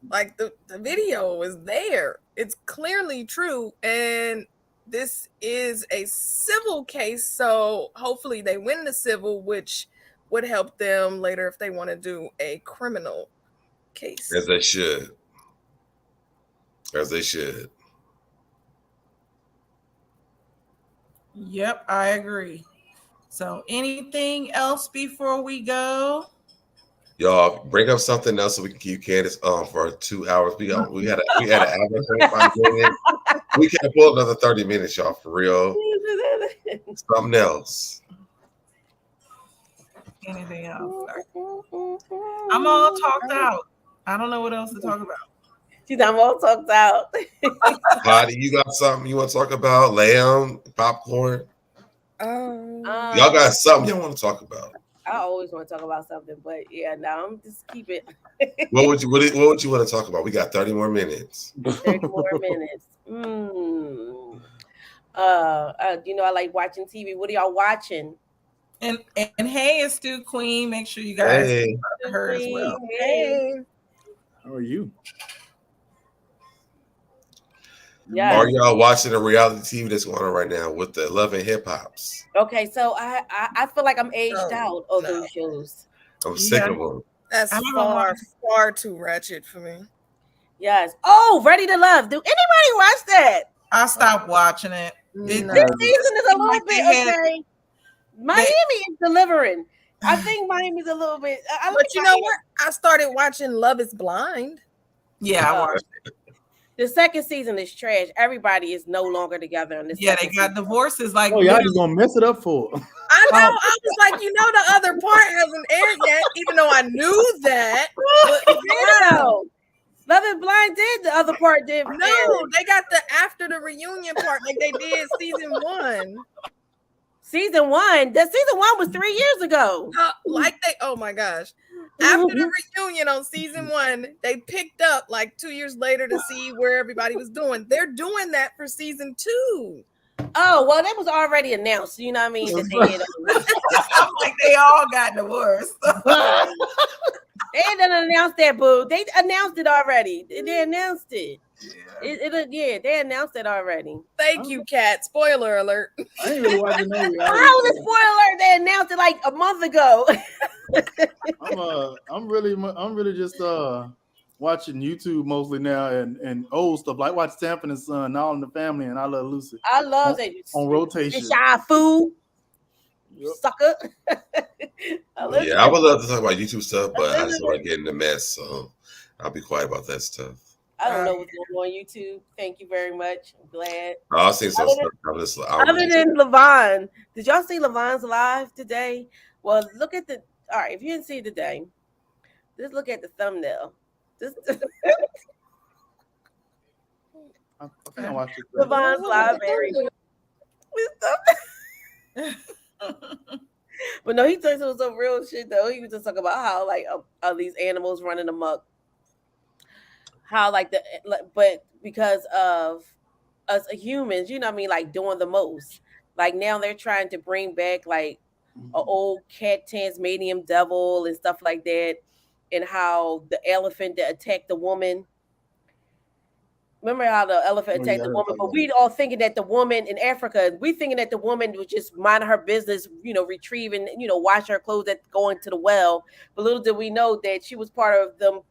[SPEAKER 3] like the video is there. It's clearly true. And this is a civil case. So hopefully they win the civil, which would help them later if they want to do a criminal case.
[SPEAKER 5] As they should. As they should.
[SPEAKER 2] Yep, I agree. So anything else before we go?
[SPEAKER 5] Y'all bring up something else so we can keep Candace on for 2 hours. We had an average 25 minutes. We can't pull another 30 minutes, y'all, for real. Something else.
[SPEAKER 2] Anything else? I'm all talked out. I don't know what else to talk about.
[SPEAKER 6] I'm all talked out.
[SPEAKER 5] Patty, you got something you want to talk about? Lamb, popcorn? Y'all got something y'all want to talk about?
[SPEAKER 6] I always want to talk about something, but yeah, no, I'm just keep it.
[SPEAKER 5] What would you want to talk about? We got 30 more minutes.
[SPEAKER 6] 30 more minutes. I like watching TV. What are y'all watching?
[SPEAKER 2] And hey, it's Stu Queen. Make sure you guys
[SPEAKER 5] Hey.
[SPEAKER 2] her as well.
[SPEAKER 3] Hey.
[SPEAKER 4] How are you?
[SPEAKER 6] Yeah.
[SPEAKER 5] Are y'all watching a reality TV that's going on right now with the Love and Hip Hops?
[SPEAKER 6] Okay, so I feel like I'm aged out of those shows.
[SPEAKER 5] I'm sick of them.
[SPEAKER 3] That's far too ratchet for me.
[SPEAKER 6] Yes. Oh, Ready to Love. Do anybody watch that?
[SPEAKER 2] I stopped watching it.
[SPEAKER 6] This season is a little bit okay. Miami is delivering. I think Miami's a little bit.
[SPEAKER 3] But you know what? I started watching Love Is Blind.
[SPEAKER 2] Yeah, I watched it.
[SPEAKER 6] The second season is trash. Everybody is no longer together in this.
[SPEAKER 2] Yeah, they got divorces. Like,
[SPEAKER 4] y'all just gonna mess it up for her.
[SPEAKER 3] I know. I was like, the other part hasn't aired yet, even though I knew that.
[SPEAKER 6] No. Love Is Blind did. The other part did.
[SPEAKER 3] No, they got the after the reunion part like they did season 1.
[SPEAKER 6] Season 1? The season 1 was 3 years ago.
[SPEAKER 3] Oh my gosh. After the reunion on season 1, they picked up like 2 years later to see where everybody was doing. They're doing that for season 2.
[SPEAKER 6] Oh, well, that was already announced. You know what I mean? That they had
[SPEAKER 2] like they all got divorced.
[SPEAKER 6] They didn't announce that, boo. They announced it already. They announced it. Yeah. They announced it already.
[SPEAKER 3] Thank you, Kat. Spoiler alert.
[SPEAKER 4] I ain't really watching no reality.
[SPEAKER 6] How was a spoiler alert? They announced it like a month ago.
[SPEAKER 4] I'm really just watching YouTube mostly now and old stuff. Like watch Sanford and Son, All in the Family, and I Love Lucy.
[SPEAKER 6] I love that
[SPEAKER 4] on rotation.
[SPEAKER 6] Shy fool. Sucker.
[SPEAKER 5] I would love to talk about YouTube stuff, but I just want to get in the mess, so I'll be quiet about that stuff.
[SPEAKER 6] I don't know what's going on YouTube. Thank you very much. I'm glad.
[SPEAKER 5] I'll see some stuff.
[SPEAKER 6] Other than Levon, did y'all see Levon's live today? Well, look at all right, if you didn't see it today, just look at the thumbnail.
[SPEAKER 4] I think I watched it.
[SPEAKER 6] Levon's live, but no, he talks about some real shit though. He was just talking about how like these animals running amok. How but because of us humans, you know what I mean, like doing the most. Like now they're trying to bring back like an old cat Tasmanian devil and stuff like that, and how the elephant that attacked the woman. Remember how the elephant attacked the woman? But we all thinking that the woman in Africa, we thinking that the woman was just minding her business, retrieving, washing her clothes, going to the well. But little did we know that she was part of the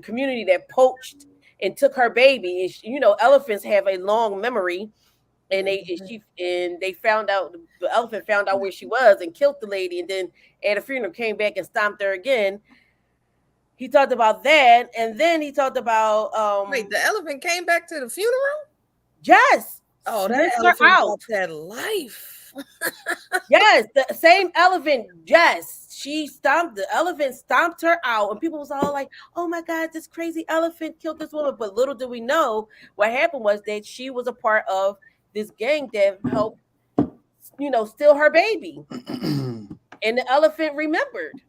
[SPEAKER 6] community that poached and took her baby. And elephants have a long memory, and they found out, the elephant found out where she was and killed the lady, and then at a funeral came back and stomped her again. He talked about that, and then he talked about
[SPEAKER 3] wait, the elephant came back to the funeral?
[SPEAKER 6] Yes.
[SPEAKER 3] Oh, that elephant got that life.
[SPEAKER 6] Yes, the same elephant. Yes, the elephant stomped her out, and people was all like, "Oh my God, this crazy elephant killed this woman." But little do we know what happened was that she was a part of this gang that helped, steal her baby, and the elephant remembered,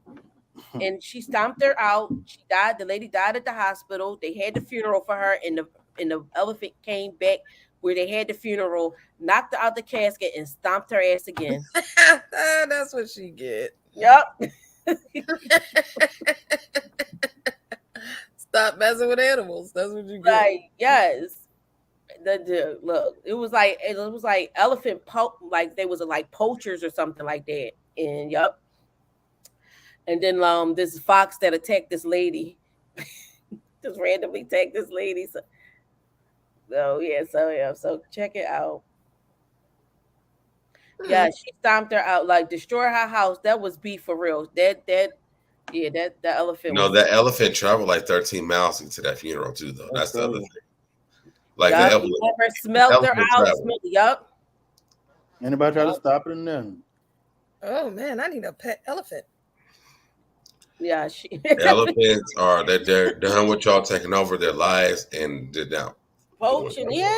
[SPEAKER 6] and she stomped her out. She died. The lady died at the hospital. They had the funeral for her, and the elephant came back where they had the funeral, knocked her out the casket, and stomped her ass again.
[SPEAKER 3] That's what she get.
[SPEAKER 6] Yep.
[SPEAKER 3] Stop messing with animals. That's what you get.
[SPEAKER 6] Like, yes. Look, it was like elephant like they was like poachers or something like that. And yep. And then this fox that attacked this lady. Just randomly attacked this lady. So check it out. Yeah, she stomped her out, like destroy her house. That was beef for real. That elephant.
[SPEAKER 5] No, that elephant traveled like 13 miles into that funeral too, though. That's the other thing. Like
[SPEAKER 6] yep,
[SPEAKER 5] the elephant.
[SPEAKER 6] Never smelled her out. Yep.
[SPEAKER 4] Anybody try to stop it in there?
[SPEAKER 3] Oh man, I need a pet elephant.
[SPEAKER 6] Yeah,
[SPEAKER 5] elephants are they're done with y'all taking over their lives and they're down.
[SPEAKER 6] Poaching, yeah.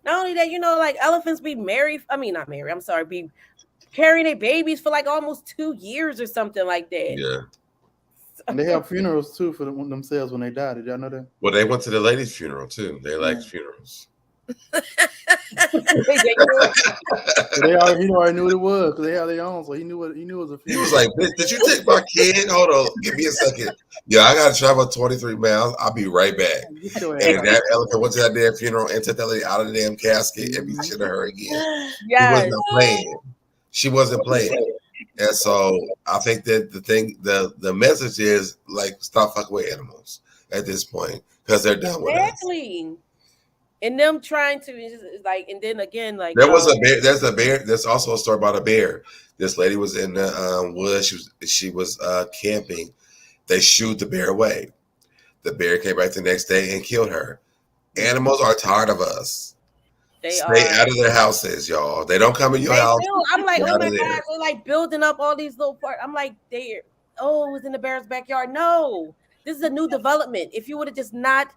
[SPEAKER 6] Not only that, like elephants be married. I mean, not married. I'm sorry, be carrying their babies for like almost 2 years or something like that.
[SPEAKER 5] Yeah.
[SPEAKER 4] And they have funerals too for themselves when they die. Did y'all know that?
[SPEAKER 5] Well, they went to the lady's funeral too. They liked funerals.
[SPEAKER 4] He already knew what it was because they have their own, so he knew it was a funeral.
[SPEAKER 5] He was like, "Bitch, did you take my kid? Hold on, give me a second. Yeah, I gotta travel 23 miles. I'll be right back." And that elephant went to that damn funeral and took that lady out of the damn casket and beat shit at her again.
[SPEAKER 6] Yes.
[SPEAKER 5] She wasn't playing. She wasn't playing. And so I think that the message is like, stop fucking with animals at this point because they're done with us.
[SPEAKER 6] Exactly. And them trying to like, and then again, like
[SPEAKER 5] there was a bear. There's a bear. There's also a story about a bear. This lady was in the woods. She was camping. They shooed the bear away. The bear came back the next day and killed her. Animals are tired of us. Stay out of their houses, y'all. They don't come in your house.
[SPEAKER 6] I'm like, oh my God, they're like building up all these little parts. I'm like, it was in the bear's backyard. No, this is a new development. If you would have just not,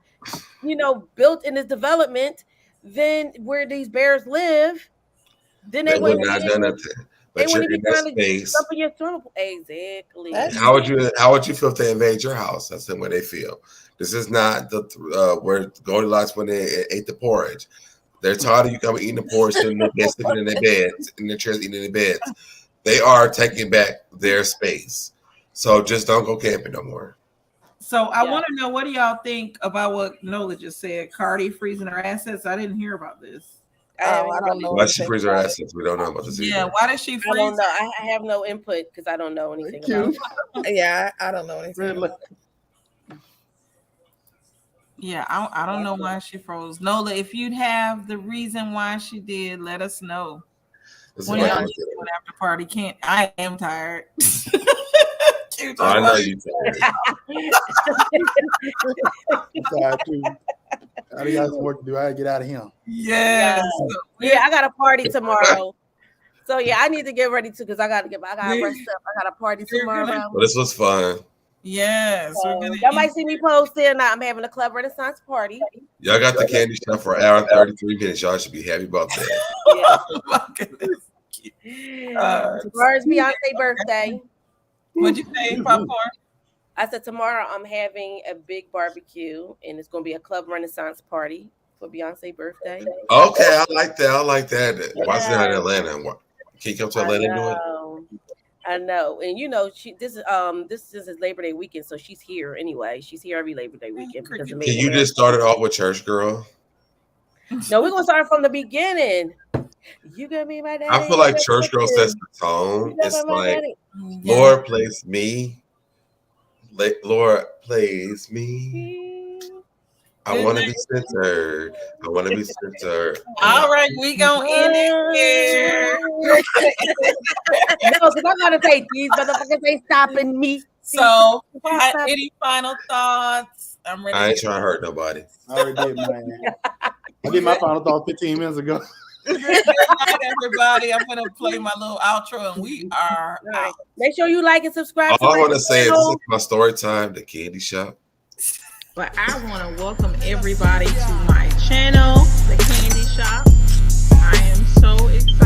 [SPEAKER 6] built in this development, then where these bears live, then they
[SPEAKER 5] would not done nothing. But
[SPEAKER 6] they wouldn't
[SPEAKER 5] in that space.
[SPEAKER 6] Exactly.
[SPEAKER 5] How would you feel if they invade your house? That's the way they feel. This is not the where Goldilocks went in and ate the porridge. They're tired of you coming eating the porridge, sleeping in their beds, in their chairs, eating in their beds. They are taking back their space. So just don't go camping no more.
[SPEAKER 2] So I want to know, what do y'all think about what Nola just said? Cardi freezing her assets. I didn't hear about this.
[SPEAKER 3] I don't know.
[SPEAKER 5] Why she freeze her assets? We don't know about this either.
[SPEAKER 2] Yeah, why does she freeze?
[SPEAKER 6] I don't know. I have no input because I don't know anything about it.
[SPEAKER 3] Yeah, I don't know anything.
[SPEAKER 2] Yeah, I don't know why she froze. Nola, if you'd have the reason why she did, let us know. When y'all doing after party, I am tired.
[SPEAKER 5] I know you tired.
[SPEAKER 4] Tired too. I got some work to do. I gotta get out of here.
[SPEAKER 2] Yes.
[SPEAKER 6] Yeah, I got a party tomorrow. So yeah, I need to get ready too because I gotta rest up. I got a party tomorrow.
[SPEAKER 5] Well, this was fun.
[SPEAKER 2] Yes.
[SPEAKER 6] Y'all might see me post there. Now I'm having a club Renaissance party.
[SPEAKER 5] Y'all got the candy shop for an hour and 33 minutes. Y'all should be happy about that.
[SPEAKER 2] Oh my goodness.
[SPEAKER 6] Tomorrow's Beyonce's birthday.
[SPEAKER 2] What'd you say, Popcorn?
[SPEAKER 6] I said tomorrow I'm having a big barbecue and it's gonna be a club Renaissance party for Beyonce's birthday.
[SPEAKER 5] Okay, I like that. Why is it in Atlanta? Can you come to Atlanta and do it?
[SPEAKER 6] I know, and this is Labor Day weekend, so she's here anyway. She's here every Labor Day weekend.
[SPEAKER 5] Can you just start it off with Church Girl?
[SPEAKER 6] No, we're gonna start from the beginning. You gonna be my daddy.
[SPEAKER 5] I feel like Church Girl sets the tone. It's like, Lord plays me. Lord plays me. I want to be centered. All
[SPEAKER 2] right, we gonna end it here.
[SPEAKER 6] No, because I'm gonna say these motherfuckers ain't stopping me.
[SPEAKER 2] So, any final thoughts? I'm ready.
[SPEAKER 5] I ain't trying to hurt nobody.
[SPEAKER 4] I already did mine. I did my final thought 15 minutes ago.
[SPEAKER 2] Good night, everybody. I'm gonna play my little outro, and we are out.
[SPEAKER 6] Make sure you like and subscribe.
[SPEAKER 5] All I want to say is this is my story time, the candy shop.
[SPEAKER 1] But I want to welcome everybody to my channel, The Candy Shop. I am so excited.